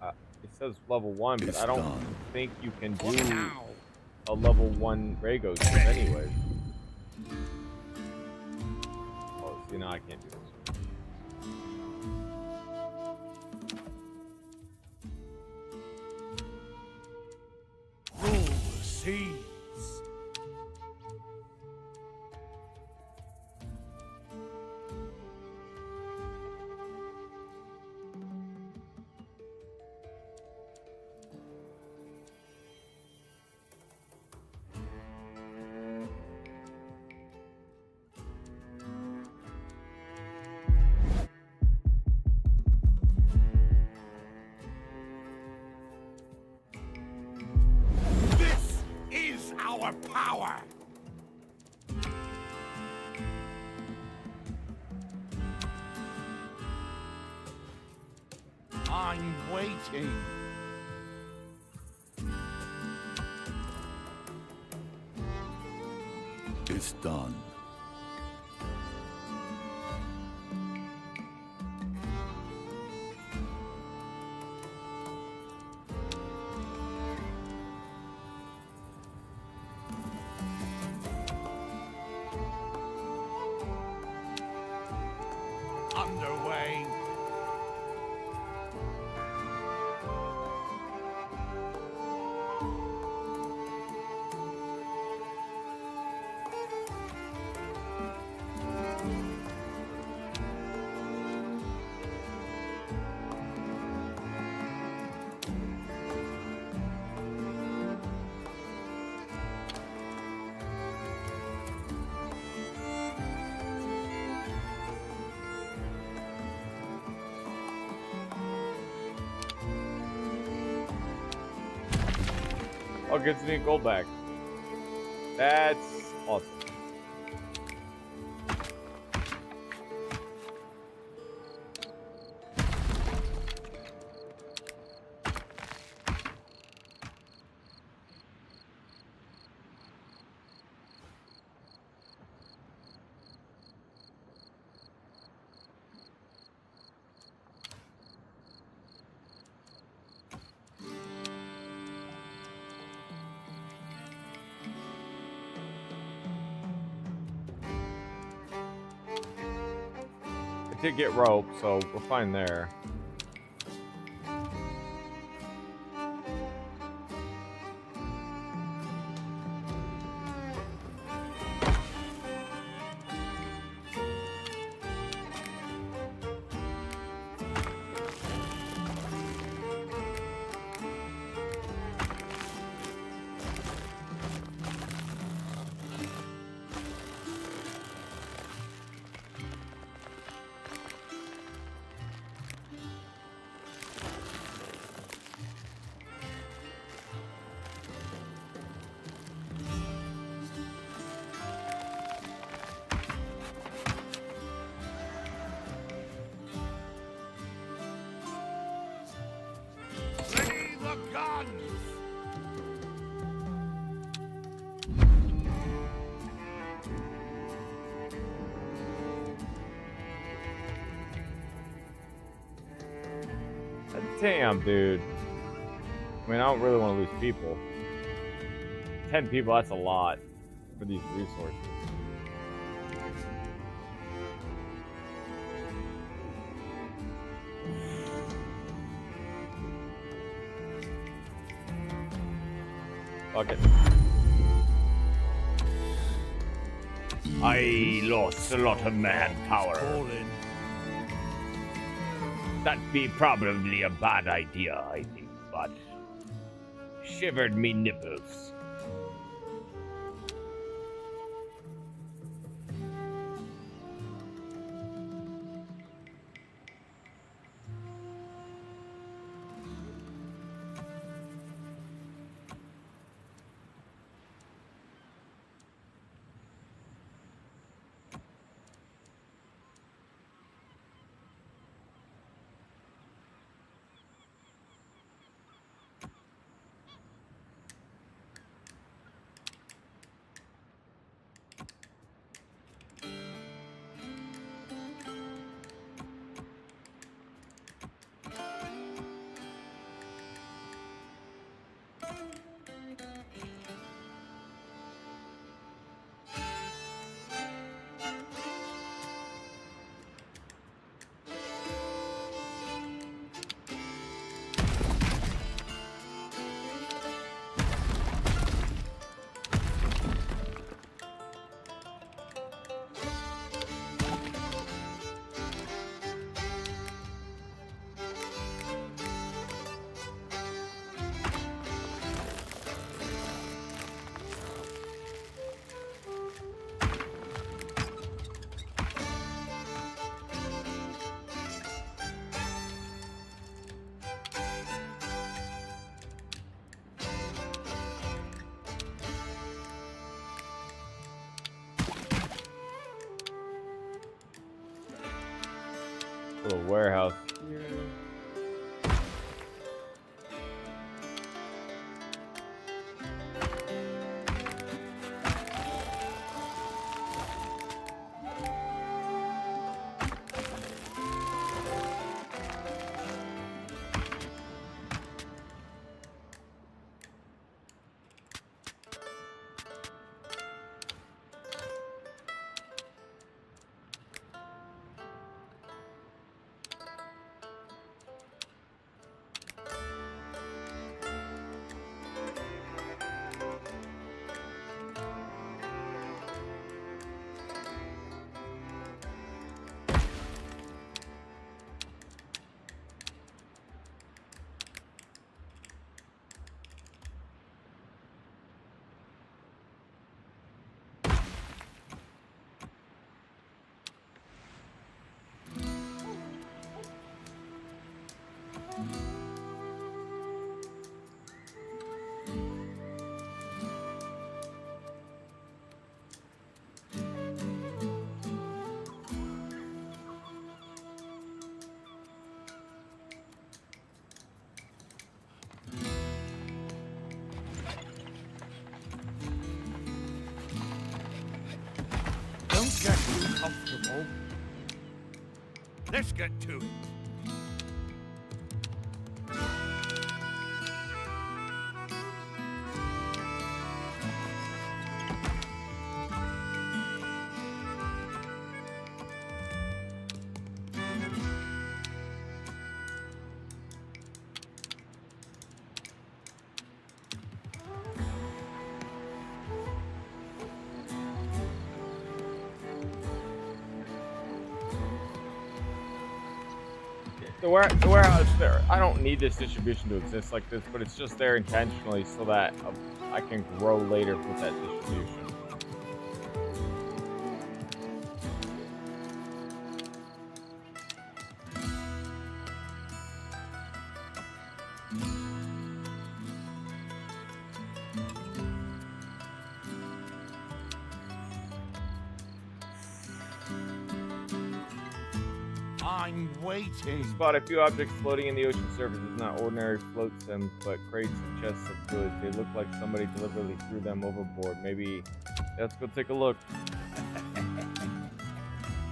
It says level 1, but It's I don't done. think you can do a level 1 Ragos anyways. Oh, see, now I can't do this. Rule the seas. This is our power. I'm waiting. It's done. Underway. Oh, gives me gold back. That's awesome. I did get rope, so we're fine there. Ready the guns. Damn, dude. I mean, I don't really want to lose people. 10 people, that's a lot for these resources. Fuck it. I lost a lot of manpower. All in. That'd be probably a bad idea, I think, but shivered me nipples. Little warehouse here. Don't get too comfortable. Let's get to it. The warehouse there. I don't need this distribution to exist like this, but it's just there intentionally so that I can grow later with that distribution. I'm waiting. Spot a few objects floating in the ocean surface. It's not ordinary float sims, but crates and chests of goods. They look like somebody deliberately threw them overboard. Maybe let's go take a look.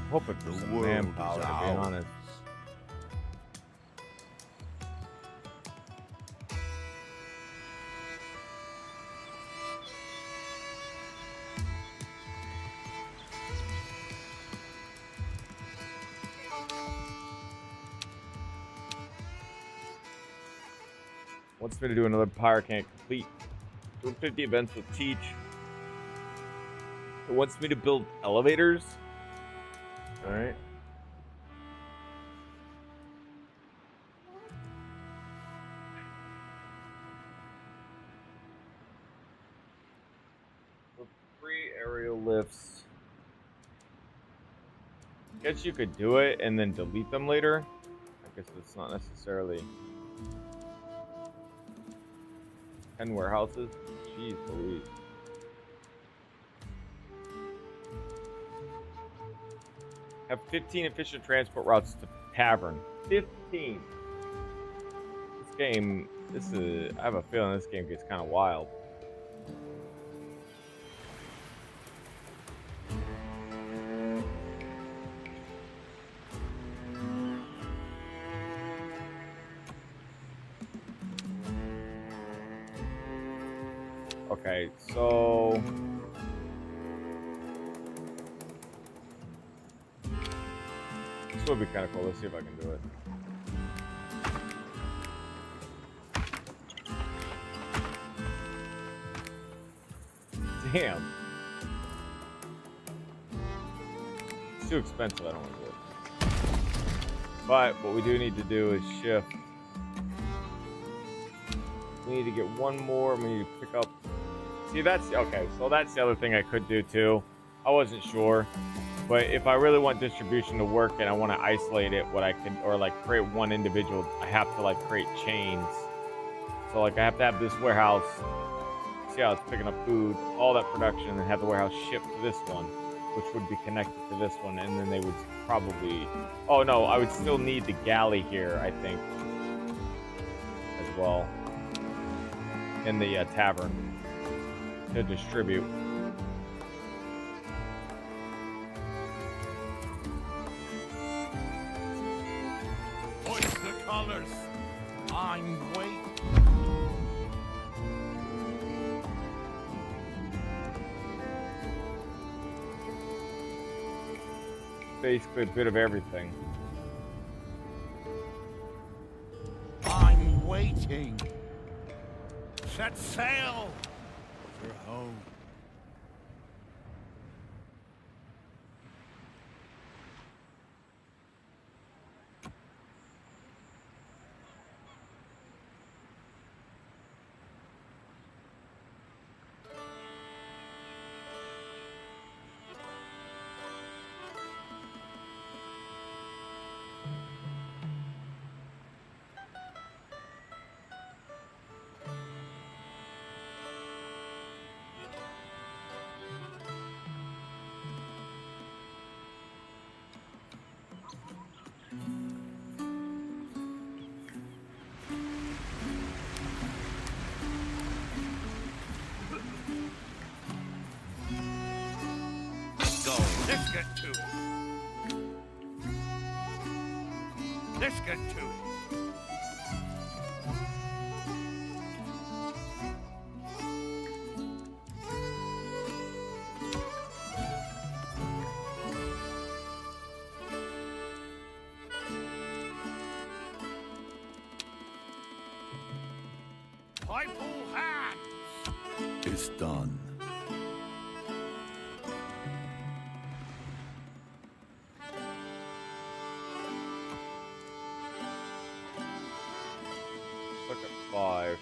Hoping for some manpower, to be honest. Wants me to do another pirate can't complete. Doing 50 events with Teach. It wants me to build elevators. Alright. So 3 aerial lifts. Guess you could do it and then delete them later. I guess it's not necessarily 10 warehouses. Jeez Louise. Have 15 efficient transport routes to Tavern. 15. This game, I have a feeling this game gets kind of wild. Okay, so this would be kind of cool. Let's see if I can do it. Damn. It's too expensive. I don't want to do it. But what we do need to do is shift. We need to get one more. We need to pick up. See, that's okay. So that's the other thing I could do too. I wasn't sure. But if I really want distribution to work and I want to isolate it, what I can, or like create one individual, I have to like create chains. So like I have to have this warehouse, see how it's picking up food, all that production, and have the warehouse shipped to this one, which would be connected to this one, and then they would probably, oh no, I would still need the galley here, I think, as well, in the tavern to distribute. Colors. I'm waiting. Basically a bit of everything. I'm waiting. Set sail for home. Let's get to it. Let's get to it. Pipe all hands. It's done. Look at 5.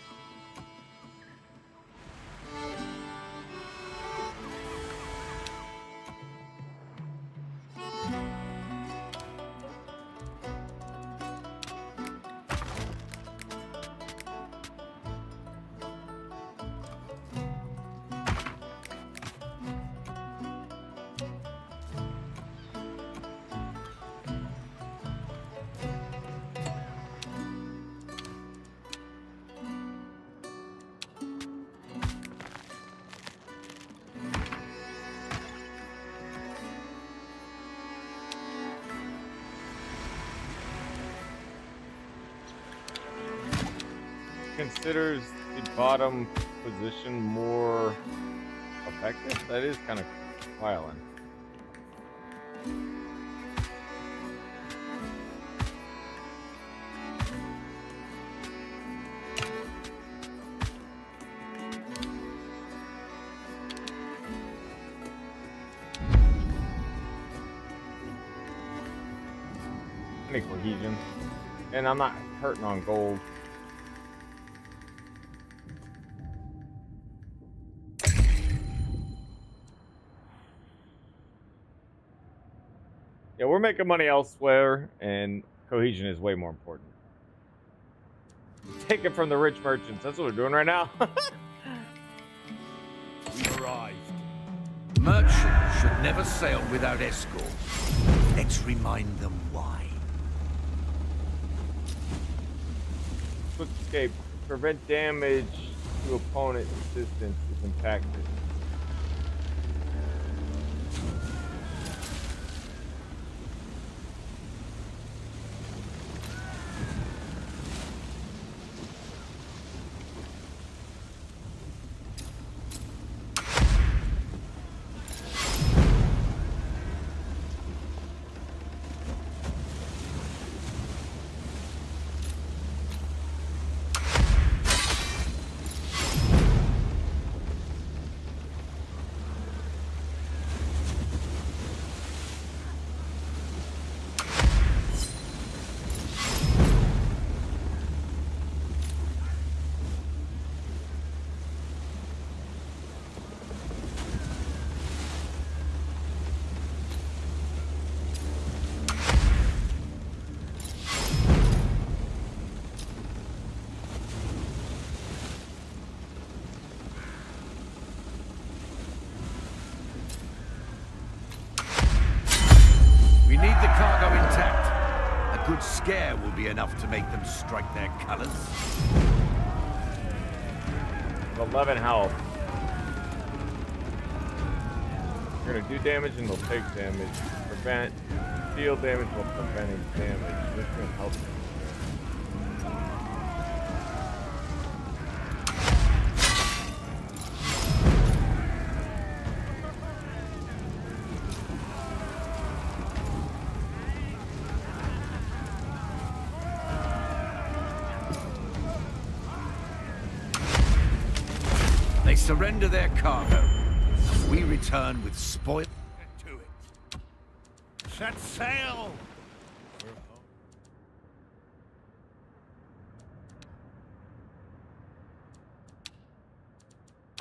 Considers the bottom position more effective? That is kind of violent. any cohesion. And I'm not hurting on gold. Yeah, we're making money elsewhere, and cohesion is way more important. Take it from the rich merchants. That's what we're doing right now. We've arrived. Merchants should never sail without escort. Let's remind them why. Quick escape. Prevent damage to opponent distance is impacted. We need the cargo intact. A good scare will be enough to make them strike their colors. 11 health. You're gonna do damage and they'll take damage. Prevent. Deal damage while preventing damage. This is gonna help you. They surrender their cargo, and we return with spoil. Get to it. Set sail.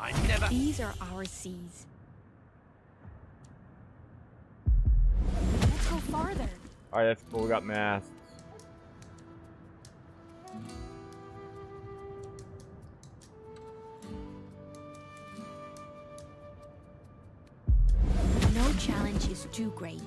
I never. These are our seas. Let's go farther. Alright, that's cool. We got masts. No challenge is too great.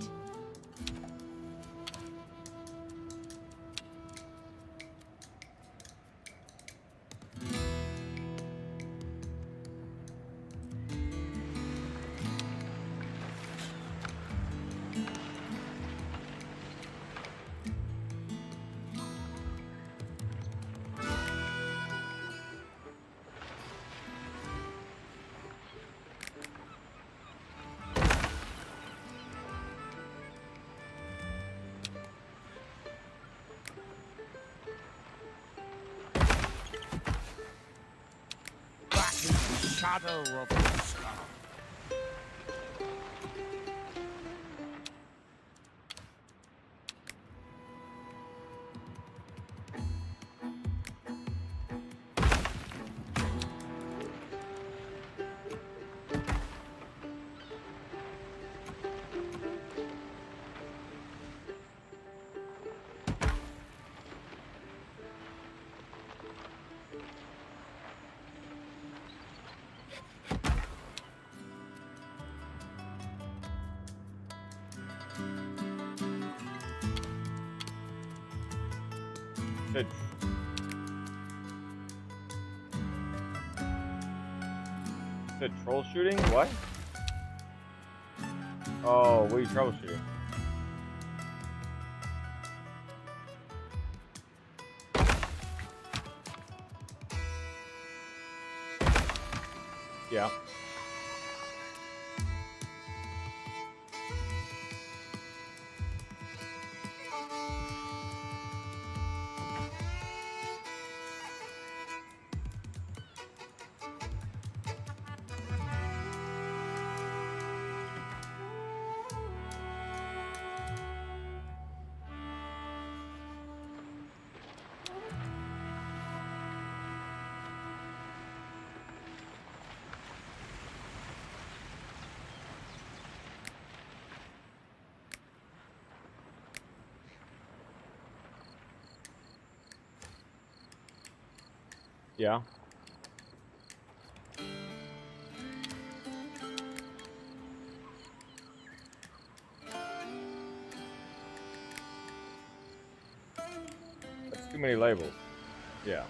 Back into the shadow of the sky. Said, said troll shooting? What? Oh, what are you troubleshooting? Yeah. Yeah. That's too many labels. Yeah.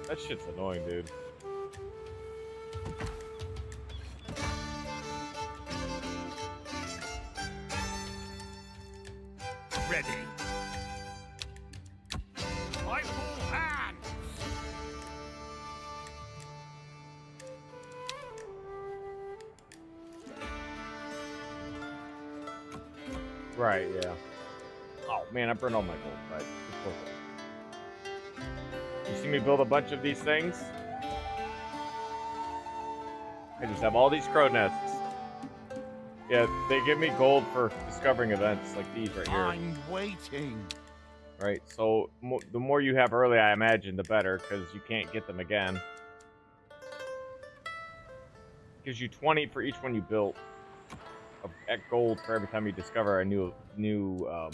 That shit's annoying, dude. Ready. Rifle hands. Right, yeah. Oh man, I burned all my gold. Right. It's worth it. You see me build a bunch of these things? I just have all these crow nests. Yeah, they give me gold for discovering events like these right here. I'm waiting. Right, so the more you have early, I imagine, the better, because you can't get them again. Gives you 20 for each one you built. At gold for every time you discover a new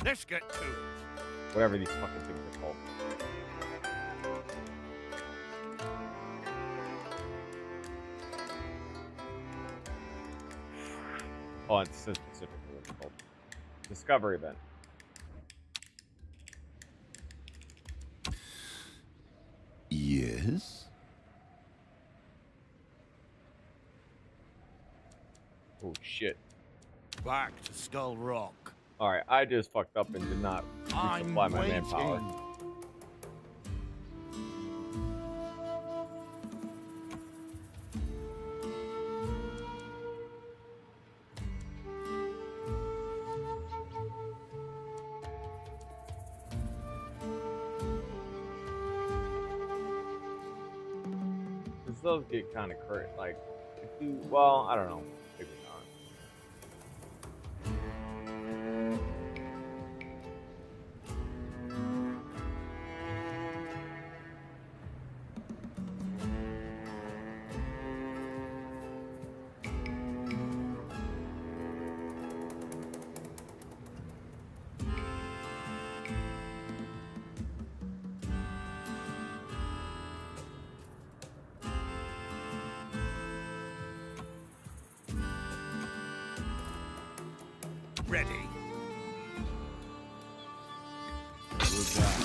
Let's get to it. whatever these fucking things are called. Oh, it says specifically what it's called. Discovery event. Yes? Oh shit. Back to Skull Rock. Alright, I just fucked up and did not I'm resupply my waiting. manpower. Because those get kind of crit, like, if you, well, I don't know. Maybe not. Ready. Good guy.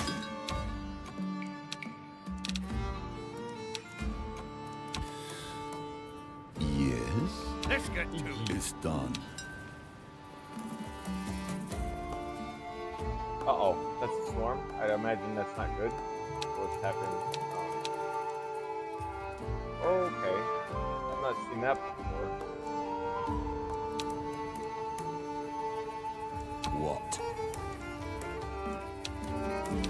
Yes? Let's get to it. It's done. Uh-oh, that's a storm. I imagine that's not good. What's happened? Okay. I've not seen that before. What?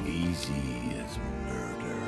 Easy as murder.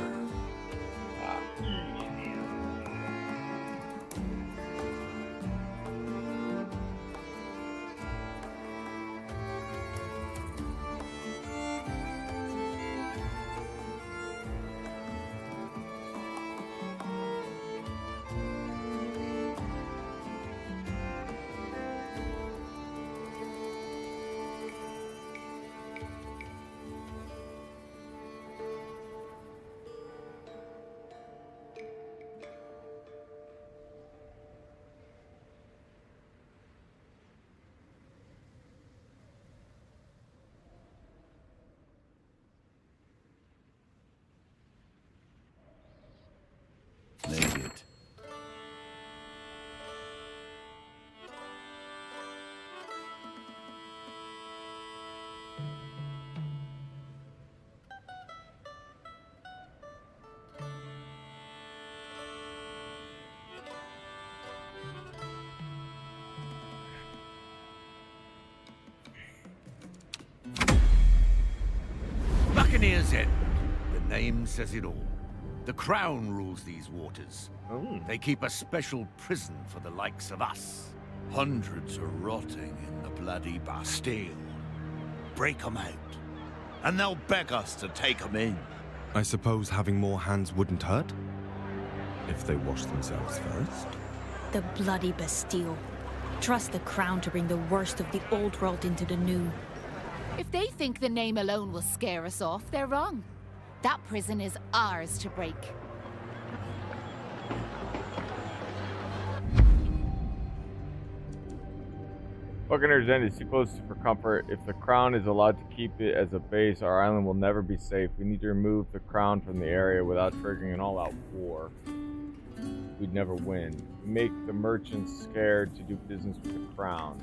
Make it. Buccaneer's End. The name says it all. The Crown rules these waters. Ooh. They keep a special prison for the likes of us. Hundreds are rotting in the bloody Bastille. Break 'em out, and they'll beg us to take 'em in. I suppose having more hands wouldn't hurt? If they wash themselves first. The bloody Bastille. Trust the Crown to bring the worst of the old world into the new. If they think the name alone will scare us off, they're wrong. That prison is ours to break. Buccaneer's End is too close for comfort. If the Crown is allowed to keep it as a base, our island will never be safe. We need to remove the Crown from the area without triggering an all-out war. We'd never win. We make the merchants scared to do business with the Crown.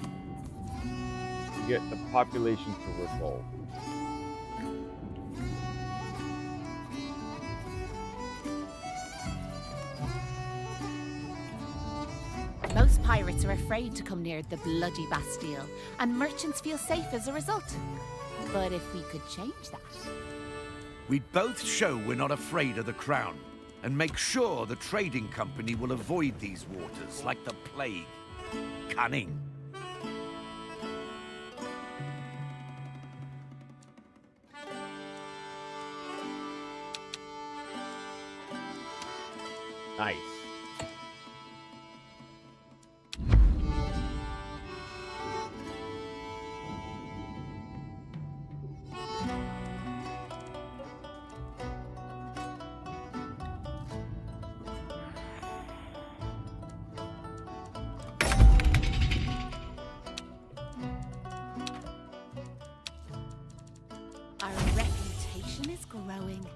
We get the population to revolt. Most pirates are afraid to come near the bloody Bastille, and merchants feel safe as a result. But if we could change that... We'd both show we're not afraid of the Crown, and make sure the trading company will avoid these waters like the plague. Cunning. Nice. Our reputation is growing.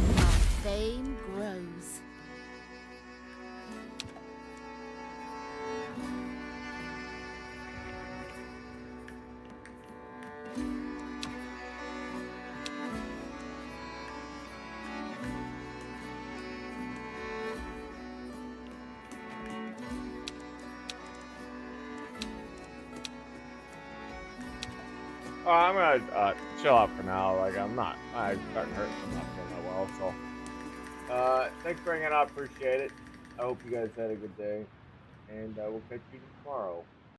Our fame grows. Oh, I'm gonna chill out for now. Like, I'm starting to hurt. I'm not feeling that well. So, thanks for hanging out. Appreciate it. I hope you guys had a good day, and we'll catch you tomorrow.